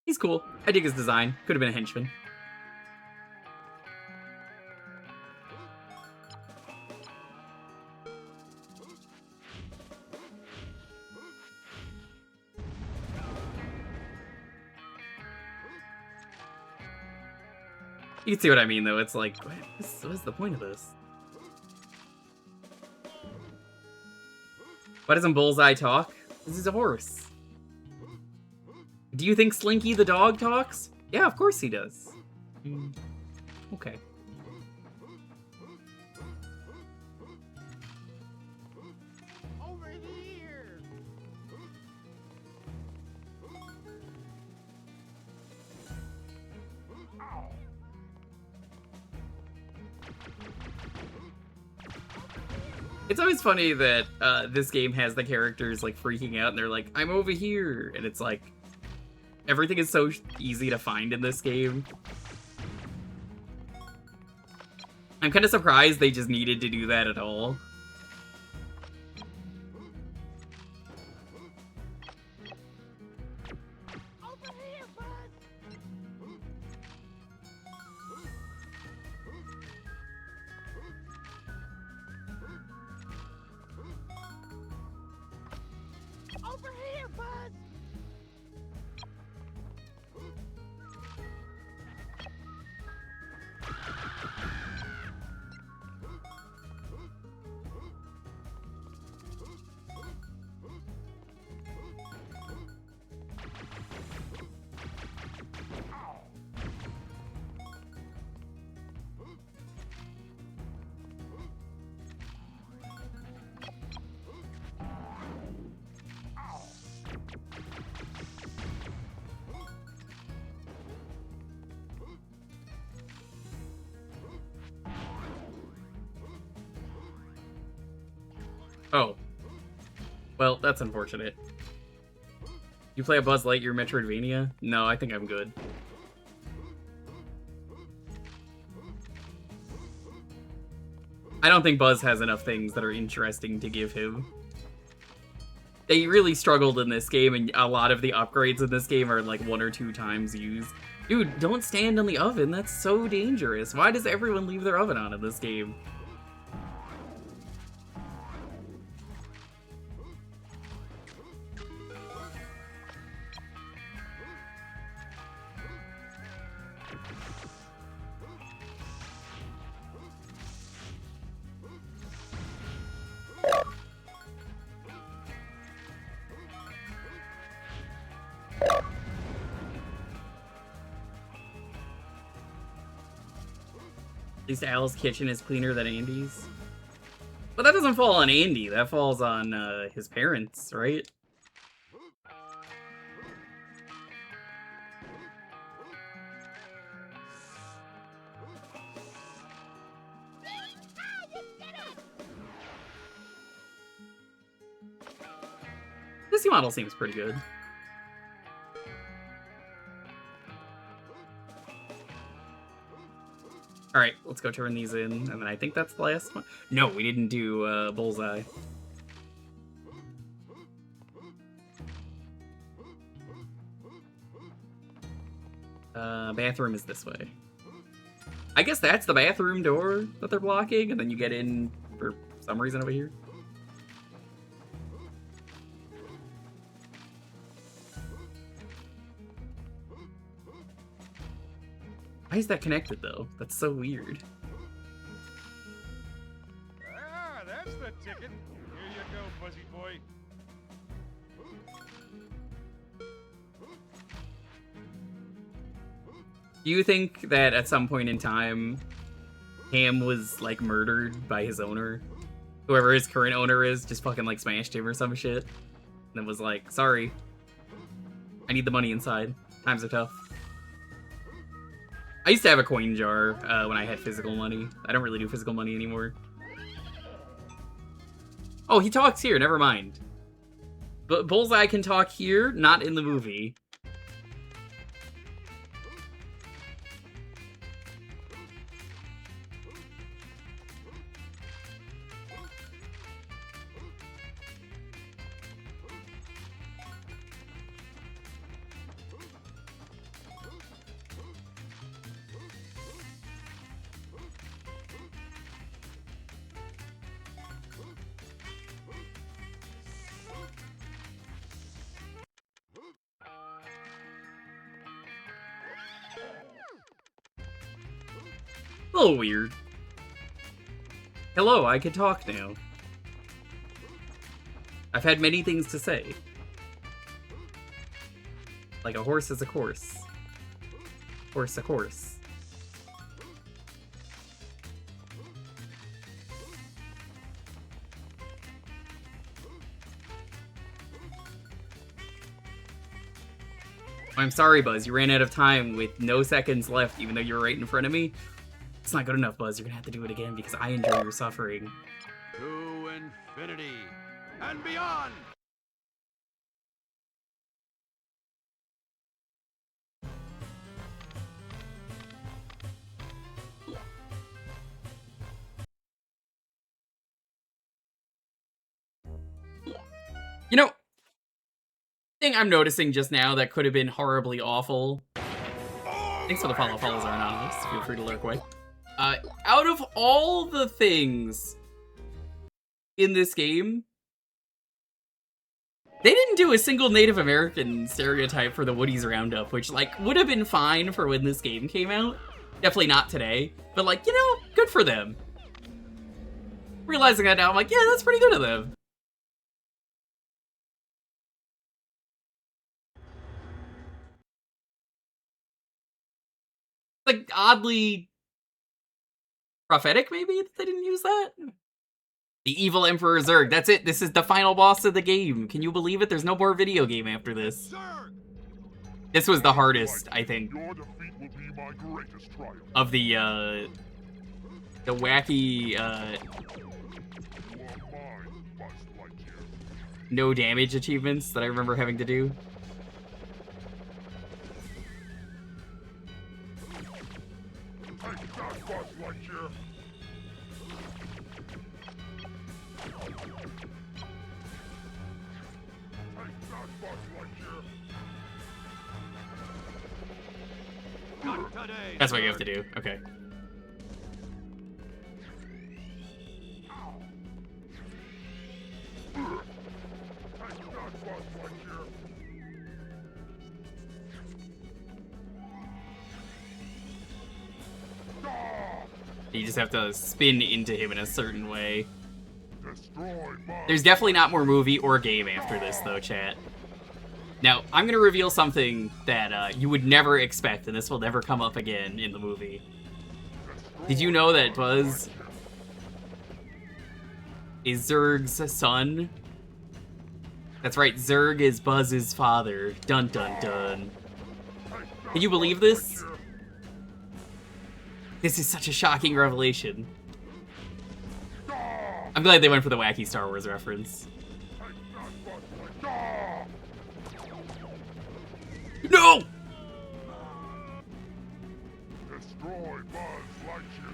He's cool. I dig his design. Could have been a henchman. You can see what I mean, though. It's like, what's the point of this? Why doesn't Bullseye talk? This is a horse. Do you think Slinky the dog talks? Yeah, of course he does. Okay. Over here. It's always funny that this game has the characters like freaking out and they're like, I'm over here. And it's like, everything is so easy to find in this game. I'm kind of surprised they just needed to do that at all. Over here, bud. Over here, bud. Oh. Well, that's unfortunate. You play a Buzz Lightyear Metroidvania? No, I think I'm good. I don't think Buzz has enough things that are interesting to give him. They really struggled in this game, and a lot of the upgrades in this game are like 1 or 2 times used. Dude, don't stand on the oven. That's so dangerous. Why does everyone leave their oven on in this game? At least Al's kitchen is cleaner than Andy's. But that doesn't fall on Andy. That falls on his parents, right? This model seems pretty good. Alright, let's go turn these in, and then I think that's the last one. No, we didn't do Bullseye. Bathroom is this way. I guess that's the bathroom door that they're blocking, and then you get in for some reason over here. Why is that connected, though? That's so weird. Ah, that's the ticket. Here you go, fuzzy boy. Do you think that at some point in time, Ham was, like, murdered by his owner? Whoever his current owner is just fucking, like, smashed him or some shit? And then was like, sorry. I need the money inside. Times are tough. I used to have a coin jar when I had physical money. I don't really do physical money anymore. Oh, he talks here. Never mind. But Bullseye can talk here, not in the movie. A little weird. Hello, I can talk now. I've had many things to say. Like a horse is a course. Horse a course. I'm sorry, Buzz. You ran out of time with no seconds left, even though you were right in front of me. It's not good enough, Buzz. You're gonna have to do it again because I enjoy your suffering. To infinity and beyond. You know, thing I'm noticing just now that could have been horribly awful. Thanks for the follow. Follows are anonymous. Feel free to lurk away. Out of all the things in this game, they didn't do a single Native American stereotype for the Woody's Roundup, which, like, would have been fine for when this game came out. Definitely not today. But, like, you know, good for them. Realizing that now, I'm like, yeah, that's pretty good of them. Like, oddly prophetic, maybe, that they didn't use that? The evil Emperor Zurg. That's it. This is the final boss of the game. Can you believe it? There's no more video game after this. This was the hardest, I think, of the wacky, no damage achievements that I remember having to do. That's what you have to do. Okay. You just have to spin into him in a certain way. There's definitely not more movie or game after this, though, chat. Now, I'm gonna reveal something that you would never expect, and this will never come up again in the movie. Did you know that Buzz is Zurg's son? That's right, Zurg is Buzz's father. Dun dun dun. Can you believe this? This is such a shocking revelation. I'm glad they went for the wacky Star Wars reference. No! Destroy Buzz Lightyear.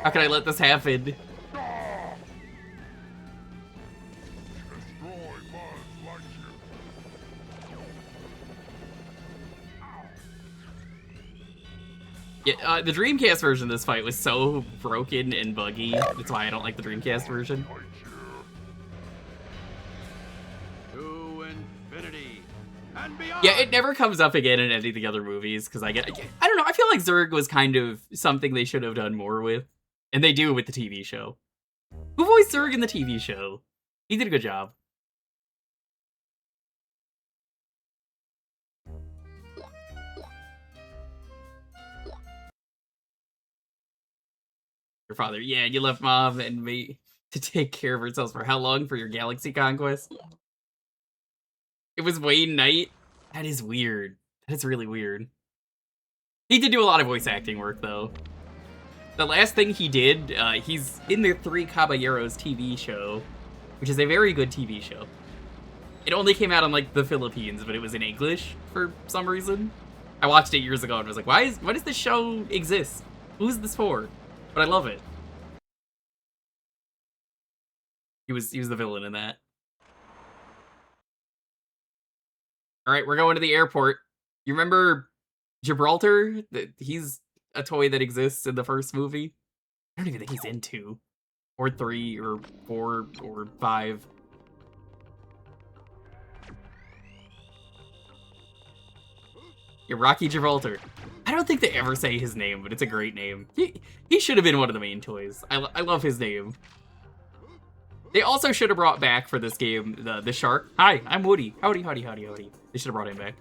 How can I let this happen? Destroy Buzz Lightyear. Yeah, the Dreamcast version of this fight was so broken and buggy. That's why I don't like the Dreamcast version. To infinity and beyond. Yeah, it never comes up again in any of the other movies, because I don't know, I feel like Zurg was kind of something they should have done more with. And they do with the TV show. Who voiced Zurg in the TV show? He did a good job. Your father, yeah, you left Mom and me to take care of ourselves for how long? For your galaxy conquest? It was Wayne Knight? That is weird. That is really weird. He did do a lot of voice acting work, though. The last thing he did, he's in the Three Caballeros TV show, which is a very good TV show. It only came out in, like, the Philippines, but it was in English for some reason. I watched it years ago and was like, why does this show exist? Who's this for? But I love it. He was the villain in that. Alright, we're going to the airport. You remember Gibraltar? He's a toy that exists in the first movie. I don't even think he's in 2. Or 3, or 4, or 5. Yeah, Rocky Gibraltar. I don't think they ever say his name, but it's a great name. He should have been one of the main toys. I love his name. They also should have brought back for this game the shark. Hi, I'm Woody. Howdy, howdy, howdy, howdy. They should have brought him back.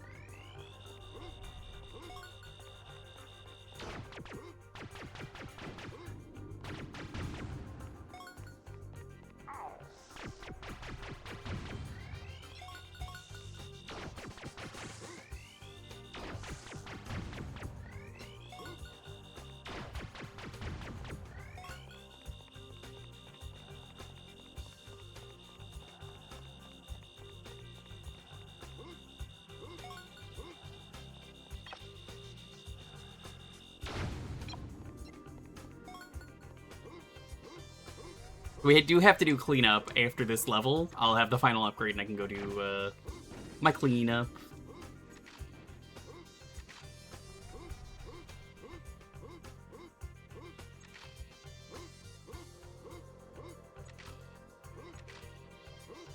We do have to do cleanup after this level. I'll have the final upgrade and I can go do my cleanup.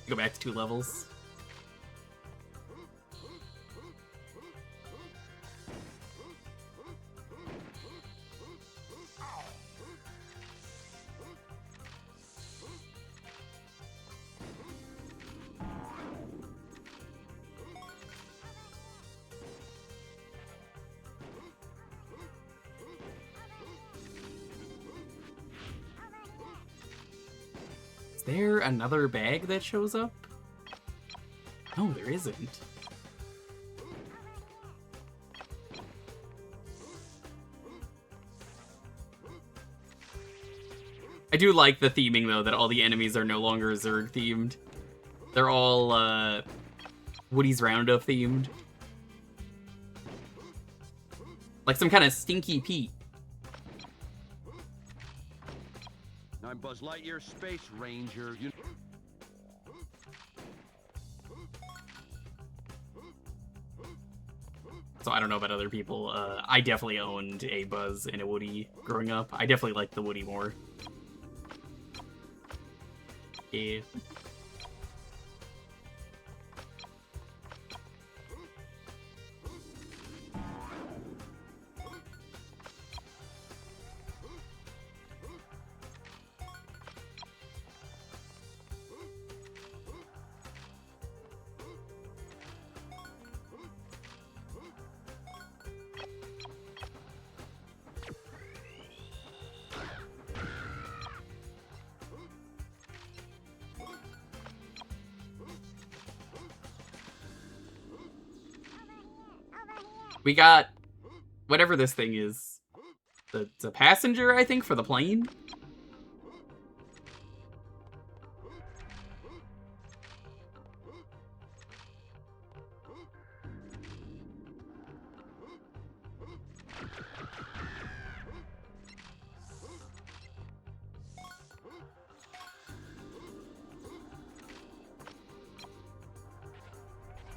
Go back to 2 levels. Is there another bag that shows up? No, there isn't. I do like the theming, though, that all the enemies are no longer Zurg themed. They're all Woody's Roundup themed. Like some kind of Stinky Pete. I'm Buzz Lightyear, Space Ranger. So I don't know about other people. I definitely owned a Buzz and a Woody growing up. I definitely liked the Woody more. Yeah. We got whatever this thing is. The passenger, I think, for the plane?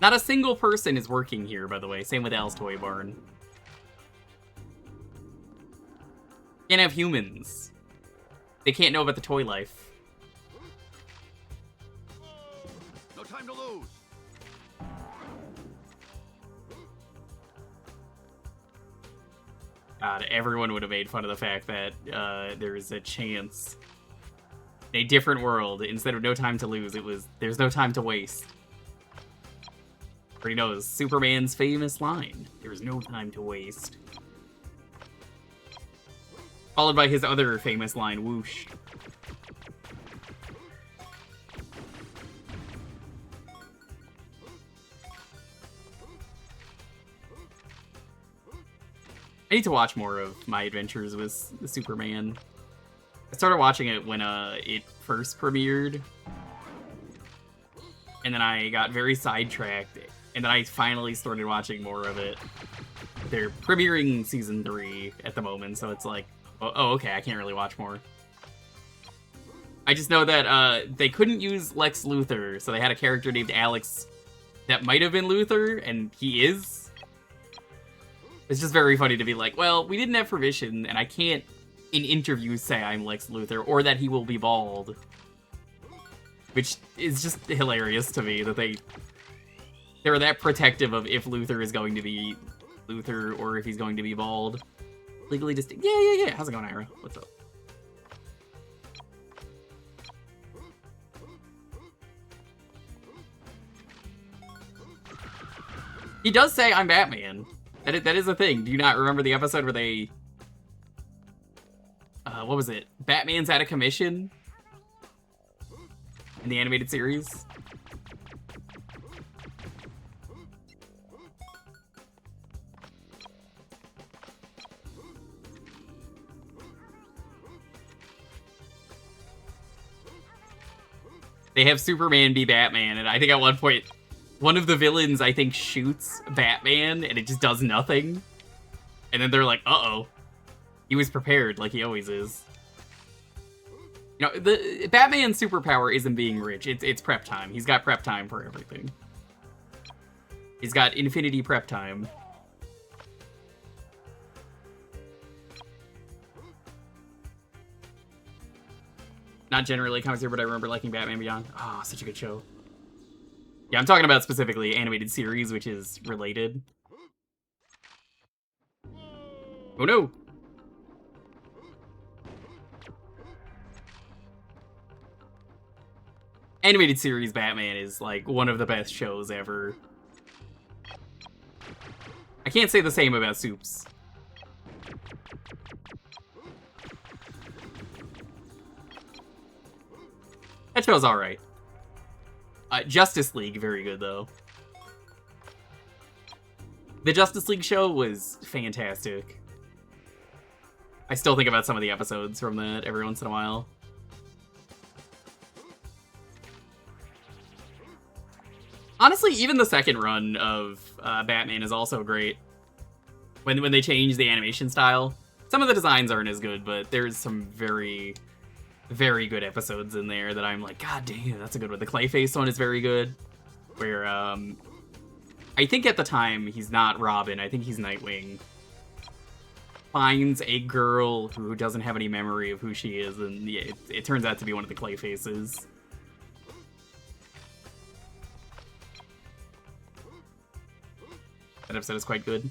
Not a single person is working here, by the way. Same with Al's Toy Barn. Can't have humans. They can't know about the toy life. No time to lose. God, everyone would have made fun of the fact that there's a chance. In a different world, instead of no time to lose, it was there's no time to waste. Everybody knows Superman's famous line, there's no time to waste. Followed by his other famous line, whoosh. I need to watch more of my adventures with Superman. I started watching it when it first premiered. And then I got very sidetracked. And then I finally started watching more of it. They're premiering season 3 at the moment, so it's like, oh, okay, I can't really watch more. I just know that they couldn't use Lex Luthor, so they had a character named Alex that might have been Luthor, and he is. It's just very funny to be like, well, we didn't have permission, and I can't, in interviews, say I'm Lex Luthor, or that he will be bald. Which is just hilarious to me, that they're that protective of if Luthor is going to be Luthor, or if he's going to be bald. Legally distinct. Yeah. How's it going, Ira? What's up? He does say I'm Batman. That is a thing. Do you not remember the episode where they... what was it? Batman's out of commission? In the animated series? They have Superman be Batman, and I think at one point... one of the villains, I think, shoots Batman, and it just does nothing. And then they're like, uh-oh. He was prepared, like he always is. You know, the Batman's superpower isn't being rich. It's prep time. He's got prep time for everything. He's got infinity prep time. Not generally a comic series, but I remember liking Batman Beyond. Oh, such a good show. Yeah, I'm talking about specifically animated series, which is related. Oh no! Animated series Batman is like one of the best shows ever. I can't say the same about Soups. That show's alright. Justice League, very good, though. The Justice League show was fantastic. I still think about some of the episodes from that every once in a while. Honestly, even the second run of Batman is also great. When they change the animation style. Some of the designs aren't as good, but there's some very... very good episodes in there that I'm like, god damn, that's a good one. The Clayface one is very good. Where, I think at the time, he's not Robin. I think he's Nightwing. Finds a girl who doesn't have any memory of who she is, and yeah, it turns out to be one of the Clayfaces. That episode is quite good.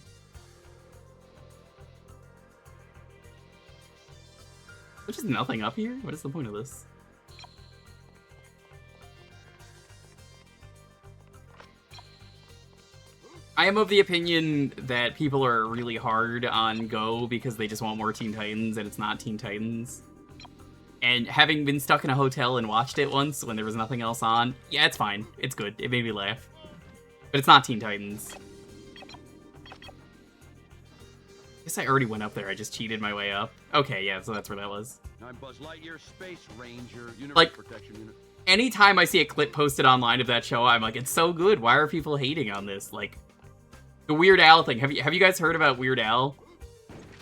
There's just nothing up here? What is the point of this? I am of the opinion that people are really hard on Go because they just want more Teen Titans, and it's not Teen Titans. And having been stuck in a hotel and watched it once when there was nothing else on, yeah, it's fine. It's good. It made me laugh. But it's not Teen Titans. I guess I already went up there. I just cheated my way up. Okay, yeah, so that's where that was. I'm Buzz Lightyear, Space Ranger, Universe Like, Protection Unit. Anytime I see a clip posted online of that show, I'm like, it's so good. Why are people hating on this? Like, the Weird Al thing. Have you guys heard about Weird Al?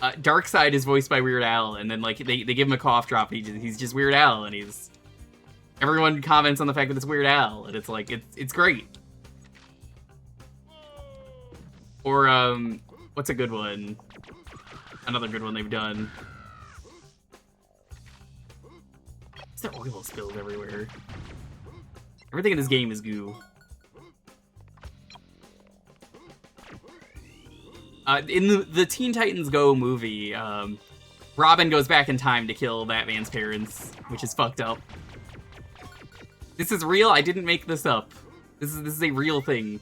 Darkseid is voiced by Weird Al, and then like they give him a cough drop. And he's just Weird Al, and everyone comments on the fact that it's Weird Al, and it's like it's great. Or what's a good one? Another good one they've done. There oil spills everywhere. Everything in this game is goo. In the Teen Titans Go movie, Robin goes back in time to kill Batman's parents, which is fucked up. This is real. I didn't make this up. This is a real thing.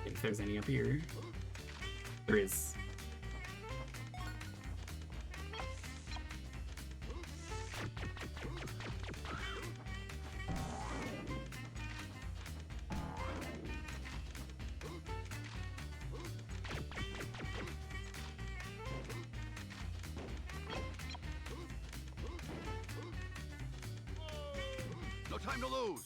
If there's any up here. There is. No time to lose.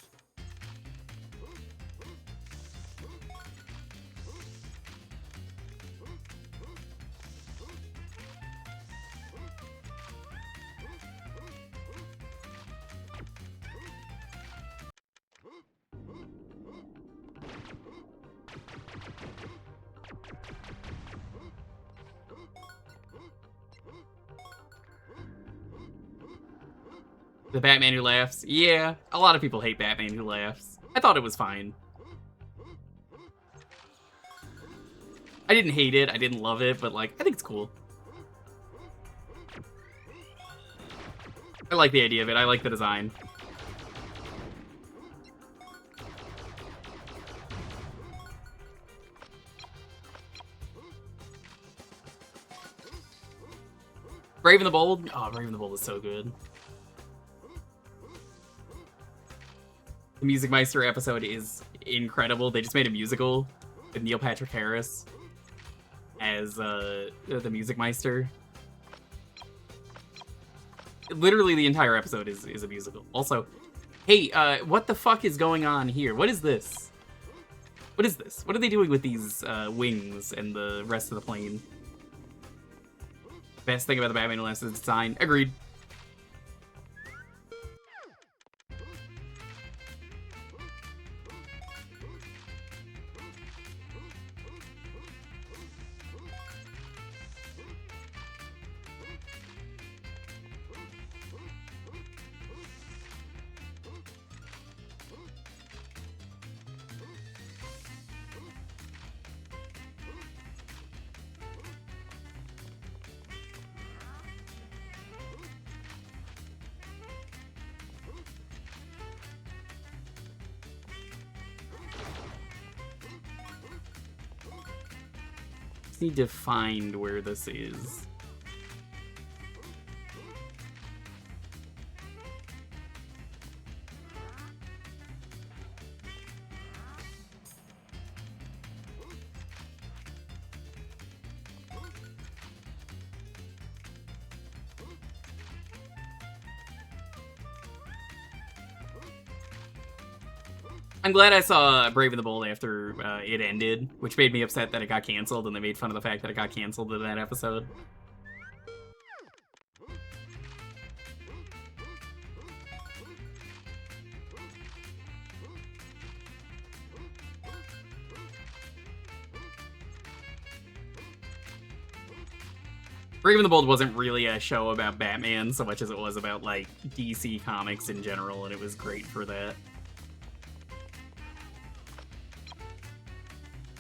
The Batman Who Laughs. Yeah, a lot of people hate Batman Who Laughs. I thought it was fine. I didn't hate it, I didn't love it, but like, I think it's cool. I like the idea of it, I like the design. Brave and the Bold? Oh, Brave and the Bold is so good. The Music Meister episode is incredible. They just made a musical with Neil Patrick Harris as the Music Meister. Literally the entire episode is a musical. Also, hey, what the fuck is going on here? What is this? What is this? What are they doing with these wings and the rest of the plane? Best thing about the Batman Who Laughs is the design. Agreed. Need to find where this is. I'm glad I saw Brave and the Bold after it ended, which made me upset that it got canceled, and they made fun of the fact that it got canceled in that episode. Brave and the Bold wasn't really a show about Batman so much as it was about, like, DC Comics in general, and it was great for that.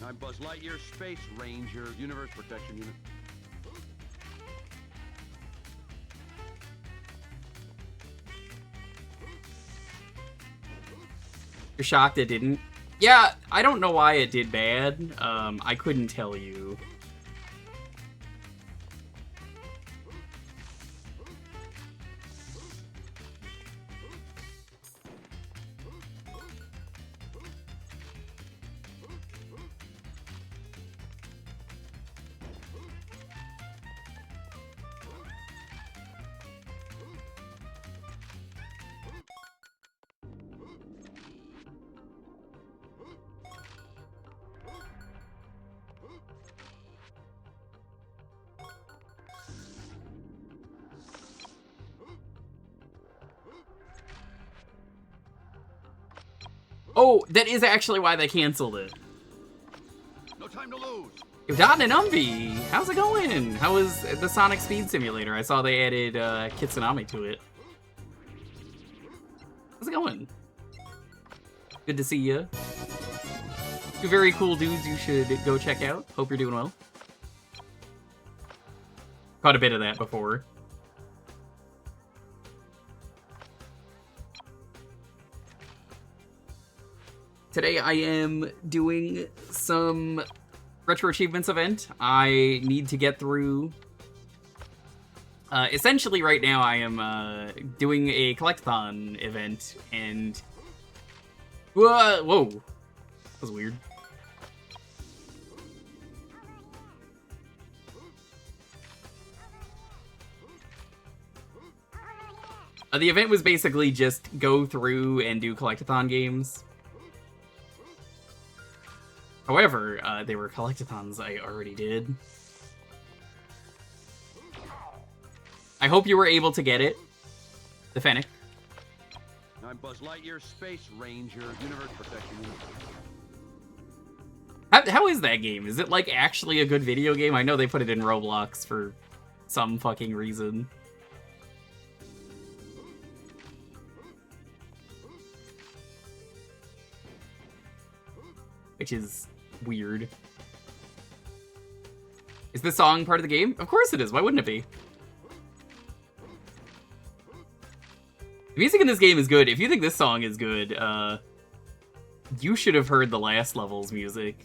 I'm Buzz Lightyear, Space Ranger, Universe Protection Unit. You're shocked it didn't? Yeah, I don't know why it did bad. I couldn't tell you. Oh, that is actually why they canceled it. No time to lose. Yo, Don and Umbi, how's it going? How was the Sonic Speed Simulator? I saw they added Kitsunami to it. How's it going? Good to see you. Two very cool dudes you should go check out. Hope you're doing well. Caught a bit of that before. Today I am doing some Retro Achievements event. I need to get through... essentially right now I am doing a collectathon event, and... Whoa! That was weird. The event was basically just go through and do collectathon games. However, they were collectathons I already did. I hope you were able to get it. The Fennec. I'm Buzz Lightyear, Space Ranger, Universe Protection Unit. How is that game? Is it, like, actually a good video game? I know they put it in Roblox for some fucking reason. Which is weird. Is this song part of the game? Of course it is. Why wouldn't it be? The music in this game is good. If you think this song is good, you should have heard the last level's music.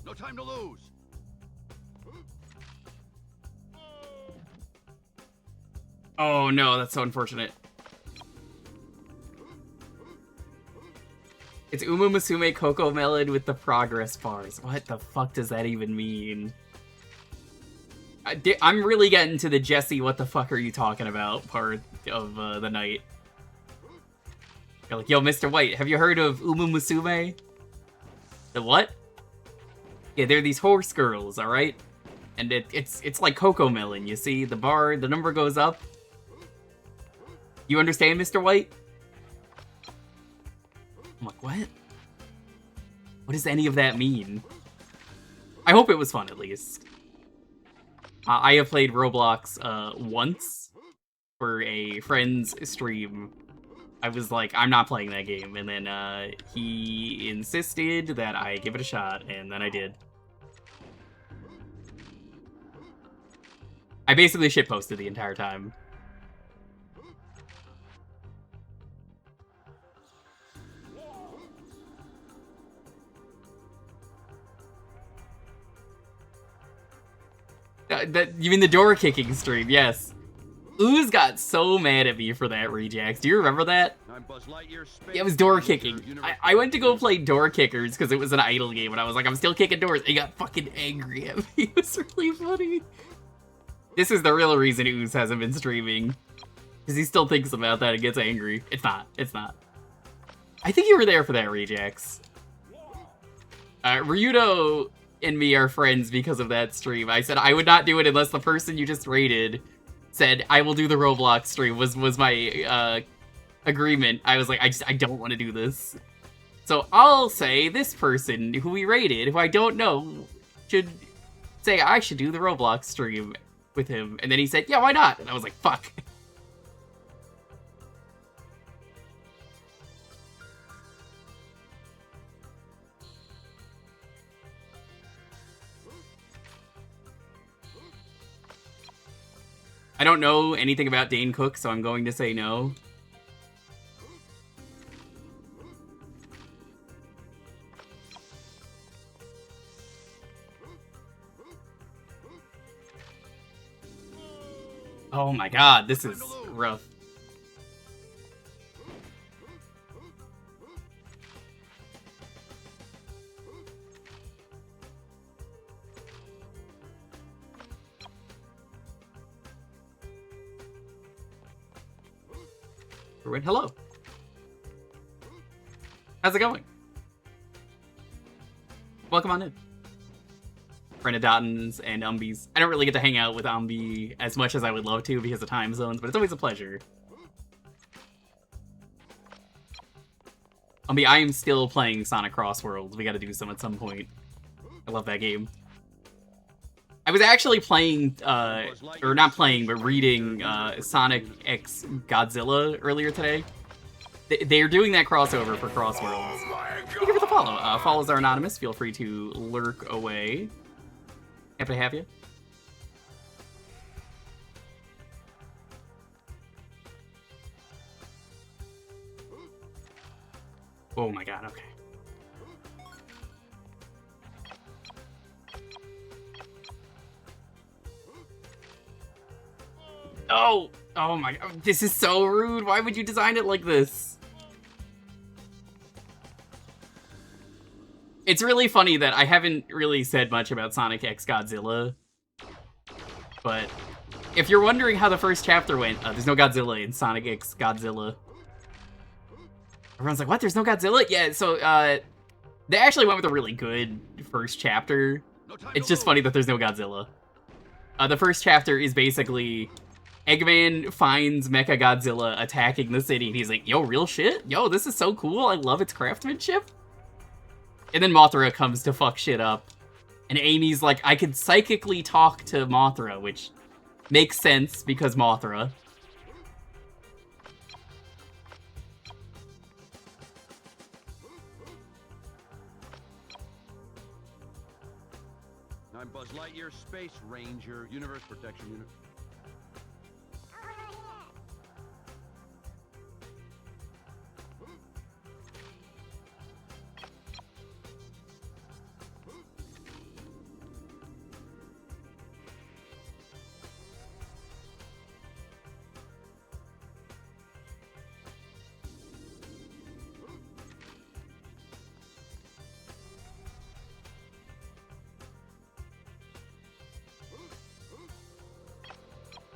No time to lose. Oh no, that's so unfortunate. It's Umu Musume Coco Melon with the progress bars. What the fuck does that even mean? I'm really getting to the Jesse, what the fuck are you talking about part of the night. You're like, yo, Mr. White, have you heard of Umu Musume? The what? Yeah, they're these horse girls, alright? And it's like Coco Melon, you see? The bar, the number goes up. You understand, Mr. White? I'm like, what? What does any of that mean? I hope it was fun, at least. I have played Roblox once for a friend's stream. I was like, I'm not playing that game. And then he insisted that I give it a shot, and then I did. I basically shitposted the entire time. You mean the door kicking stream? Yes. Ooze got so mad at me for that, Rejax. Do you remember that? I'm Buzz Lightyear, Space Yeah, it was door Ranger, kicking. Universe I went to go play Door Kickers because it was an idle game, and I was like, I'm still kicking doors. He got fucking angry at me. It was really funny. This is the real reason Ooze hasn't been streaming. Because he still thinks about that and gets angry. It's not. It's not. I think you were there for that, Rejax. Ryudo and me are friends because of that stream. I said I would not do it unless the person you just rated said, I will do the Roblox stream, was my agreement. I was like, I don't want to do this. So I'll say this person who we rated, who I don't know, should say I should do the Roblox stream with him. And then he said, yeah, why not? And I was like, fuck. I don't know anything about Dane Cook, so I'm going to say no. Oh my god, this is rough. Hello. How's it going? Welcome on in. Renedatans and Umbies. I don't really get to hang out with Umbi as much as I would love to because of time zones, but it's always a pleasure. Umbi, I am still playing Sonic Cross Worlds. We gotta do some at some point. I love that game. I was actually playing, or not playing, but reading Sonic X Godzilla earlier today. They're doing that crossover for Cross Worlds. Thank you for the follow. Follows are anonymous. Feel free to lurk away. Happy to have you. Oh my god, okay. Oh! Oh my god, this is so rude. Why would you design it like this? It's really funny that I haven't really said much about Sonic X Godzilla. But if you're wondering how the first chapter went, there's no Godzilla in Sonic X Godzilla. Everyone's like, what? There's no Godzilla? Yeah, so they actually went with a really good first chapter. It's just funny that there's no Godzilla. The first chapter is basically Eggman finds Mechagodzilla attacking the city, and he's like, yo, real shit? Yo, this is so cool. I love its craftsmanship. And then Mothra comes to fuck shit up. And Amy's like, I could psychically talk to Mothra, which makes sense because Mothra. I'm Buzz Lightyear, Space Ranger, Universe Protection Unit.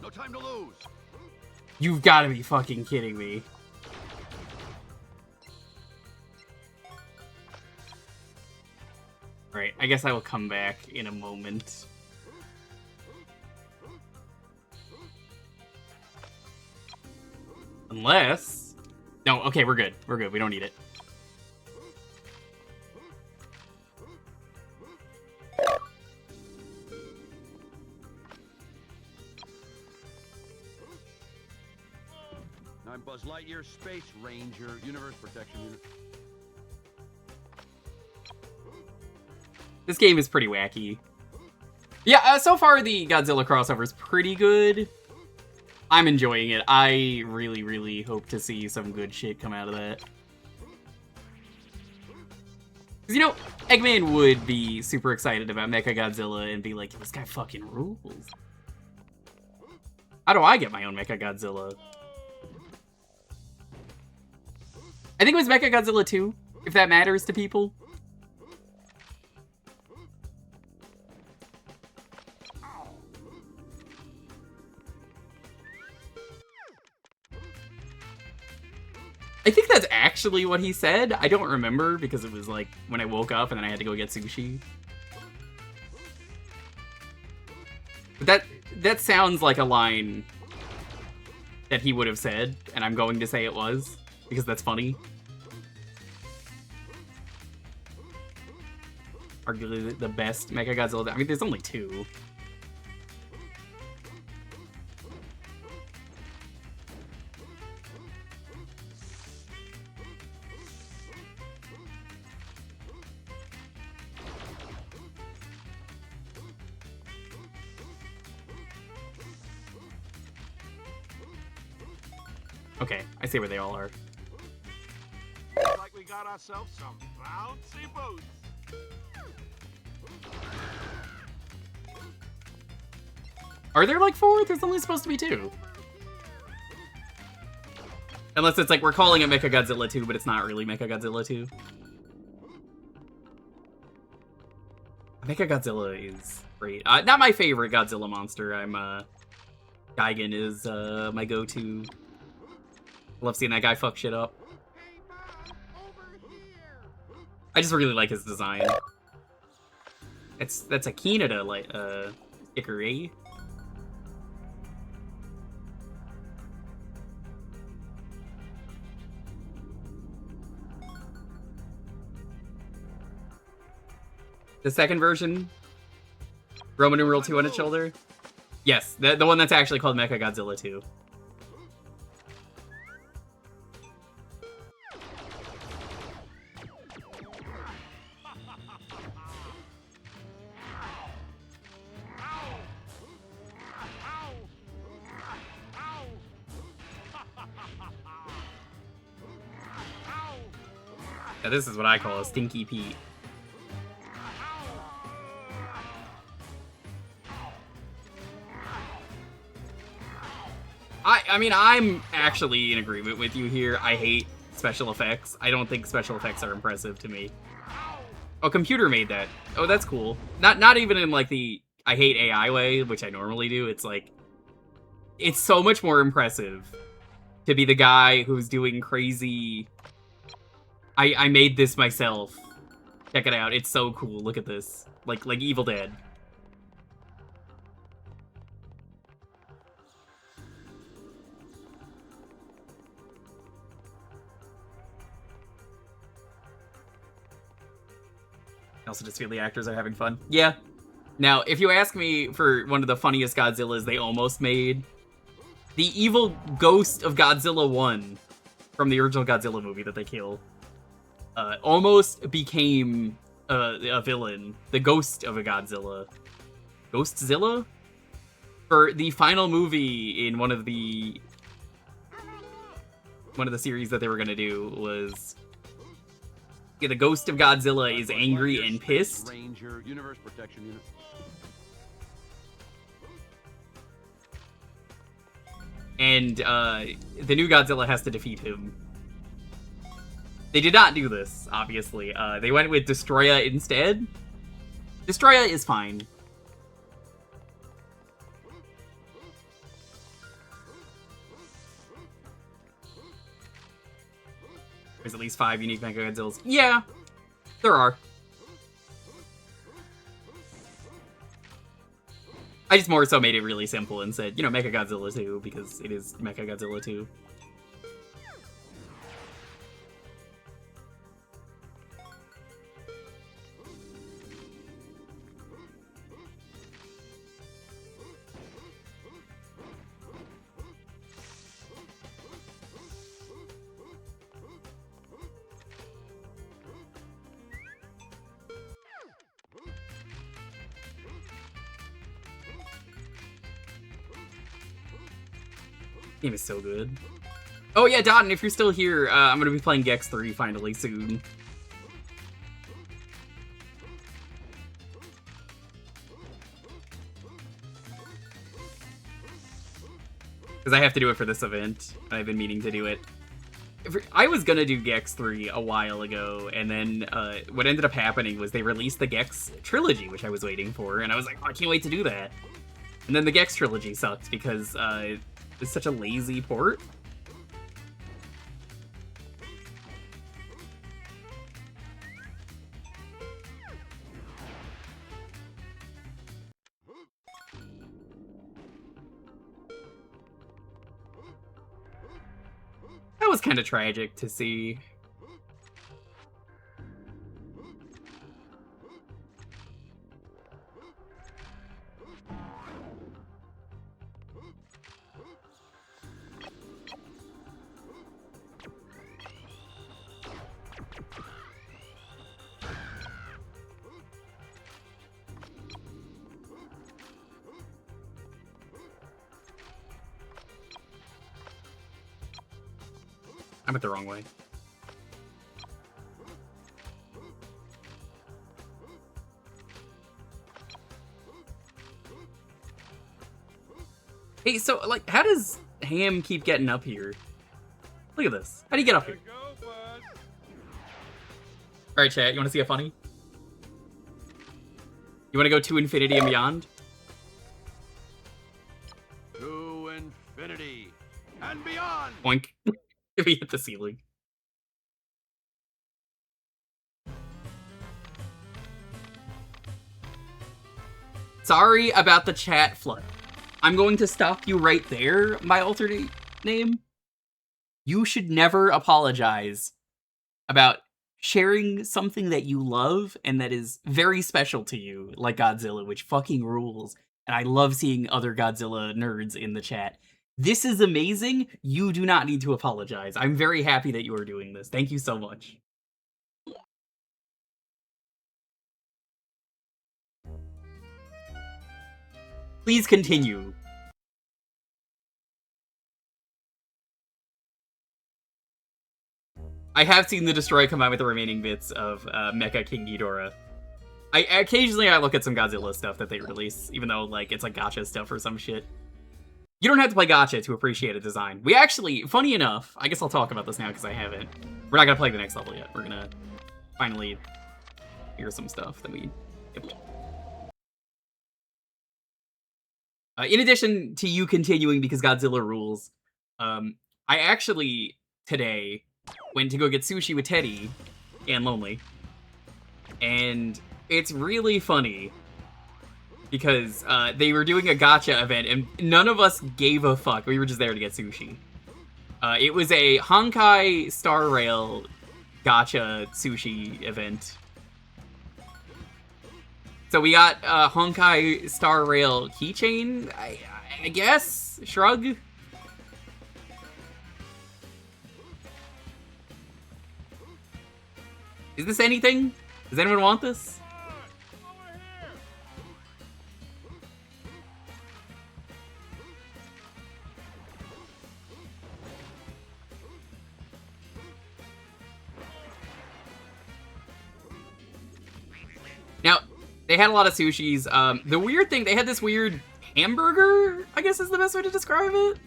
No time to lose. You've got to be fucking kidding me. Right, I guess I will come back in a moment. Unless... No, okay, we're good. We're good. We don't need it. I'm Buzz Lightyear, Space Ranger, Universe Protection Unit. This game is pretty wacky. Yeah, so far the Godzilla crossover is pretty good. I'm enjoying it. I really, really hope to see some good shit come out of that. Because, you know, Eggman would be super excited about Mechagodzilla and be like, this guy fucking rules. How do I get my own Mechagodzilla? I think it was Mechagodzilla 2, if that matters to people. I think that's actually what he said. I don't remember because it was like when I woke up and then I had to go get sushi. But that sounds like a line that he would have said, and I'm going to say it was because that's funny. Arguably the best Mechagodzilla. I mean, there's only two. Okay, I see where they all are. Looks like we got ourselves some bouncy boots. Are there like 4? There's only supposed to be 2. Unless it's like we're calling it Mechagodzilla 2, but it's not really Mechagodzilla 2. Mechagodzilla is great. Not my favorite Godzilla monster. Gigan is my go-to. Love seeing that guy fuck shit up. Hey, Mom, over here. I just really like his design. That's a Kinata like Ikari. The second version, Roman numeral 2 on its shoulder. Yes, the one that's actually called Mechagodzilla 2. Yeah, this is what I call a Stinky Pete. I mean, I'm actually in agreement with you here. I hate special effects. I don't think special effects are impressive to me. Oh, computer made that. Oh, that's cool. Not even in like the I hate AI way, which I normally do. It's like, it's so much more impressive to be the guy who's doing crazy. I made this myself. Check it out. It's so cool. Look at this. Like Evil Dead. I also just feel the actors are having fun. Yeah. Now, if you ask me for one of the funniest Godzillas they almost made, the evil ghost of Godzilla 1 from the original Godzilla movie that they kill almost became a villain. The ghost of a Godzilla. Ghostzilla? For the final movie in one of the series that they were gonna do was... Yeah, the ghost of Godzilla is angry and pissed. Ranger, Universe Protection Unit. And the new Godzilla has to defeat him. They did not do this, obviously. They went with Destroya instead. Destroya is fine. There's at least 5 unique Mechagodzillas. Yeah, there are. I just more so made it really simple and said, you know, Mechagodzilla 2, because it is Mechagodzilla 2. Game is so good. Oh yeah, Dotton, if you're still here, I'm gonna be playing Gex 3 finally soon. Because I have to do it for this event, and I've been meaning to do it. I was gonna do Gex 3 a while ago, and then what ended up happening was they released the Gex trilogy, which I was waiting for, and I was like, oh, I can't wait to do that. And then the Gex trilogy sucked because it's such a lazy port. That was kind of tragic to see. I went the wrong way. Hey, so, like, how does Ham keep getting up here? Look at this. How do you get up here? Alright, chat, you want to see a funny? You want to go to infinity and beyond? To infinity and beyond! Boink. If we hit the ceiling. Sorry about the chat flood. I'm going to stop you right there, my alternate name. You should never apologize about sharing something that you love and that is very special to you, like Godzilla, which fucking rules. And I love seeing other Godzilla nerds in the chat. This is amazing. You do not need to apologize. I'm very happy that you are doing this. Thank you so much. Please continue. I have seen the Destroy combined with the remaining bits of Mecha King Ghidorah. Occasionally I look at some Godzilla stuff that they release, even though like it's like gacha stuff or some shit. You don't have to play gacha to appreciate a design. We actually, funny enough, I guess I'll talk about this now because I haven't. We're not gonna play the next level yet. We're gonna finally hear some stuff that we. In addition to you continuing because Godzilla rules, I actually today went to go get sushi with Teddy and Lonely, and it's really funny because they were doing a gacha event and none of us gave a fuck. We were just there to get sushi. It was a Honkai Star Rail gacha sushi event. So we got a Honkai Star Rail keychain, I guess? Shrug? Is this anything? Does anyone want this? Now, they had a lot of sushis. The weird thing, they had this weird hamburger, I guess is the best way to describe it.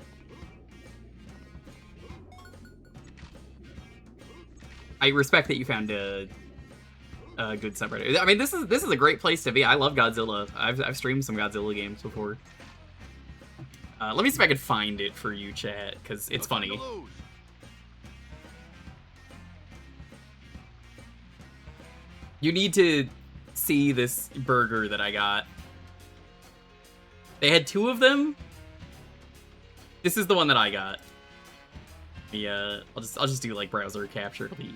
I respect that you found a good subreddit. I mean, this is a great place to be. I love Godzilla. I've streamed some Godzilla games before. Let me see if I can find it for you, chat, because it's funny. You need to see this burger that I got. They had two of them. This is the one that I got. Yeah, I'll just do like browser capture. It'll be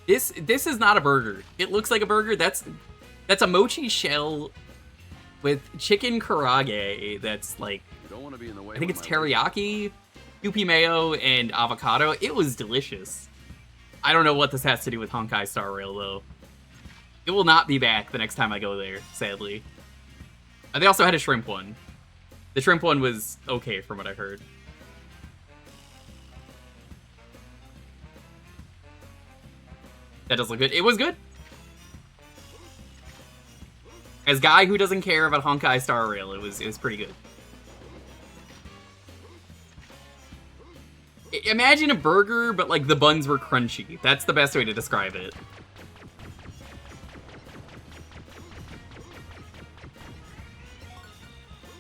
easy. This is not a burger. It looks like a burger. That's a mochi shell with chicken karage. That's like, You don't want to be in the way. I think it's teriyaki, Yuppie mayo, and avocado. It was delicious. I don't know what this has to do with Honkai Star Rail though. It will not be back the next time I go there, sadly. They also had a shrimp one. The shrimp one was okay from what I've heard. That does look good. It was good. As guy who doesn't care about Honkai Star Rail, it was pretty good. Imagine a burger, but like the buns were crunchy. That's the best way to describe it.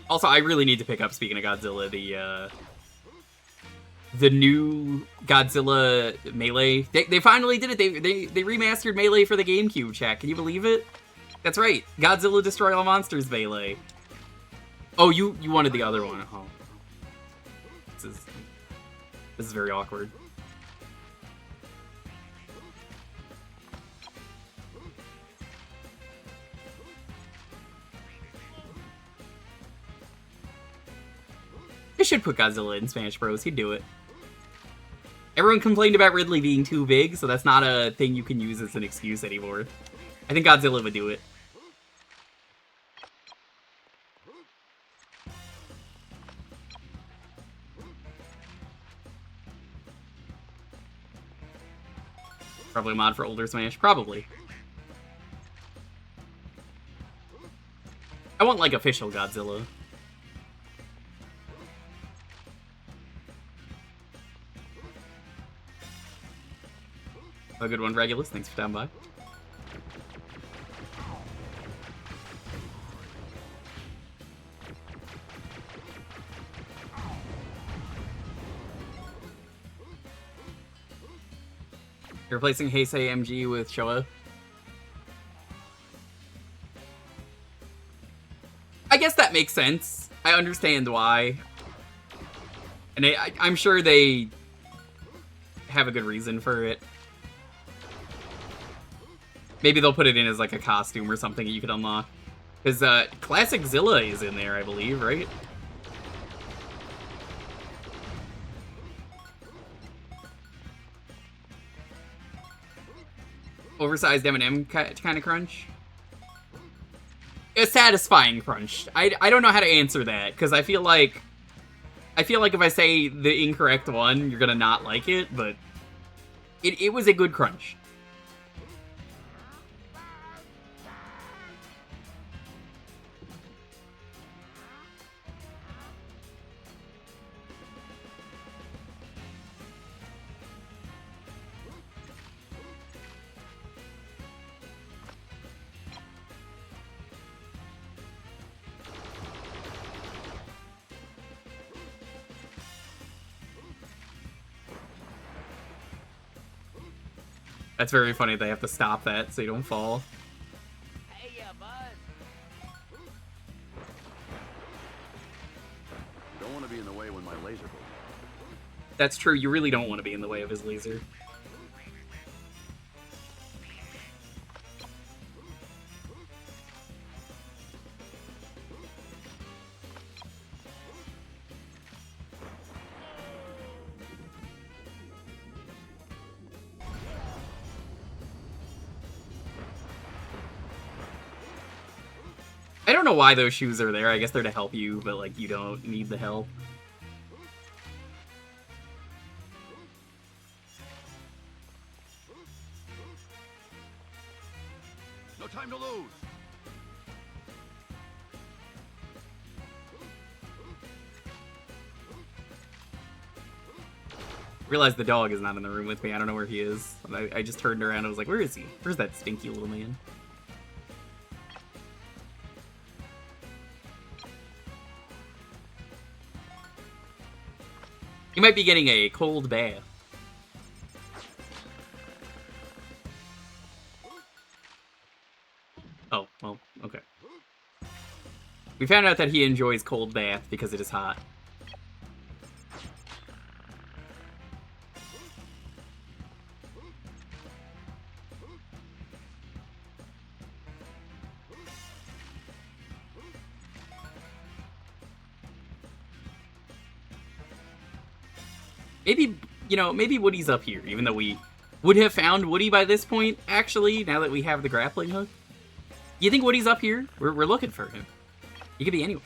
Also, I really need to pick up, speaking of Godzilla, the new Godzilla Melee. They finally did it. They remastered Melee for the GameCube, chat. Can you believe it? That's right. Godzilla Destroy All Monsters Melee. Oh, you wanted the other one. Oh. This is very awkward. I should put Godzilla in Smash Bros. He'd do it. Everyone complained about Ridley being too big, so that's not a thing you can use as an excuse anymore. I think Godzilla would do it. Probably a mod for older Smash. Probably. I want, like, official Godzilla. A good one, Regulus. Thanks for stopping by. You're replacing Heisei MG with Showa. I guess that makes sense. I understand why. And I'm sure they have a good reason for it. Maybe they'll put it in as like a costume or something that you could unlock. Because Classic Zilla is in there, I believe, right? Oversized M&M kind of crunch. A satisfying crunch. I don't know how to answer that, because I feel like if I say the incorrect one, you're gonna not like it, but it was a good crunch. That's very funny. They have to stop that so you don't fall. Hey, bud. You don't want to be in the way when my laser goes off. That's true. You really don't want to be in the way of his laser. I don't know why those shoes are there. I guess they're to help you, but like you don't need the help. No time to lose. Realized the dog is not in the room with me. I don't know where he is. I just turned around and was like, where is he? Where's that stinky little man? He might be getting a cold bath. Oh, well, okay. We found out that he enjoys cold bath because it is hot. Maybe, you know, maybe Woody's up here, even though we would have found Woody by this point, actually, now that we have the grappling hook. You think Woody's up here? We're looking for him. He could be anywhere.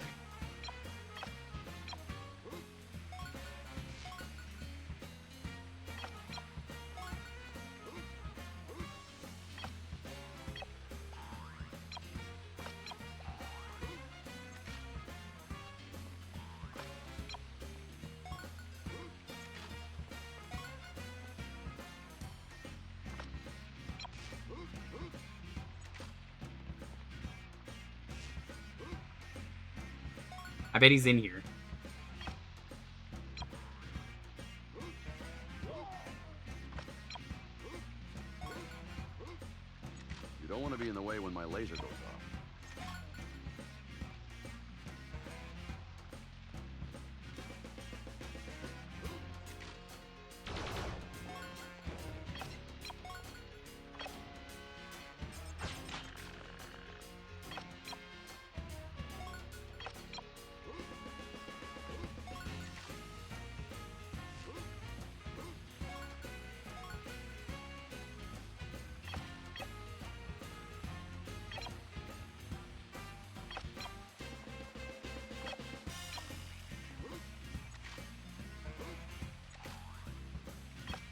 I bet he's in here. You don't want to be in the way when my laser goes off.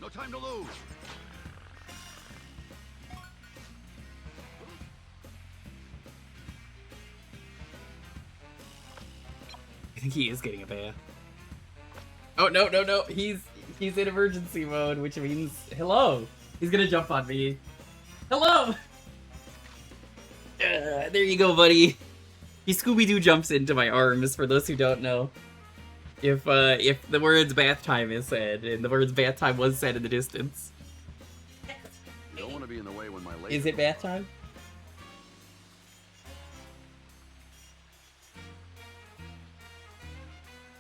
No time to lose. I think he is getting a bath. Oh, no, no, no. He's in emergency mode, which means, hello. He's gonna jump on me. Hello! There you go, buddy. He Scooby-Doo jumps into my arms, for those who don't know. If the words bath time is said, and the words bath time was said in the distance. don't want to be in the way when my laser Is it goes bath off. time?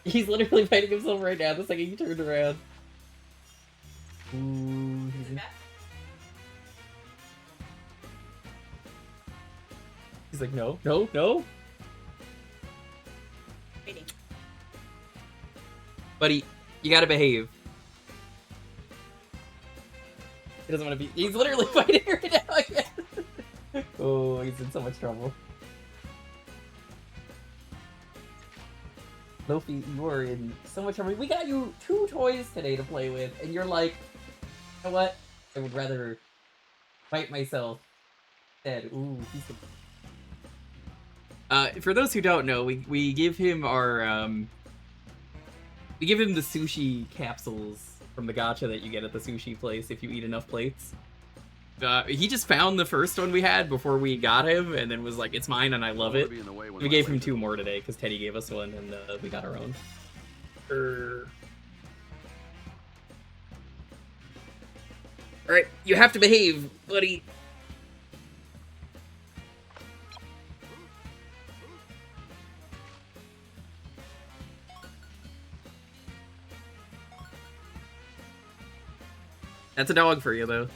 He's literally fighting himself right now the second you turned around. Ooh, he's like, no, no, no. Waiting. Buddy, you gotta behave. He doesn't want to be. He's literally fighting right now again. Oh, he's in so much trouble. Lofi, you are in so much trouble. We got you 2 toys today to play with, and you're like, you know what? I would rather fight myself instead. Ooh, he's the... for those who don't know, we give him our we give him the sushi capsules from the gacha that you get at the sushi place if you eat enough plates. He just found the first one we had before we got him, and then was like, "It's mine, and I love it." We gave him 2 more today because Teddy gave us one, and we got our own. All right, you have to behave, buddy. That's a dog for you, though.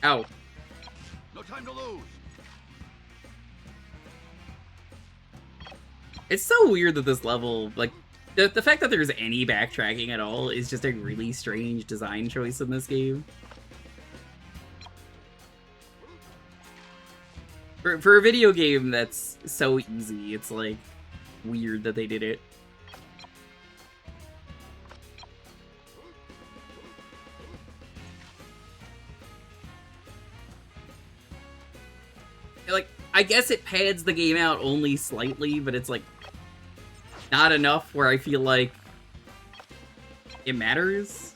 Ow. No time to lose. It's so weird that this level, like, the fact that there's any backtracking at all is just a really strange design choice in this game. For a video game that's so easy, it's, like, weird that they did it. Like, I guess it pads the game out only slightly, but it's, like, not enough where I feel like it matters.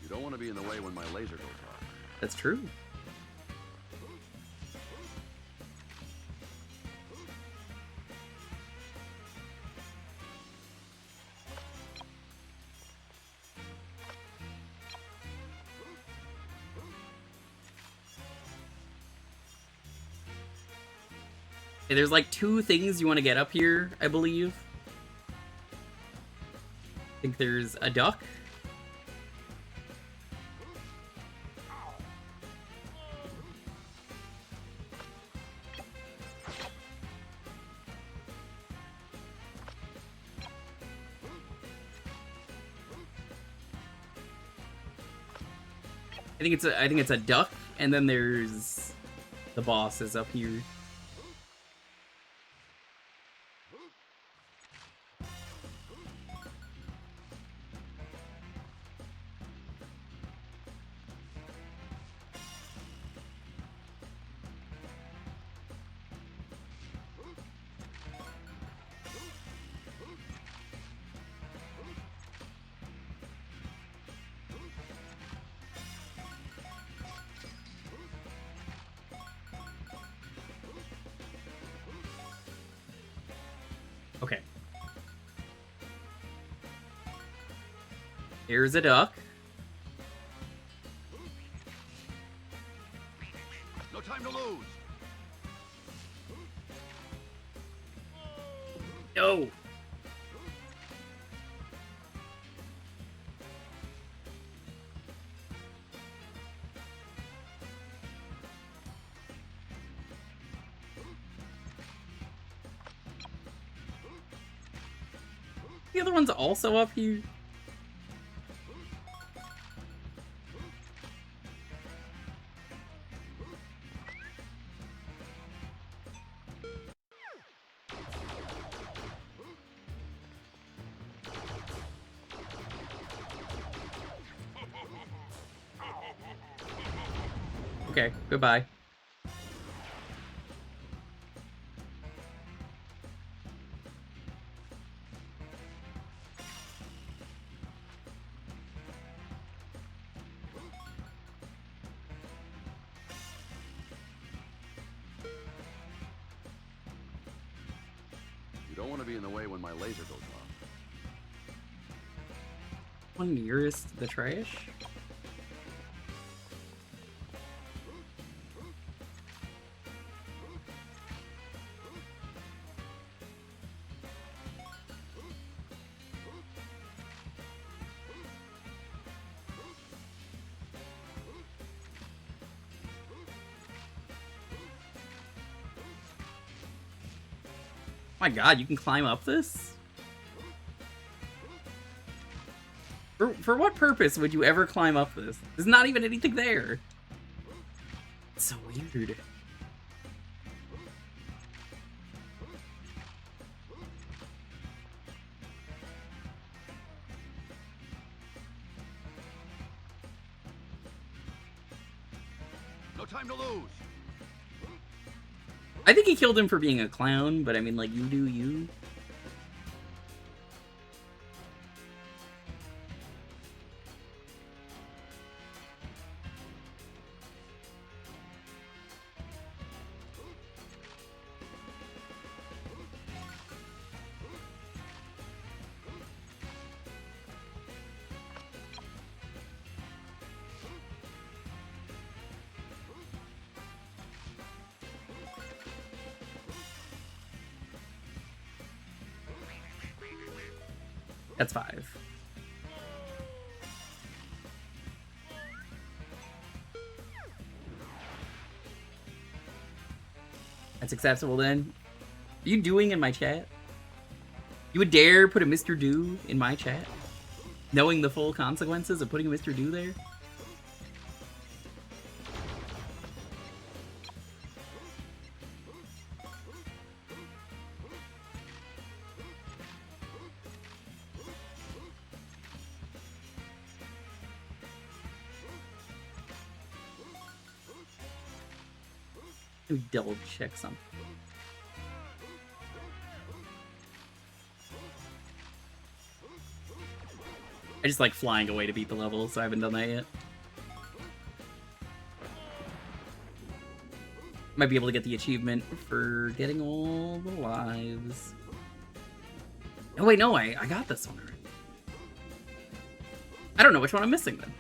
You don't want to be in the way when my laser goes off. That's true. Okay, there's like 2 things you want to get up here, I believe. I think there's a duck. I think it's a duck, and then there's the boss is up here. Okay. Here's a duck. No time to lose. No. The other one's also up here. Okay, goodbye. You don't want to be in the way when my laser goes off. One nearest the trash? My god, you can climb up this? For what purpose would you ever climb up this? There's not even anything there. It's so weird. No time to lose. I think he killed him for being a clown, but I mean, like, you do you. That's 5. That's acceptable then. Are you doing in my chat? You would dare put a Mr. Do in my chat? Knowing the full consequences of putting a Mr. Do there? Let me double check something. I just like flying away to beat the level, so I haven't done that yet. Might be able to get the achievement for getting all the lives. Oh wait, no, I got this one already. I don't know which one I'm missing then.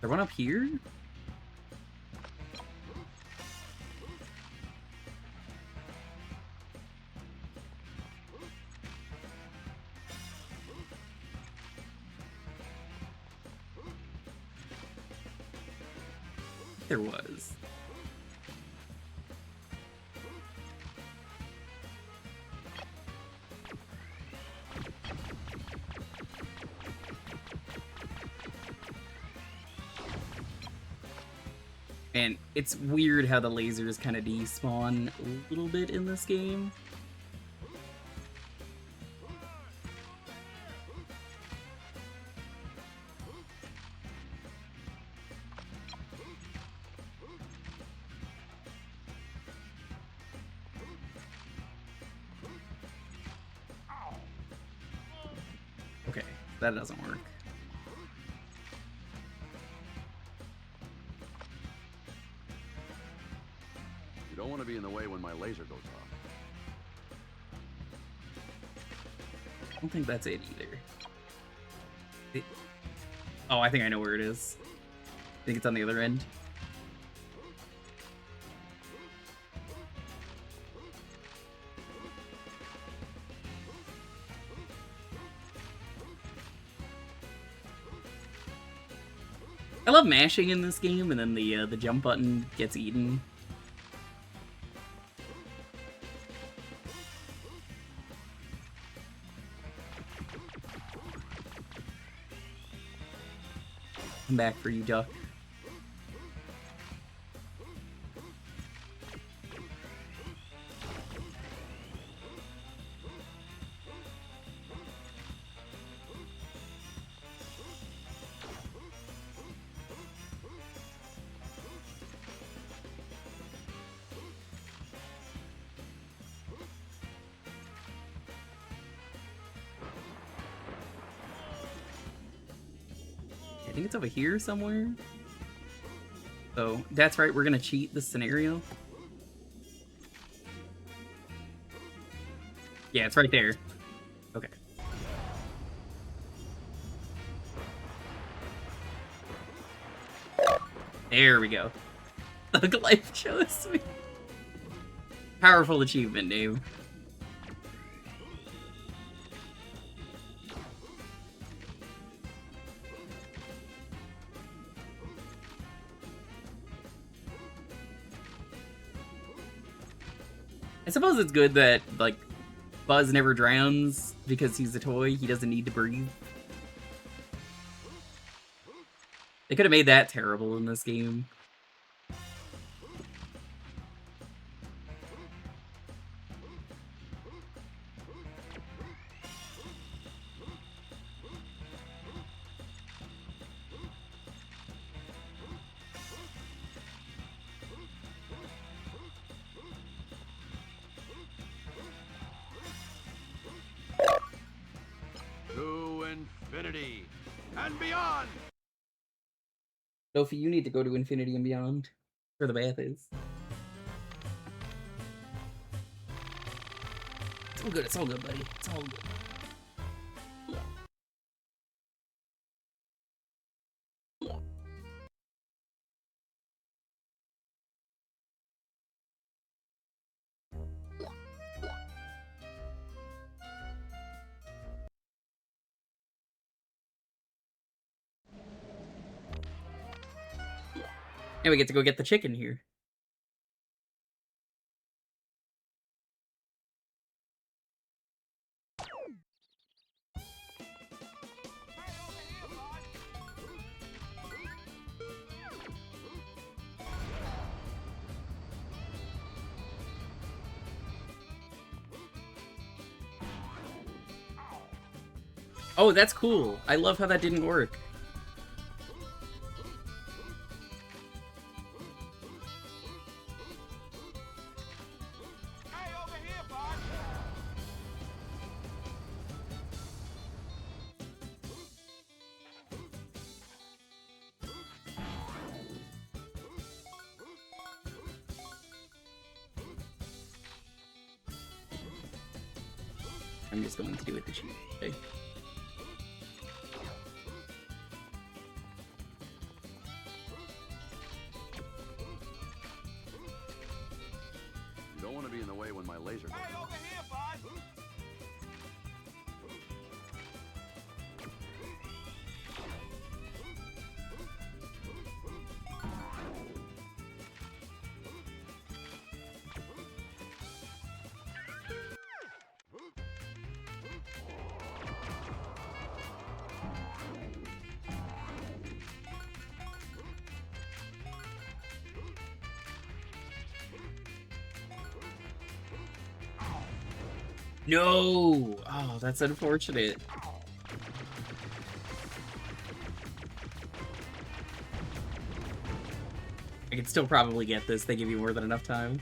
There one up here? There was. And it's weird how the lasers kind of despawn a little bit in this game. Okay, that doesn't work. You don't want to be in the way when my laser goes off. I don't think that's it either. Oh, I think I know where it is. I think it's on the other end. I love mashing in this game, and then the jump button gets eaten. I'm back for you, Duck. I think it's over here somewhere. Oh, that's right, we're gonna cheat this scenario. Yeah, it's right there. Okay. There we go. Thug Life shows me. Powerful achievement, Dave. I suppose it's good that, like, Buzz never drowns because he's a toy. He doesn't need to breathe. They could have made that terrible in this game. To infinity and beyond! Sophie, you need to go to infinity and beyond. Where the bath is. It's all good, buddy. It's all good. And we get to go get the chicken here. Oh, that's cool. I love how that didn't work. Hey, over here, bud! I'm just going to do it the cheap way. You don't want to be in the way when my laser goes Hey, off. over here, bud! No! Oh, that's unfortunate. I can still probably get this. They give you more than enough time.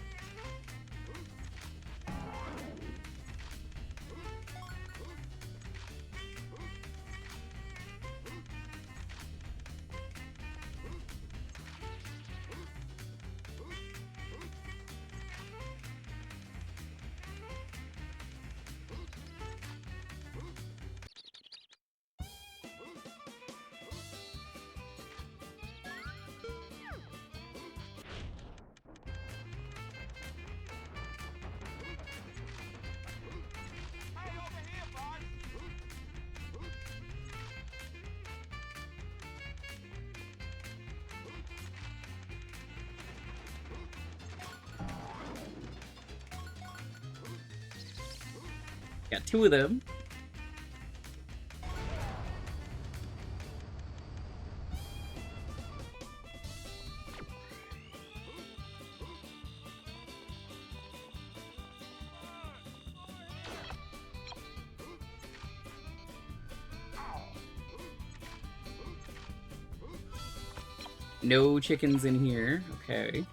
Got 2 of them. No chickens in here. Okay.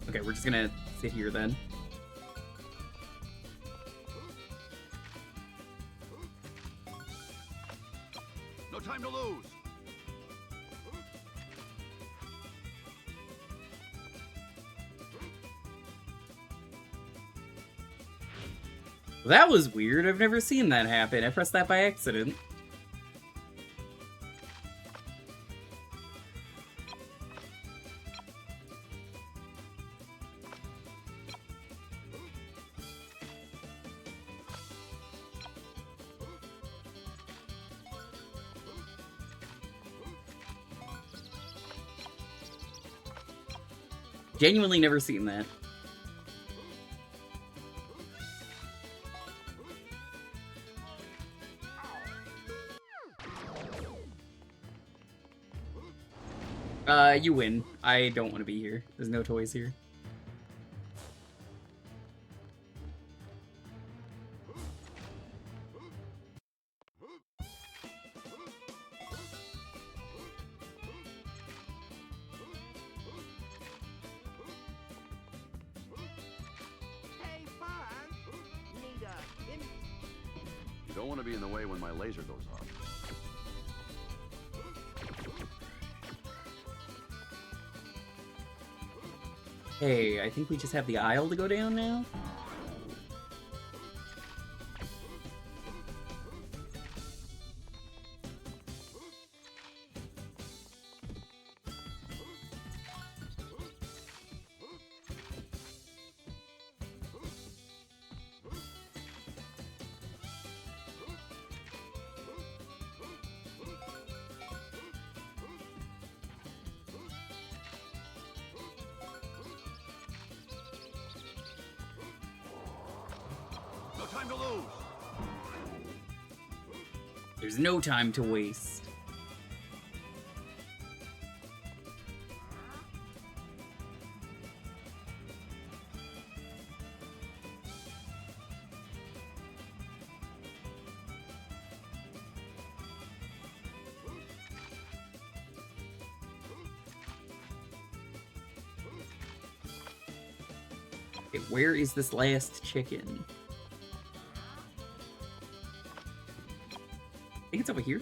Okay, we're just gonna sit here then. No time to lose. That was weird. I've never seen that happen. I pressed that by accident. Genuinely never seen that. You win. I don't want to be here. There's no toys here. Hey, fun. Need a You don't want to be in the way when my laser goes off. Hey, I think we just have the aisle to go down now? No time to lose. There's no time to waste. Okay, where is this last chicken? I think it's over here.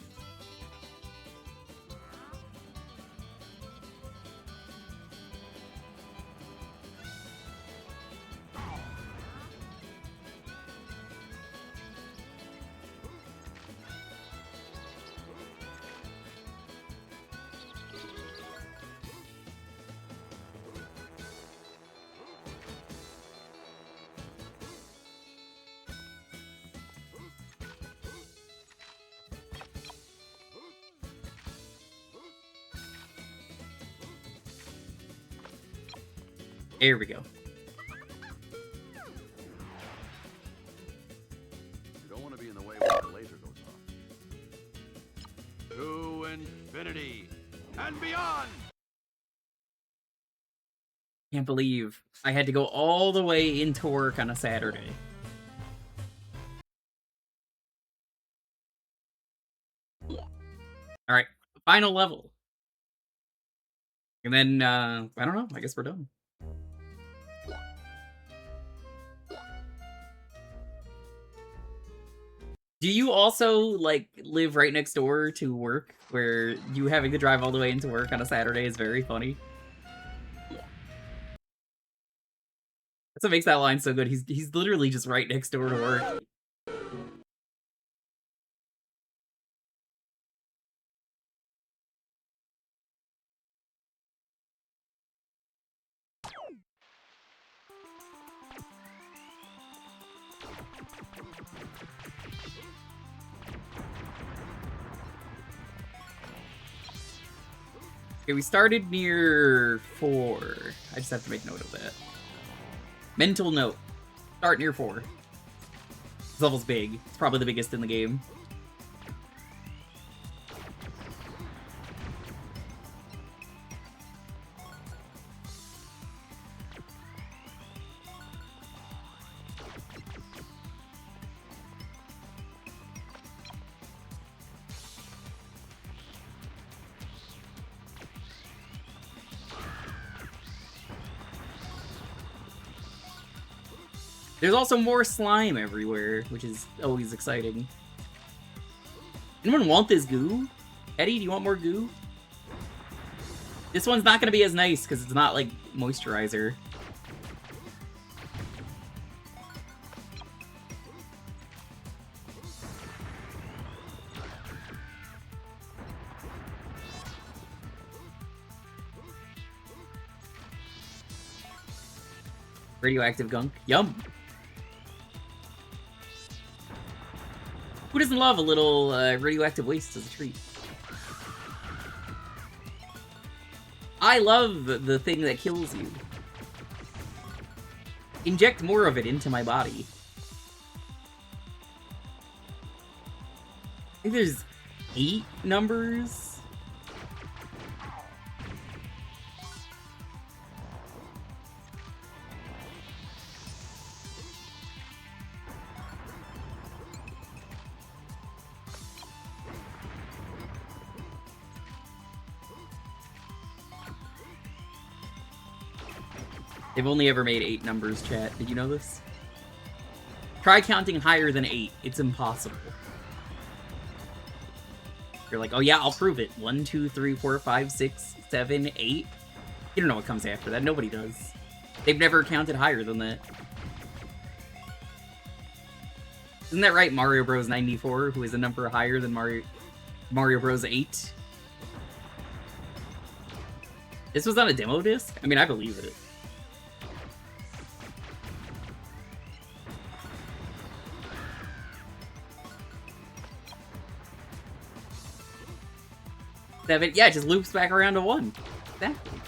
There we go. You don't want to be in the way when the laser goes off. To infinity and beyond! Can't believe I had to go all the way into work on a Saturday. Alright, final level. And then, I don't know, I guess we're done. Do you also, like, live right next door to work, where you having to drive all the way into work on a Saturday is very funny? That's what makes that line so good. He's literally just right next door to work. Okay, we started near 4. I just have to make note of that. Mental note. Start near 4. This level's big. It's probably the biggest in the game. There's also more slime everywhere, which is always exciting. Anyone want this goo? Eddie, do you want more goo? This one's not gonna be as nice because it's not like moisturizer. Radioactive gunk. Yum! Who doesn't love a little radioactive waste as a treat? I love the thing that kills you. Inject more of it into my body. I think there's 8 numbers. They've only ever made 8 numbers, chat. Did you know this? Try counting higher than 8. It's impossible. You're like, oh yeah, I'll prove it. 1, 2, 3, 4, 5, 6, 7, 8. You don't know what comes after that. Nobody does. They've never counted higher than that. Isn't that right, Mario Bros. 94, who is a number higher than Mario Bros. 8? This was on a demo disc? I mean, I believe it. Yeah, it just loops back around to 1. Exactly.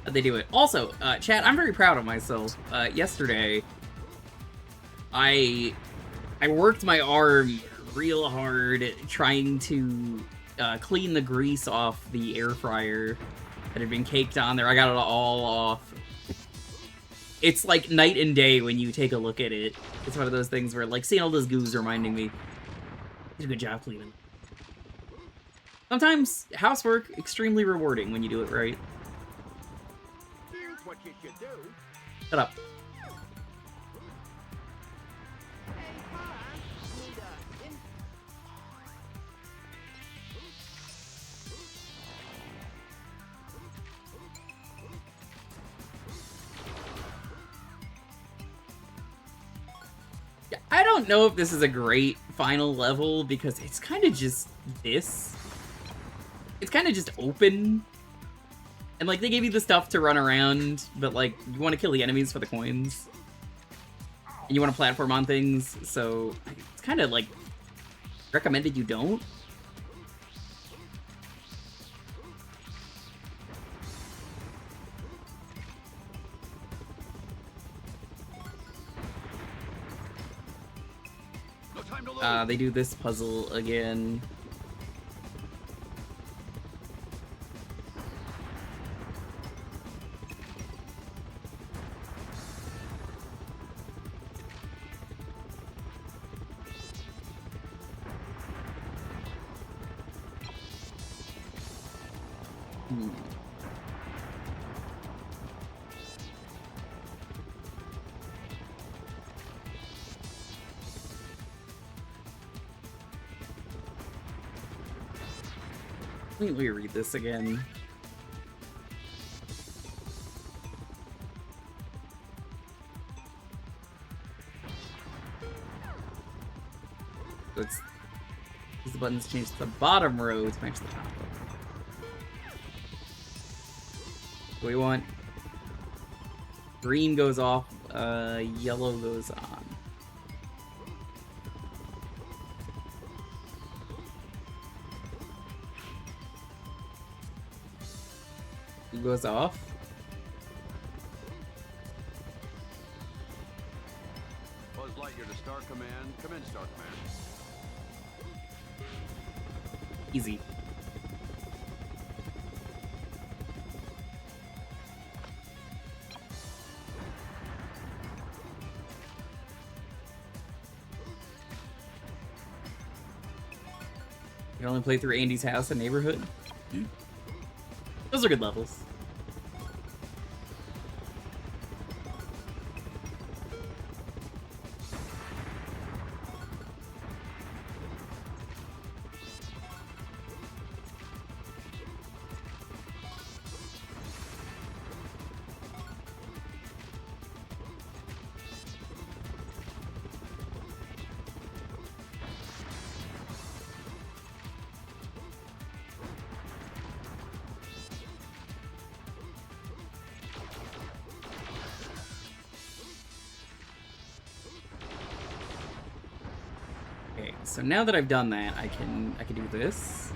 How'd they do it? Also, chat, I'm very proud of myself. Yesterday, I worked my arm real hard trying to clean the grease off the air fryer that had been caked on there. I got it all off. It's like night and day when you take a look at it. It's one of those things where, like, seeing all those goos reminding me, did a good job cleaning. Sometimes housework, extremely rewarding when you do it right. Here's what you should do. Shut up. Hey, Hans, need a I don't know if this is a great final level, because it's kind of just this. It's kind of just open. And, like, they gave you the stuff to run around, but, like, you want to kill the enemies for the coins. And you want to platform on things, so it's kind of, like, recommended you don't. They do this puzzle again. Let me read this again. So it's these buttons change to the bottom row to match the top row. So we want green goes off, yellow goes on. goes off. Buzz Lightyear to Star Command. Come in, Star Command. Easy. You can only play through Andy's house and neighborhood. Those are good levels. Okay, so now that I've done that, I can do this.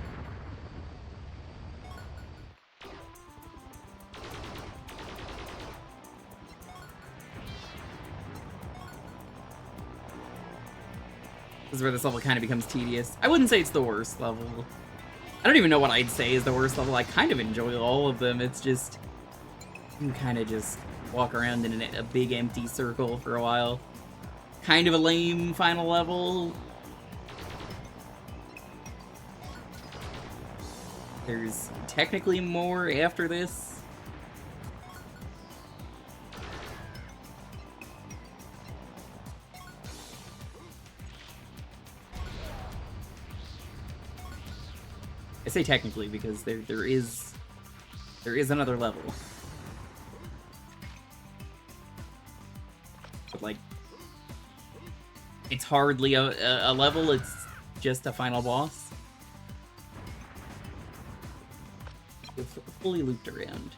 This is where this level kind of becomes tedious. I wouldn't say it's the worst level. I don't even know what I'd say is the worst level. I kind of enjoy all of them. It's just, you can kind of just walk around in a big empty circle for a while. Kind of a lame final level. There's technically more after this. I say technically because there is another level. But like, it's hardly a level, it's just a final boss. We're fully looped around.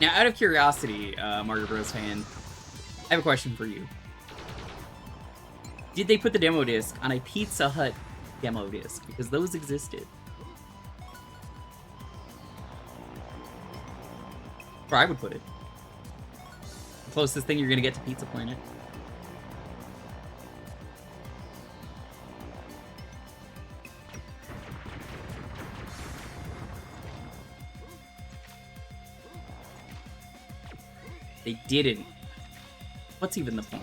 Now, out of curiosity, Mario Bros. Fan, I have a question for you. Did they put the demo disc on a Pizza Hut demo disc? Because those existed. Where I would put it. The closest thing you're gonna get to Pizza Planet. They didn't. What's even the point?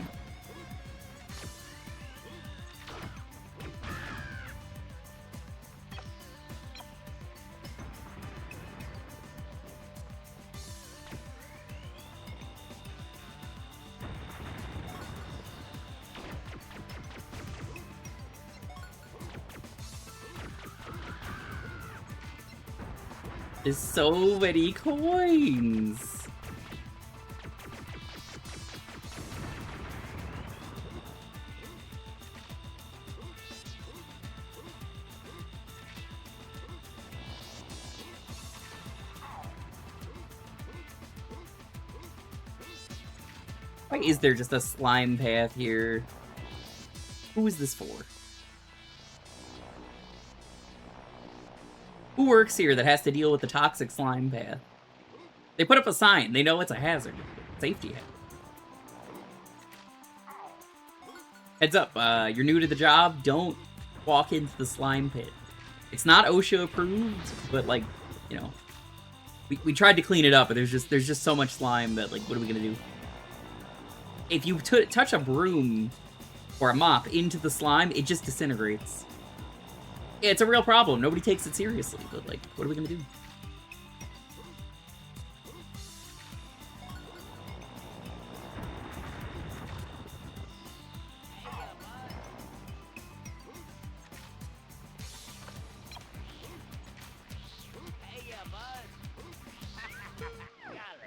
There's so many coins. Why is there just a slime path here? Who is this for? Who works here that has to deal with the toxic slime path? They put up a sign. They know it's a hazard. Safety hazard. Heads up, you're new to the job. Don't walk into the slime pit. It's not OSHA approved, but like, you know, we tried to clean it up, but there's just so much slime that like, what are we gonna do? If you touch a broom or a mop into the slime, it just disintegrates. It's a real problem. Nobody takes it seriously, but like, what are we gonna do?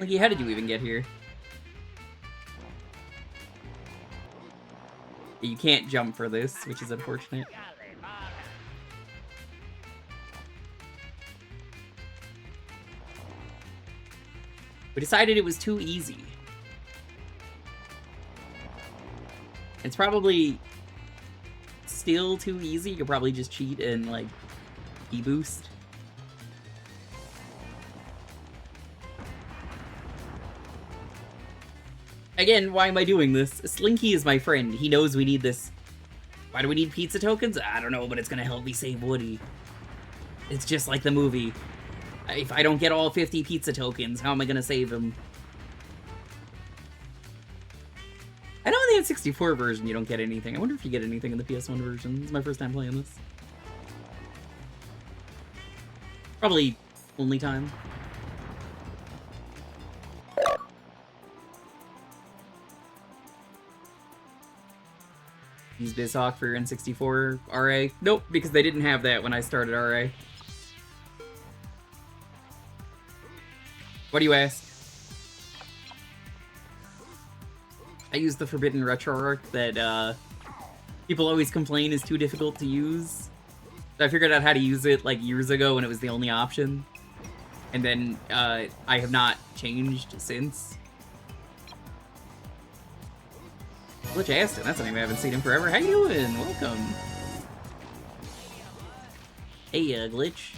Like, how did you even get here? You can't jump for this, which is unfortunate. We decided it was too easy. It's probably still too easy. You could probably just cheat and, like, E-boost. Again, why am I doing this? Slinky is my friend. He knows we need this. Why do we need pizza tokens? I don't know, but it's gonna help me save Woody. It's just like the movie. If I don't get all 50 pizza tokens, how am I gonna save him? I know in the N64 version you don't get anything. I wonder if you get anything in the PS1 version. This is my first time playing this. Probably only time. Use BizHawk for N64 RA? Nope, because they didn't have that when I started RA. What do you ask? I use the Forbidden RetroArch that people always complain is too difficult to use. So I figured out how to use it like years ago when it was the only option. And then I have not changed since. Glitch Aston, that's a name I haven't seen in forever. How you doing? Welcome. Hey, Glitch.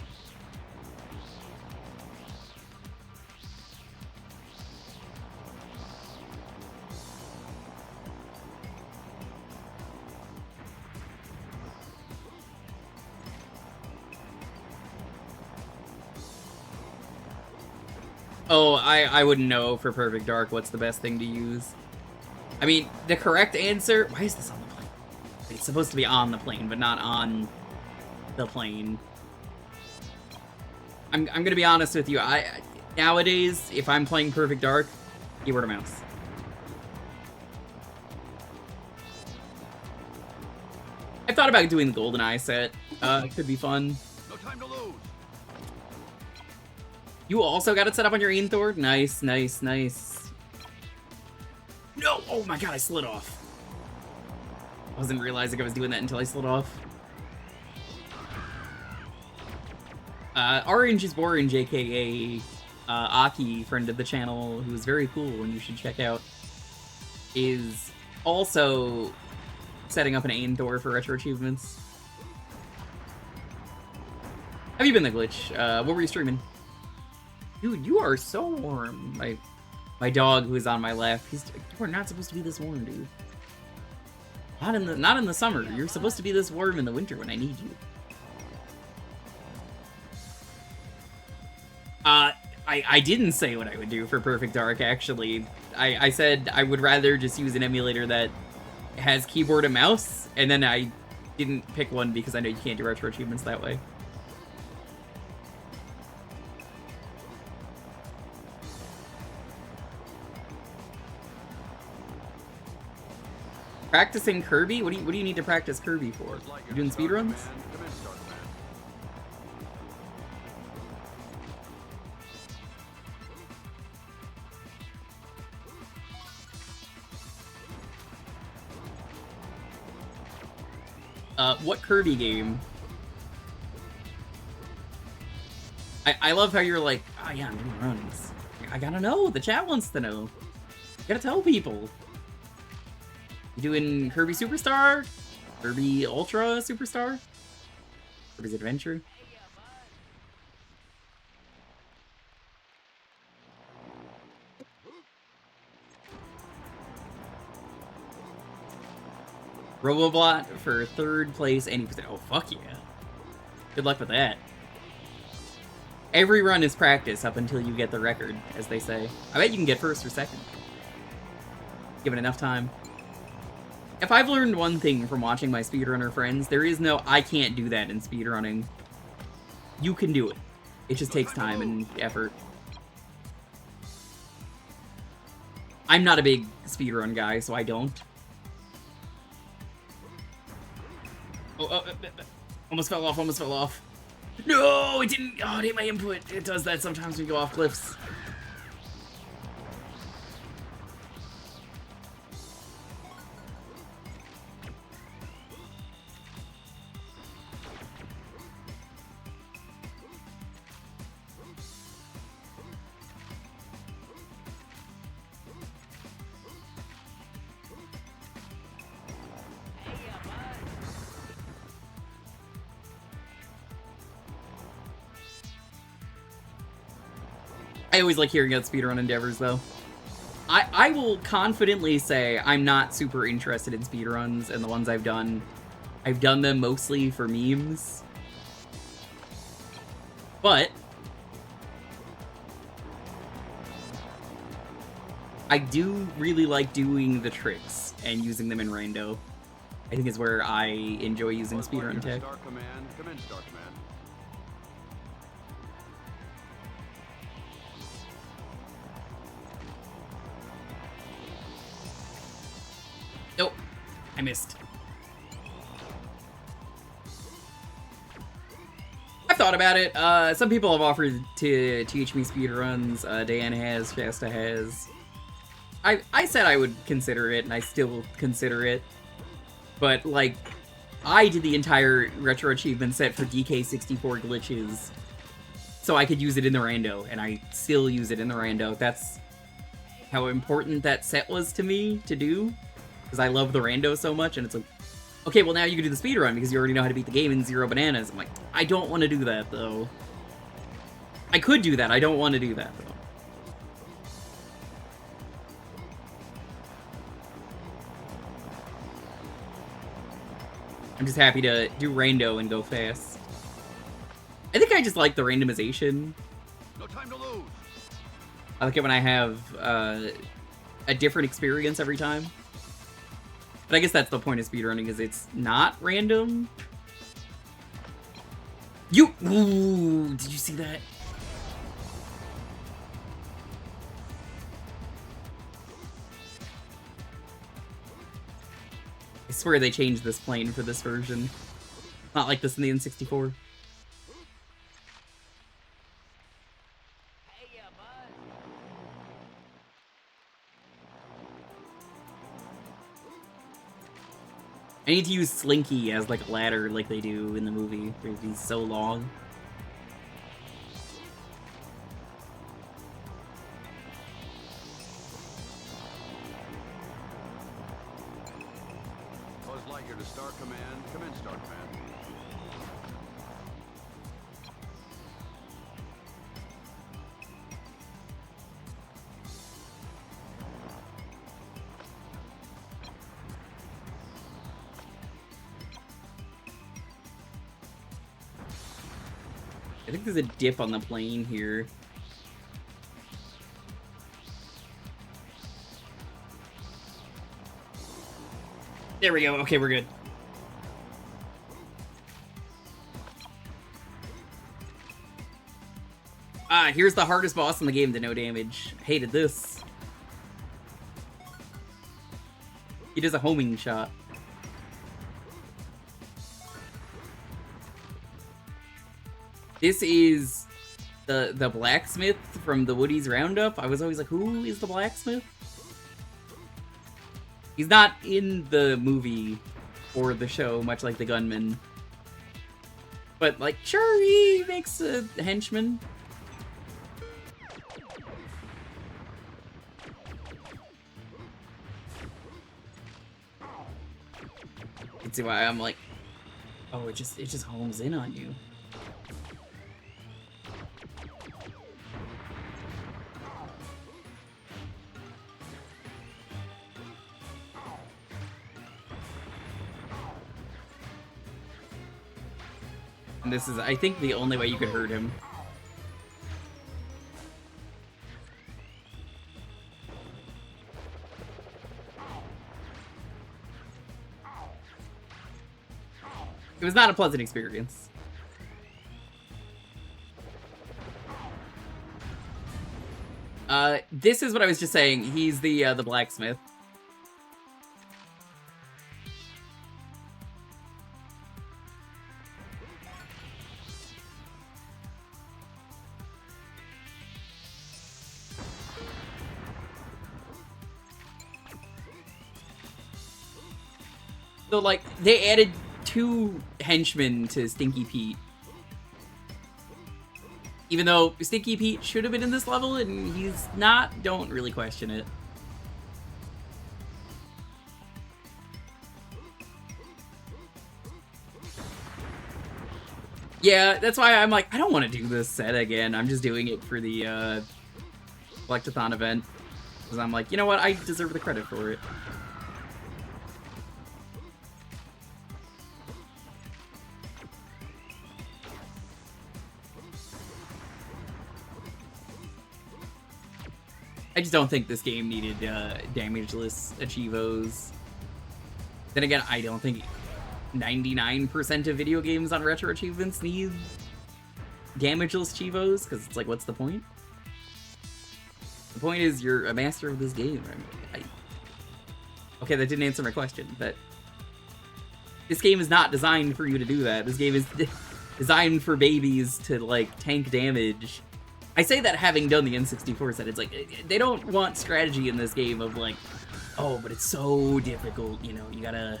Oh, I wouldn't know for Perfect Dark what's the best thing to use. I mean, the correct answer... Why is this on the plane? It's supposed to be on the plane, but not on the plane. I'm gonna be honest with you. Nowadays, if I'm playing Perfect Dark, keyboard or mouse. I thought about doing the GoldenEye set. It could be fun. No time to lose. You also got it set up on your Aenthor? Nice, nice, nice. No! Oh my god, I slid off. I wasn't realizing I was doing that until I slid off. Orange is Orange, aka Aki, friend of the channel, who's very cool and you should check out, is also setting up an Aenthor for retro achievements. Have you been the Glitch? What were you streaming? Dude, you are so warm. My dog, who is on my left, you are not supposed to be this warm, dude. Not in the summer. You're supposed to be this warm in the winter when I need you. I didn't say what I would do for Perfect Dark, actually. I said I would rather just use an emulator that has keyboard and mouse, and then I didn't pick one because I know you can't do retro achievements that way. Practicing Kirby? What do you need to practice Kirby for? You doing speedruns? What Kirby game? I love how you're like, oh yeah, I'm doing runs. I gotta know, the chat wants to know. You gotta tell people. You doing Kirby Superstar? Kirby Ultra Superstar? Kirby's Adventure? Robobot for 3rd place, and oh fuck yeah. Good luck with that. Every run is practice up until you get the record, as they say. I bet you can get 1st or 2nd. Given enough time. If I've learned one thing from watching my speedrunner friends, there is no I can't do that in speedrunning. You can do it. It just takes time and effort. I'm not a big speedrun guy, so I don't. Almost fell off, almost fell off. No, it didn't. Oh, it hit my input. It does that sometimes when we go off cliffs. I always like hearing about speedrun endeavors, though. I will confidently say I'm not super interested in speedruns, and the ones I've done them mostly for memes. But I do really like doing the tricks and using them in rando. I think is where I enjoy using speedrun tech. Star command. Come in, Star command. Nope, I missed. I've thought about it. Some people have offered to teach me speedruns. Dan has, Shasta has. I said I would consider it, and I still consider it. But, like, I did the entire retro achievement set for DK64 glitches, so I could use it in the rando, and I still use it in the rando. That's how important that set was to me to do, because I love the rando so much, and it's like, okay, well now you can do the speedrun because you already know how to beat the game in 0 bananas. I'm like, I don't want to do that, though. I could do that, I don't want to do that, though. I'm just happy to do rando and go fast. I think I just like the randomization. No time to lose. I like it when I have a different experience every time. But I guess that's the point of speedrunning, is it's not random. Ooh, did you see that? I swear they changed this plane for this version. Not like this in the N64. I need to use Slinky as like a ladder like they do in the movie, where he's so long. Buzz Lightyear to Star Command. Come in, Star Command. I think there's a dip on the plane here. There we go. Okay, we're good. Ah, here's the hardest boss in the game to no damage. Hated this. He does a homing shot. This is the blacksmith from the Woody's Roundup. I was always like, who is the blacksmith? He's not in the movie or the show, much like the gunman. But, like, sure, he makes a henchman. You can see why I'm like, oh, it just homes in on you. And this is, I think, the only way you could hurt him. It was not a pleasant experience. This is what I was just saying. He's the blacksmith. So, like, they added 2 henchmen to Stinky Pete. Even though Stinky Pete should have been in this level, and he's not, don't really question it. Yeah, that's why I'm like, I don't want to do this set again. I'm just doing it for the collectathon event. Because I'm like, you know what? I deserve the credit for it. I just don't think this game needed damageless achievos. Then again, I don't think 99% of video games on retro achievements need damageless achievos, because it's like, what's the point? The point is you're a master of this game. I mean, okay, that didn't answer my question, but this game is not designed for you to do that. This game is designed for babies to, like, tank damage. I say that having done the N64 set, it's like, they don't want strategy in this game of like, oh, but it's so difficult, you know, you can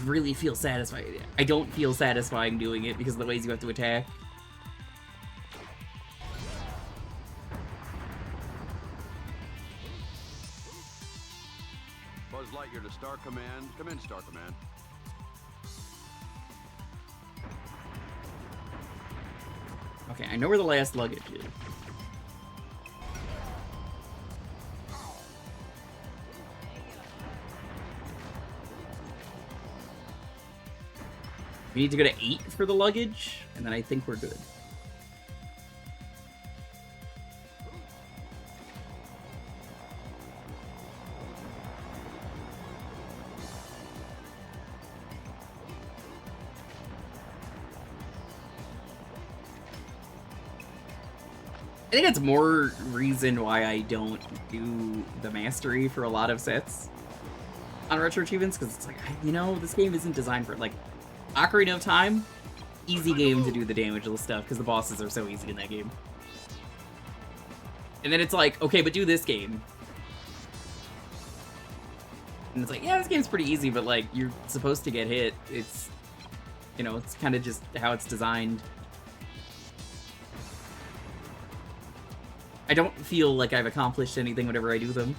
really feel satisfied. I don't feel satisfying doing it because of the ways you have to attack. Buzz Lightyear to Star Command. Come in, Star Command. Okay, I know where the last luggage is. We need to go to 8 for the luggage, and then I think we're good. I think it's more reason why I don't do the mastery for a lot of sets on retro achievements, because it's like, you know, this game isn't designed for, like, Ocarina of Time, easy game to do the damageless stuff, because the bosses are so easy in that game. And then it's like, okay, but do this game. And it's like, yeah, this game's pretty easy, but, like, you're supposed to get hit. It's, you know, it's kind of just how it's designed. I don't feel like I've accomplished anything whenever I do them.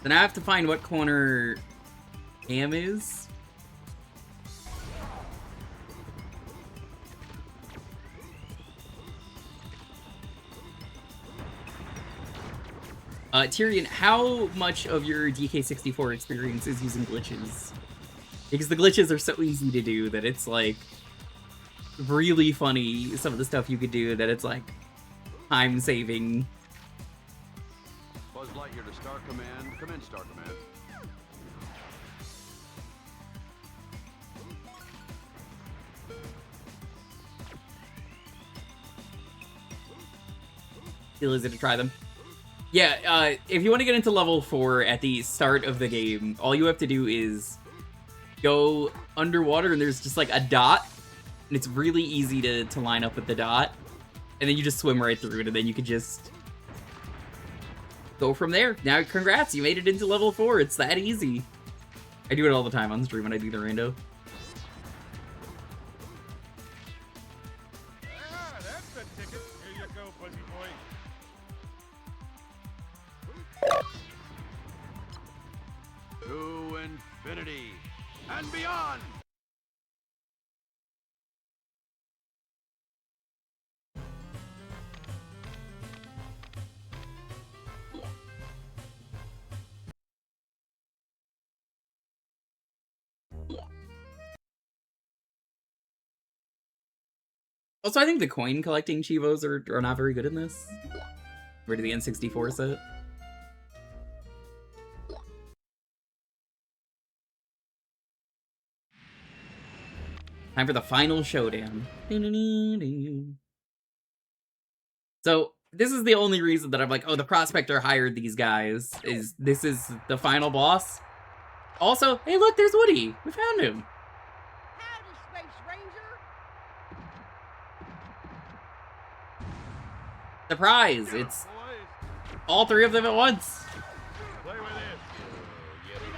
Then I have to find what corner Am is. Tyrion, how much of your DK64 experience is using glitches? Because the glitches are so easy to do that it's, like, really funny, some of the stuff you could do, that it's, like, time-saving. Buzz Lightyear to Star Command. Come in, Star Command. Feel easy to try them. Yeah, if you want to get into level 4 at the start of the game, all you have to do is go underwater and there's just like a dot, and it's really easy to line up with the dot, and then you just swim right through it, and then you can just go from there. Now, congrats, you made it into level 4. It's that easy. I do it all the time on stream when I do the rando. Ah, that's the ticket. Here you go, Fuzzy Boy. To infinity and beyond! Also, I think the coin collecting Chivos are not very good in this. Where to the N64 set? Time for the final showdown. So, this is the only reason that I'm like, oh, the Prospector hired these guys. This is the final boss? Also, hey look, there's Woody! We found him! Howdy, Surprise! It's Boys, all three of them at once. play with this. Get it?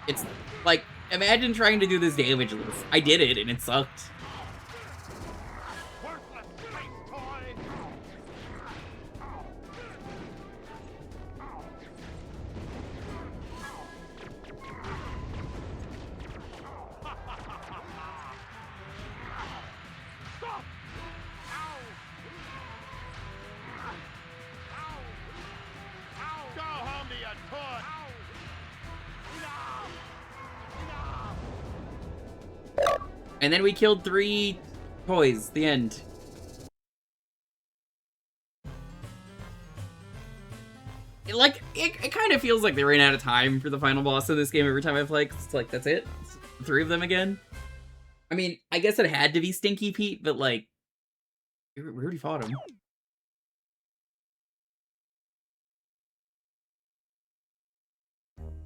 It's like, imagine trying to do this damageless. I did it, and it sucked. Worthless space toy. Stop! Go home to your toy. And then we killed 3 toys. The end. It kind of feels like they ran out of time for the final boss of this game every time I play. 'Cause it's like, that's it? It's 3 of them again? I mean, I guess it had to be Stinky Pete, but like, we already fought him.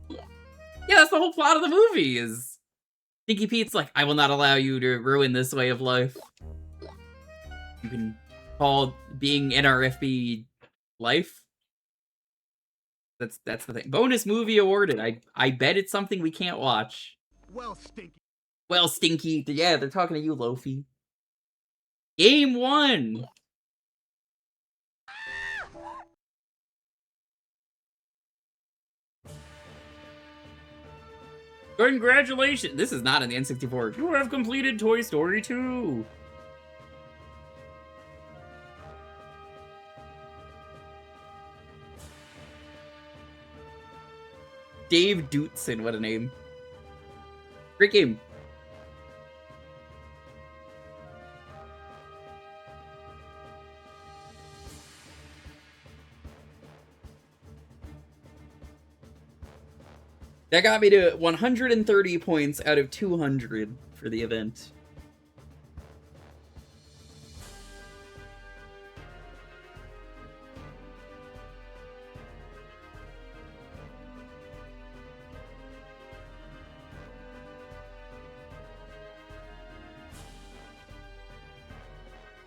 Yeah, that's the whole plot of the movie, is Stinky Pete's like, I will not allow you to ruin this way of life. You can call being NRFB life. That's the thing. Bonus movie awarded. I bet it's something we can't watch. Well, Stinky. Well, Stinky. Yeah, they're talking to you, Lofi. Game 1! Congratulations! This is not in the N64. You have completed Toy Story 2! Dave Dootson, what a name. Great game. That got me to 130 points out of 200 for the event.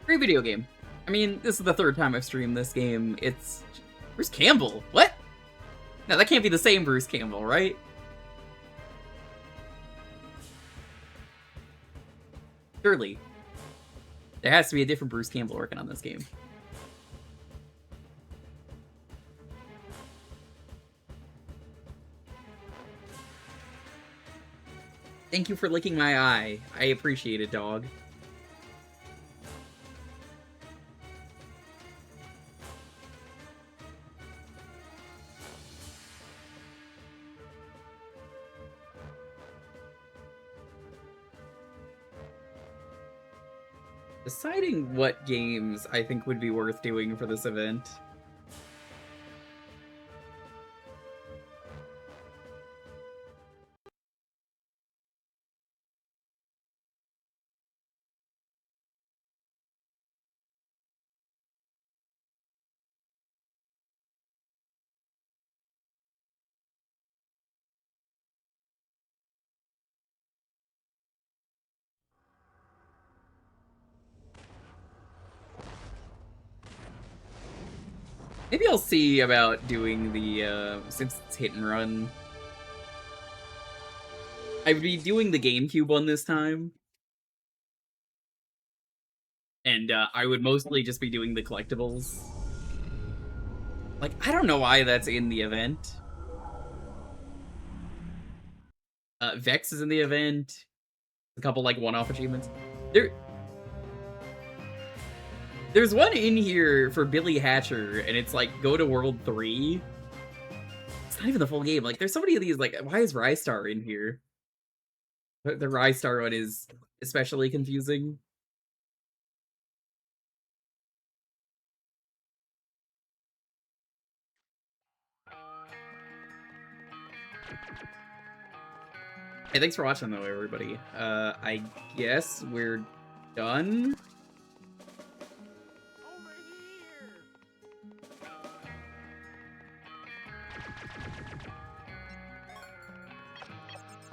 Great video game. I mean, this is the 3rd time I've streamed this game. It's... Bruce Campbell? What? No, that can't be the same Bruce Campbell, right? Surely. There has to be a different Bruce Campbell working on this game. Thank you for licking my eye. I appreciate it, dog. Deciding what games I think would be worth doing for this event. Maybe I'll see about doing the, since it's hit and run. I would be doing the GameCube one this time. And, I would mostly just be doing the collectibles. Like, I don't know why that's in the event. Vex is in the event. A couple, like, one-off achievements. There's one in here for Billy Hatcher, and it's like, go to World 3. It's not even the full game. Like, there's so many of these, like, why is Rystar in here? The Rystar one is especially confusing. Hey, thanks for watching, though, everybody. I guess we're done. Over here.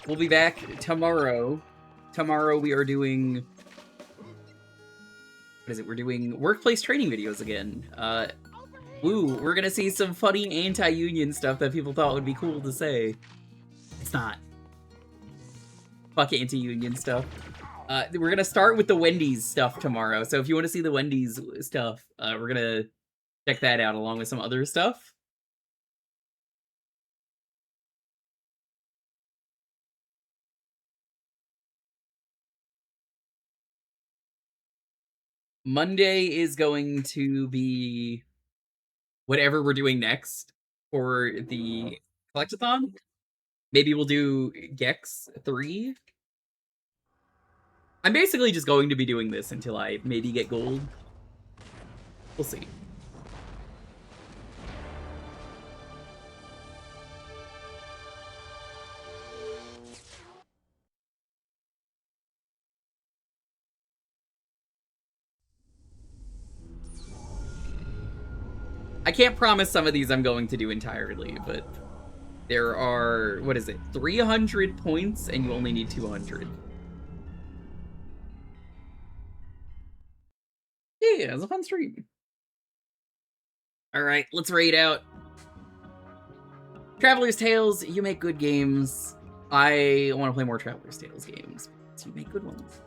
We'll be back tomorrow tomorrow we are doing... What is it? We're doing workplace training videos again. Woo, we're gonna see some funny anti-union stuff that people thought would be cool to say. It's not. Fuck anti-union stuff. We're gonna start with the Wendy's stuff tomorrow, so if you want to see the Wendy's stuff, we're gonna check that out along with some other stuff. Monday is going to be whatever we're doing next for the collectathon. Maybe we'll do Gex 3. I'm basically just going to be doing this until I maybe get gold. We'll see. I can't promise some of these I'm going to do entirely, but there are, what is it, 300 points and you only need 200. Yeah, it was a fun stream. Alright, let's raid out. Traveler's Tales, you make good games. I want to play more Traveler's Tales games. So you make good ones.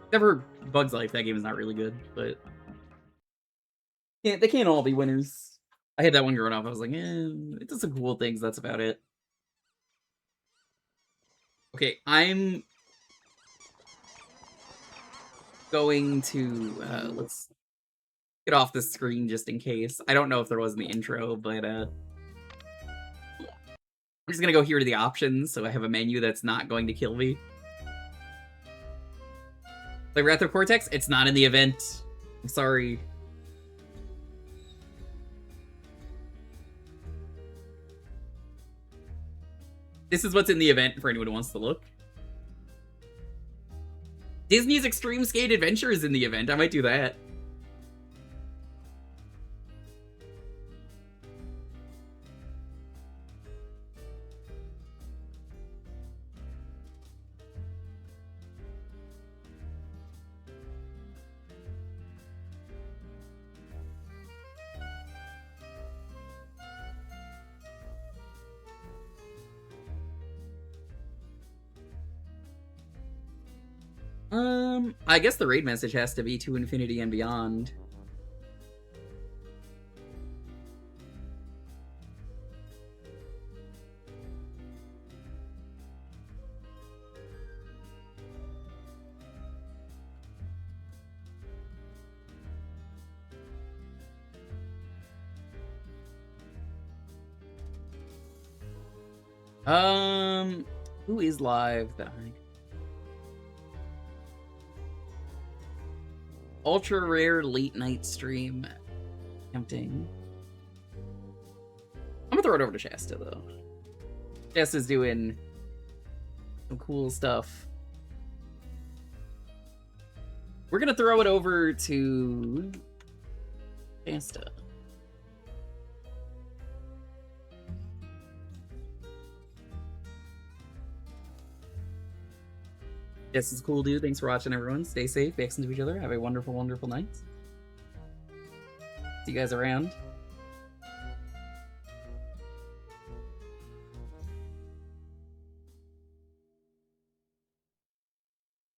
Except for Bug's Life, that game is not really good, but... Yeah, they can't all be winners. I had that one growing up, I was like, it does some cool things, that's about it. Okay, I'm going to, let's get off the screen just in case. I don't know if there was in the intro, but, I'm just gonna go here to the options, so I have a menu that's not going to kill me. Like Wrath of Cortex, it's not in the event. I'm sorry. This is what's in the event for anyone who wants to look. Disney's Extreme Skate Adventure is in the event. I might do that. I guess the raid message has to be to infinity and beyond. Who is live that I... Ultra rare late night stream. Tempting. I'm gonna throw it over to Shasta though. Shasta's doing some cool stuff. We're gonna throw it over to Shasta. This is cool, dude. Thanks for watching, everyone. Stay safe, be excellent to each other. Have a wonderful, wonderful night. See you guys around.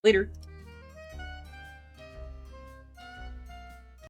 Later.